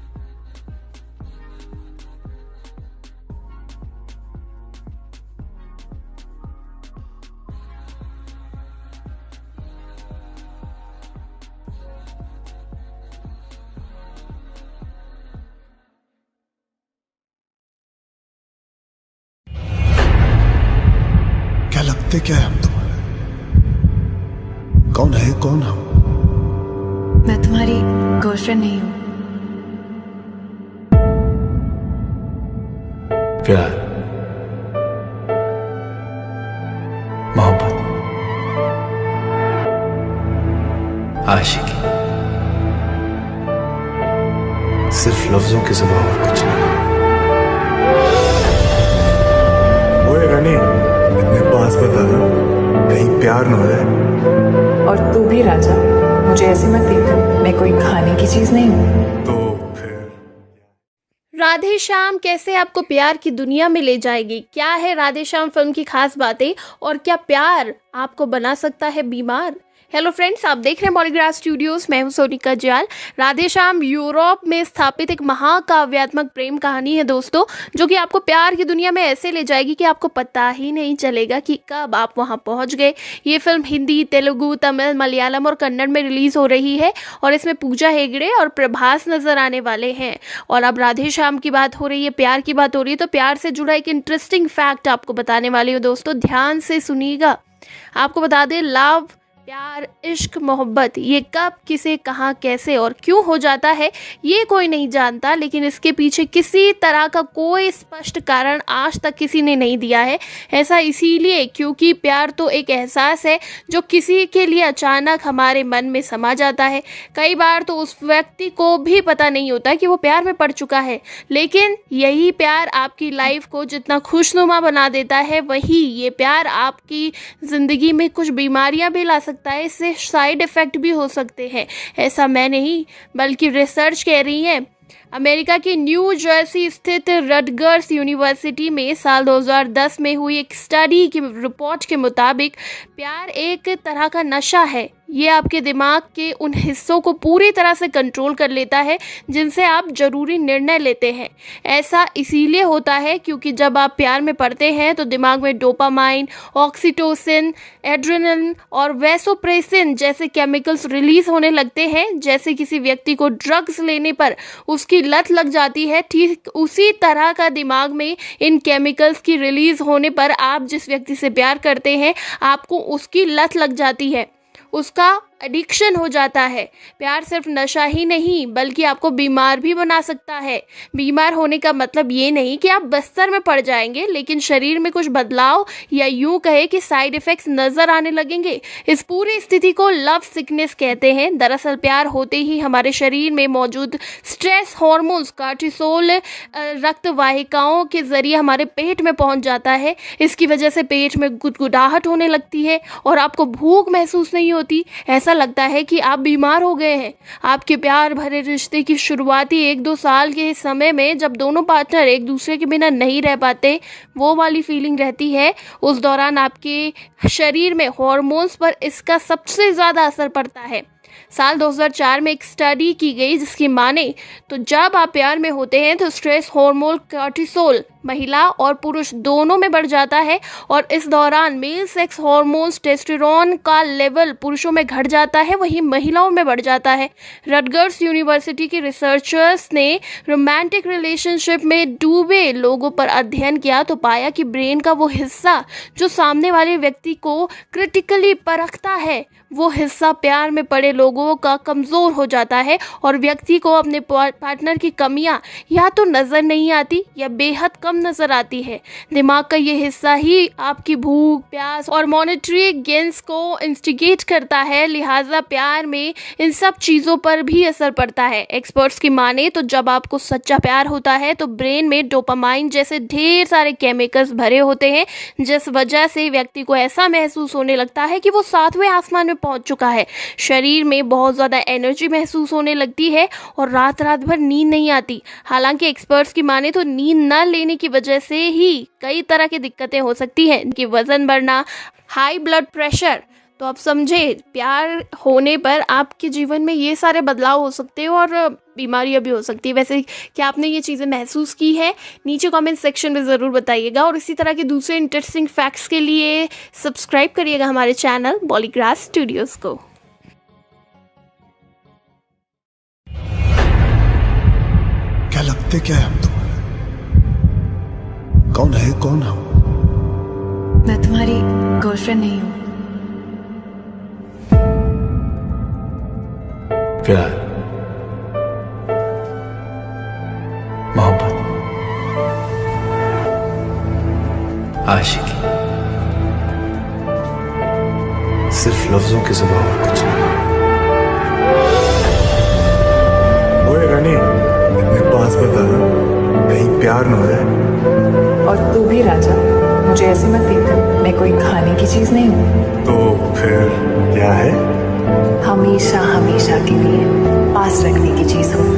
क्या लगते क्या है हम तुम्हारे? कौन है कौन हम? मैं तुम्हारी गर्लफ्रेंड नहीं हूँ। प्यार, मोहब्बत, आशिकी, सिर्फ लफ्जों के सिवा और कुछ नहीं। ओए रानी, इतने पास बता, कहीं प्यार न हो जाए। और तू भी राजा, मुझे ऐसे मत देख, मैं कोई खाने की चीज नहीं हूँ। तो फिर राधे श्याम कैसे आपको प्यार की दुनिया में ले जाएगी? क्या है राधे श्याम फिल्म की खास बातें और क्या प्यार आपको बना सकता है बीमार? हेलो फ्रेंड्स, आप देख रहे हैं बॉलीग्राज स्टूडियोज। मैं हूं सोनिका जयाल। राधे श्याम यूरोप में स्थापित एक महाकाव्यात्मक प्रेम कहानी है दोस्तों, जो कि आपको प्यार की दुनिया में ऐसे ले जाएगी कि आपको पता ही नहीं चलेगा कि कब आप वहां पहुंच गए। ये फिल्म हिंदी, तेलुगु, तमिल, मलयालम और कन्नड़ में रिलीज हो रही है और इसमें पूजा हेगड़े और प्रभास नजर आने वाले हैं। और अब राधे श्याम की बात हो रही है, प्यार की बात हो रही है, तो प्यार से जुड़ा एक इंटरेस्टिंग फैक्ट आपको बताने वाली हूँ दोस्तों, ध्यान से सुनिएगा। आपको बता दें, लव, प्यार, इश्क, मोहब्बत, ये कब, किसे, कहाँ, कैसे और क्यों हो जाता है ये कोई नहीं जानता, लेकिन इसके पीछे किसी तरह का कोई स्पष्ट कारण आज तक किसी ने नहीं दिया है। ऐसा इसीलिए क्योंकि प्यार तो एक एहसास है जो किसी के लिए अचानक हमारे मन में समा जाता है। कई बार तो उस व्यक्ति को भी पता नहीं होता कि वो प्यार में पड़ चुका है, लेकिन यही प्यार आपकी लाइफ को जितना खुशनुमा बना देता है, वही ये प्यार आपकी ज़िंदगी में कुछ बीमारियां भी ला सकता है। इससे साइड इफेक्ट भी हो सकते हैं। ऐसा मैं नहीं बल्कि रिसर्च कह रही है। अमेरिका की न्यू जर्सी स्थित रटगर्स यूनिवर्सिटी में साल 2010 में हुई एक स्टडी की रिपोर्ट के मुताबिक प्यार एक तरह का नशा है। ये आपके दिमाग के उन हिस्सों को पूरी तरह से कंट्रोल कर लेता है जिनसे आप जरूरी निर्णय लेते हैं। ऐसा इसीलिए होता है क्योंकि जब आप प्यार में पड़ते हैं तो दिमाग में डोपामाइन, ऑक्सीटोसिन, एड्रेनलिन और वैसोप्रेसिन जैसे केमिकल्स रिलीज होने लगते हैं। जैसे किसी व्यक्ति को ड्रग्स लेने पर उसकी लत लग जाती है, ठीक उसी तरह का दिमाग में इन केमिकल्स की रिलीज होने पर आप जिस व्यक्ति से प्यार करते हैं आपको उसकी लत लग जाती है, उसका एडिक्शन हो जाता है। प्यार सिर्फ नशा ही नहीं बल्कि आपको बीमार भी बना सकता है। बीमार होने का मतलब ये नहीं कि आप बिस्तर में पड़ जाएंगे, लेकिन शरीर में कुछ बदलाव या यूं कहे कि साइड इफेक्ट्स नजर आने लगेंगे। इस पूरी स्थिति को लव सिकनेस कहते हैं। दरअसल प्यार होते ही हमारे शरीर में मौजूद स्ट्रेस हार्मोन्स कार्टिसोल रक्त वाहिकाओं के जरिए हमारे पेट में पहुंच जाता है। इसकी वजह से पेट में गुदगुदाहट होने लगती है और आपको भूख महसूस नहीं होती। ऐसा लगता है कि आप बीमार हो गए हैं। आपके प्यार भरे रिश्ते की शुरुआती 1-2 साल के समय में जब दोनों पार्टनर एक दूसरे के बिना नहीं रह पाते, वो वाली फीलिंग रहती है। उस दौरान आपके शरीर में हॉर्मोन्स पर इसका सबसे ज़्यादा असर पड़ता है। साल 2004 में एक स्टडी की गई जिसकी माने तो जब आप प्यार में होते हैं तो स्ट्रेस हार्मोन कार्टिसोल महिला और पुरुष दोनों में बढ़ जाता है और इस दौरान मेल सेक्स हार्मोन्स टेस्टोस्टेरोन का लेवल पुरुषों में घट जाता है, वहीं महिलाओं में बढ़ जाता है। रटगर्स यूनिवर्सिटी के रिसर्चर्स ने रोमांटिक रिलेशनशिप में डूबे लोगों पर अध्ययन किया तो पाया कि ब्रेन का वो हिस्सा जो सामने वाले व्यक्ति को क्रिटिकली परखता है, वो हिस्सा प्यार में पड़े लोगों का कमज़ोर हो जाता है और व्यक्ति को अपने पार्टनर की कमियां या तो नज़र नहीं आती या बेहद कम कम नजर आती है। दिमाग का ये हिस्सा ही आपकी भूख, प्यास और मॉनिटरी गेंस को इंस्टिगेट करता है, लिहाजा प्यार में इन सब चीज़ों पर भी असर पड़ता है। एक्सपर्ट्स की माने तो जब आपको सच्चा प्यार होता है तो ब्रेन में डोपामाइन जैसे ढेर सारे केमिकल्स भरे होते हैं, जिस वजह से व्यक्ति को ऐसा महसूस होने लगता है कि वो 7वें आसमान में पहुंच चुका है। शरीर में बहुत ज़्यादा एनर्जी महसूस होने लगती है और रात रात भर नींद नहीं आती। हालांकि एक्सपर्ट्स की माने तो नींद न लेने की वजह से ही कई तरह की दिक्कतें हो सकती हैं, कि वजन बढ़ना, हाई ब्लड प्रेशर। तो आप समझे, प्यार होने पर आपके जीवन में ये सारे बदलाव हो सकते हैं और बीमारियां भी हो सकती है। वैसे क्या आपने ये चीज़ें महसूस की है? नीचे कमेंट सेक्शन में ज़रूर बताइएगा और इसी तरह के दूसरे इंटरेस्टिंग फैक्ट्स के लिए सब्सक्राइब करिएगा हमारे चैनल बॉलीग्राज स्टूडियोज़ को। क्या लगते क्या है हम तुम्हारे? कौन है, कौन हम? मैं तुम्हारी गर्लफ्रेंड नहीं हूँ। प्यार, मोहब्बत, आशिकी, सिर्फ लफ्जों की ज़बान और कुछ नहीं। ओए रानी, अपने पास बता, कहीं प्यार न हो जाए। और तू भी राजा, मुझे ऐसे मत देख, मैं कोई खाने की चीज़ नहीं हूँ। तो फिर क्या है? हमेशा हमेशा के लिए पास रखने की चीज़ हूँ।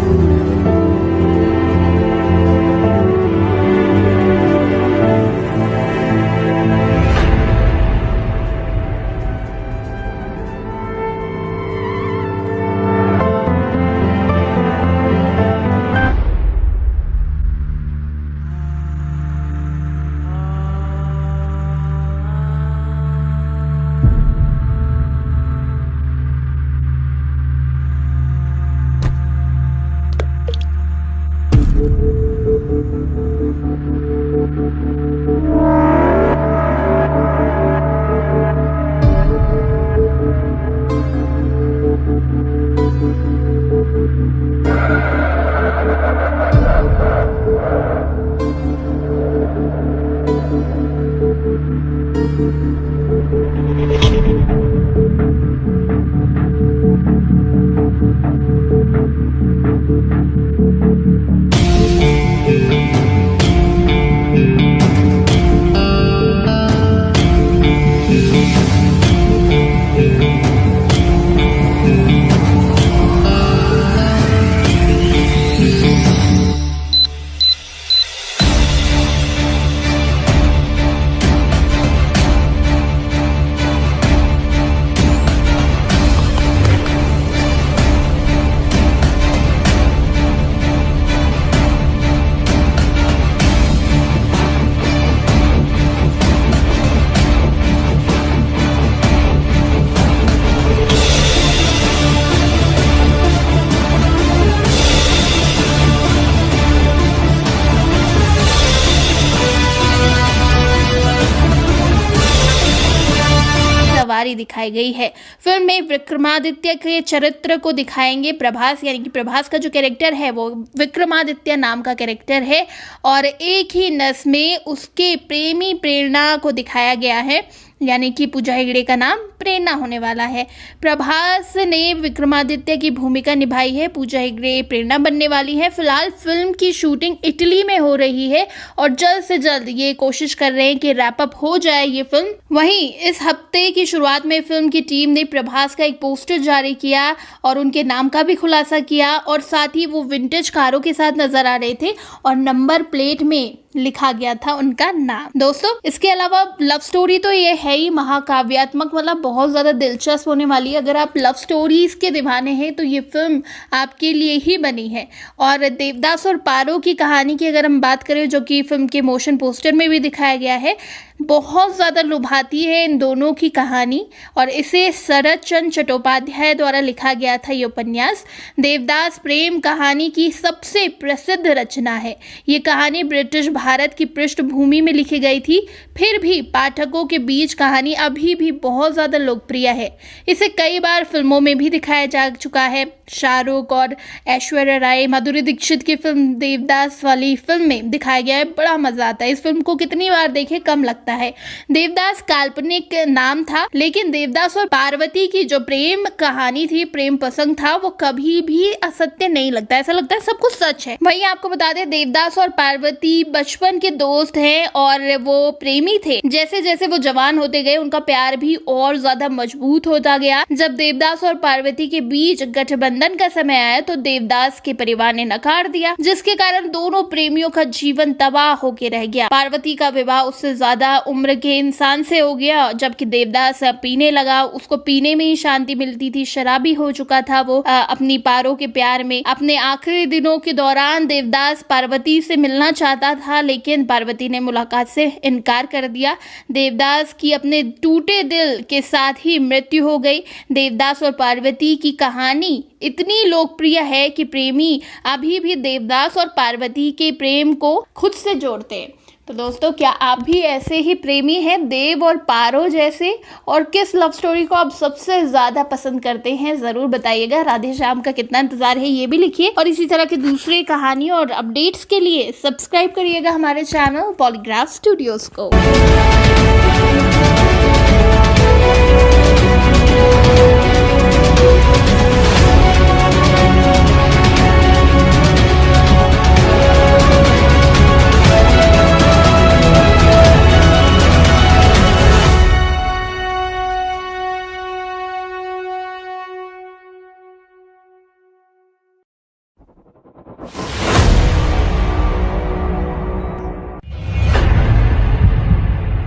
सवारी दिखाई गई है। फिल्म में विक्रमादित्य के चरित्र को दिखाएंगे प्रभास, यानी कि प्रभास का जो कैरेक्टर है वो विक्रमादित्य नाम का कैरेक्टर है और एक ही नस में उसके प्रेमी प्रेरणा को दिखाया गया है, यानी कि पूजा हेगड़े का नाम प्रेरणा होने वाला है। प्रभास ने विक्रमादित्य की भूमिका निभाई है, पूजा हेगड़े प्रेरणा बनने वाली है। फिलहाल फिल्म की शूटिंग इटली में हो रही है और जल्द से जल्द ये कोशिश कर रहे हैं कि रैप अप हो जाए ये फिल्म। वहीं इस हफ्ते की शुरुआत में फिल्म की टीम ने प्रभास का एक पोस्टर जारी किया और उनके नाम का भी खुलासा किया और साथ ही वो विंटेज कारों के साथ नजर आ रहे थे और नंबर प्लेट में लिखा गया था उनका नाम। दोस्तों, इसके अलावा लव स्टोरी तो ये है ही महाकाव्यात्मक, मतलब बहुत ज़्यादा दिलचस्प होने वाली है। अगर आप लव स्टोरीज के दीवाने हैं तो ये फिल्म आपके लिए ही बनी है। और देवदास और पारो की कहानी की अगर हम बात करें, जो कि फिल्म के मोशन पोस्टर में भी दिखाया गया है, बहुत ज़्यादा लुभाती है इन दोनों की कहानी और इसे शरद चंद्र चट्टोपाध्याय द्वारा लिखा गया था। ये उपन्यास देवदास प्रेम कहानी की सबसे प्रसिद्ध रचना है। ये कहानी ब्रिटिश भारत की पृष्ठभूमि में लिखी गई थी, फिर भी पाठकों के बीच कहानी अभी भी बहुत ज़्यादा लोकप्रिय है। इसे कई बार फिल्मों में भी दिखाया जा चुका है। शाहरुख और ऐश्वर्या राय, माधुरी दीक्षित की फिल्म देवदास वाली फिल्म में दिखाया गया है। बड़ा मजा आता है। इस फिल्म को कितनी बार देखे कम लगता है। देवदास काल्पनिक नाम था, लेकिन देवदास और पार्वती की जो प्रेम कहानी थी, प्रेम प्रसंग था, वो कभी भी असत्य नहीं लगता। ऐसा लगता है सब कुछ सच है। वहीं आपको बता दें, देवदास और पार्वती बचपन के दोस्त हैं और वो प्रेमी थे। जैसे जैसे वो जवान होते गए, उनका प्यार भी और ज्यादा मजबूत होता गया। जब देवदास और पार्वती के बीच गठबंधन का समय आया तो देवदास के परिवार ने नकार दिया, जिसके कारण दोनों प्रेमियों का जीवन तबाह होके रह गया। पार्वती का विवाह उससे ज्यादा उम्र के इंसान से हो गया, जबकि देवदास पीने लगा। उसको पीने में ही शांति मिलती थी, शराबी हो चुका था वो अपनी पारो के प्यार में। अपने आखिरी दिनों के दौरान देवदास पार्वती से मिलना चाहता था, लेकिन पार्वती ने मुलाकात से इनकार कर दिया। देवदास की अपने टूटे दिल के साथ ही मृत्यु हो गई। देवदास और पार्वती की कहानी इतनी लोकप्रिय है कि प्रेमी अभी भी देवदास और पार्वती के प्रेम को खुद से जोड़ते हैं। तो दोस्तों, क्या आप भी ऐसे ही प्रेमी हैं, देव और पारो जैसे? और किस लव स्टोरी को आप सबसे ज्यादा पसंद करते हैं, जरूर बताइएगा। राधे श्याम का कितना इंतजार है ये भी लिखिए, और इसी तरह की दूसरी कहानी और अपडेट्स के लिए सब्सक्राइब करिएगा हमारे चैनल पॉलीग्राफ स्टूडियोज को।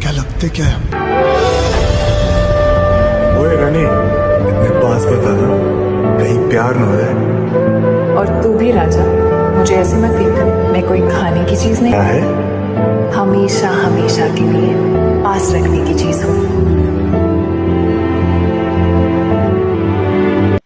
क्या लगते क्या है? ओए रानी, इतने पास बता, कहीं प्यार न हो जाए। और तू भी राजा, मुझे ऐसे मत देख, मैं कोई खाने की चीज नहीं। क्या है? हमेशा हमेशा के लिए पास रखने की चीज हूँ।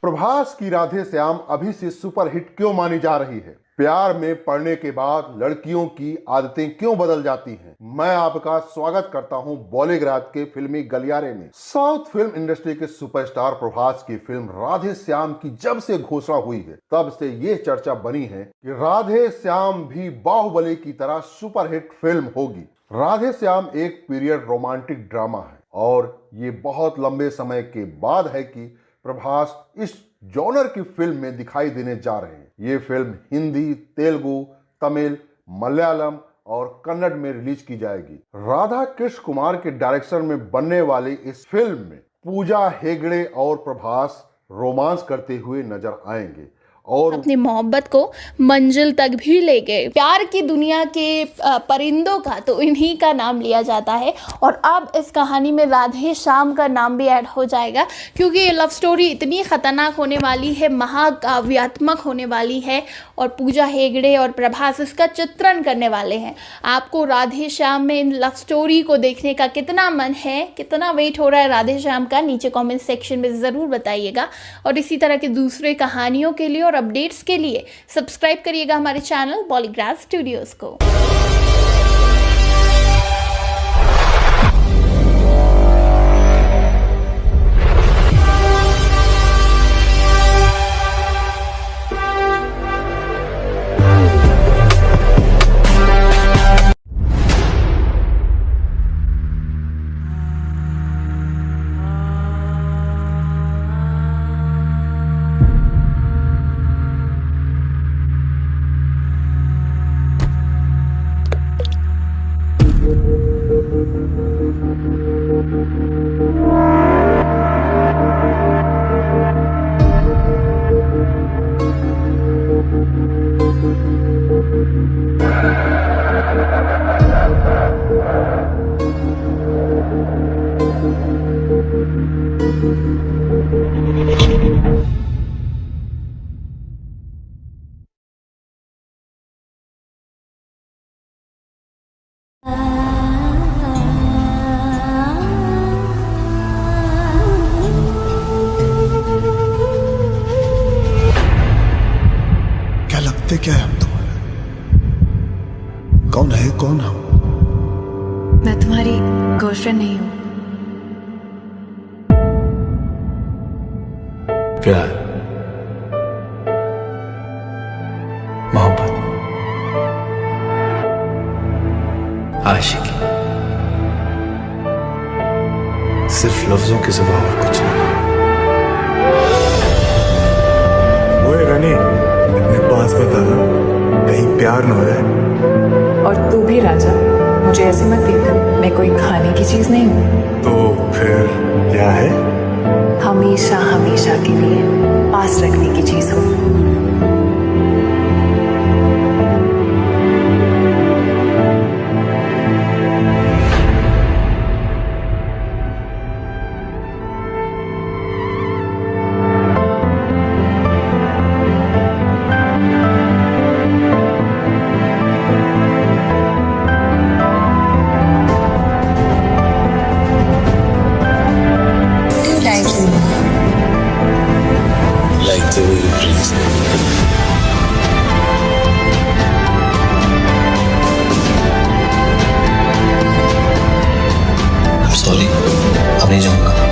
प्रभास की राधे श्याम अभी से सुपरहिट क्यों मानी जा रही है? प्यार में पड़ने के बाद लड़कियों की आदतें क्यों बदल जाती हैं? मैं आपका स्वागत करता हूं बॉलीग्राज के फिल्मी गलियारे में। साउथ फिल्म इंडस्ट्री के सुपरस्टार प्रभास की फिल्म राधे श्याम की जब से घोषणा हुई है, तब से ये चर्चा बनी है कि राधे श्याम भी बाहुबली की तरह सुपरहिट फिल्म होगी। राधे श्याम एक पीरियड रोमांटिक ड्रामा है और ये बहुत लंबे समय के बाद है कि प्रभास इस जॉनर की फिल्म में दिखाई देने जा रहे हैं। ये फिल्म हिंदी, तेलुगु, तमिल, मलयालम और कन्नड़ में रिलीज की जाएगी। राधा कृष्ण कुमार के डायरेक्शन में बनने वाली इस फिल्म में पूजा हेगड़े और प्रभास रोमांस करते हुए नजर आएंगे और अपनी मोहब्बत को मंजिल तक भी ले गए। प्यार की दुनिया के परिंदों का तो इन्हीं का नाम लिया जाता है, और अब इस कहानी में राधे श्याम का नाम भी ऐड हो जाएगा, क्योंकि ये लव स्टोरी इतनी खतरनाक होने वाली है, महाकाव्यात्मक होने वाली है, और पूजा हेगड़े और प्रभास इसका चित्रण करने वाले हैं। आपको राधे श्याम में इन लव स्टोरी को देखने का कितना मन है, कितना वेट हो रहा है राधे श्याम का, नीचे कमेंट सेक्शन में ज़रूर बताइएगा। और इसी तरह की दूसरे कहानियों के लिए और अपडेट्स के लिए सब्सक्राइब करिएगा हमारे चैनल पॉलीग्राफ स्टूडियोज को। क्या लगते क्या है हम तुम्हारे? कौन है कौन हम? गर्लफ्रेंड नहीं हूँ। प्यार, मोहब्बत, आशिकी, सिर्फ लफ्जों के सिवा और कुछ नहीं। ओए रानी, अपने पास बता, कहीं प्यार न हो जाए। और तू भी राजा, मुझे ऐसे मत देख, मैं कोई खाने की चीज नहीं हूँ। तो फिर क्या है? हमेशा हमेशा के लिए पास रखने की चीज हूँ। Like the way you breathe. I'm sorry, अब नहीं जाऊंगा।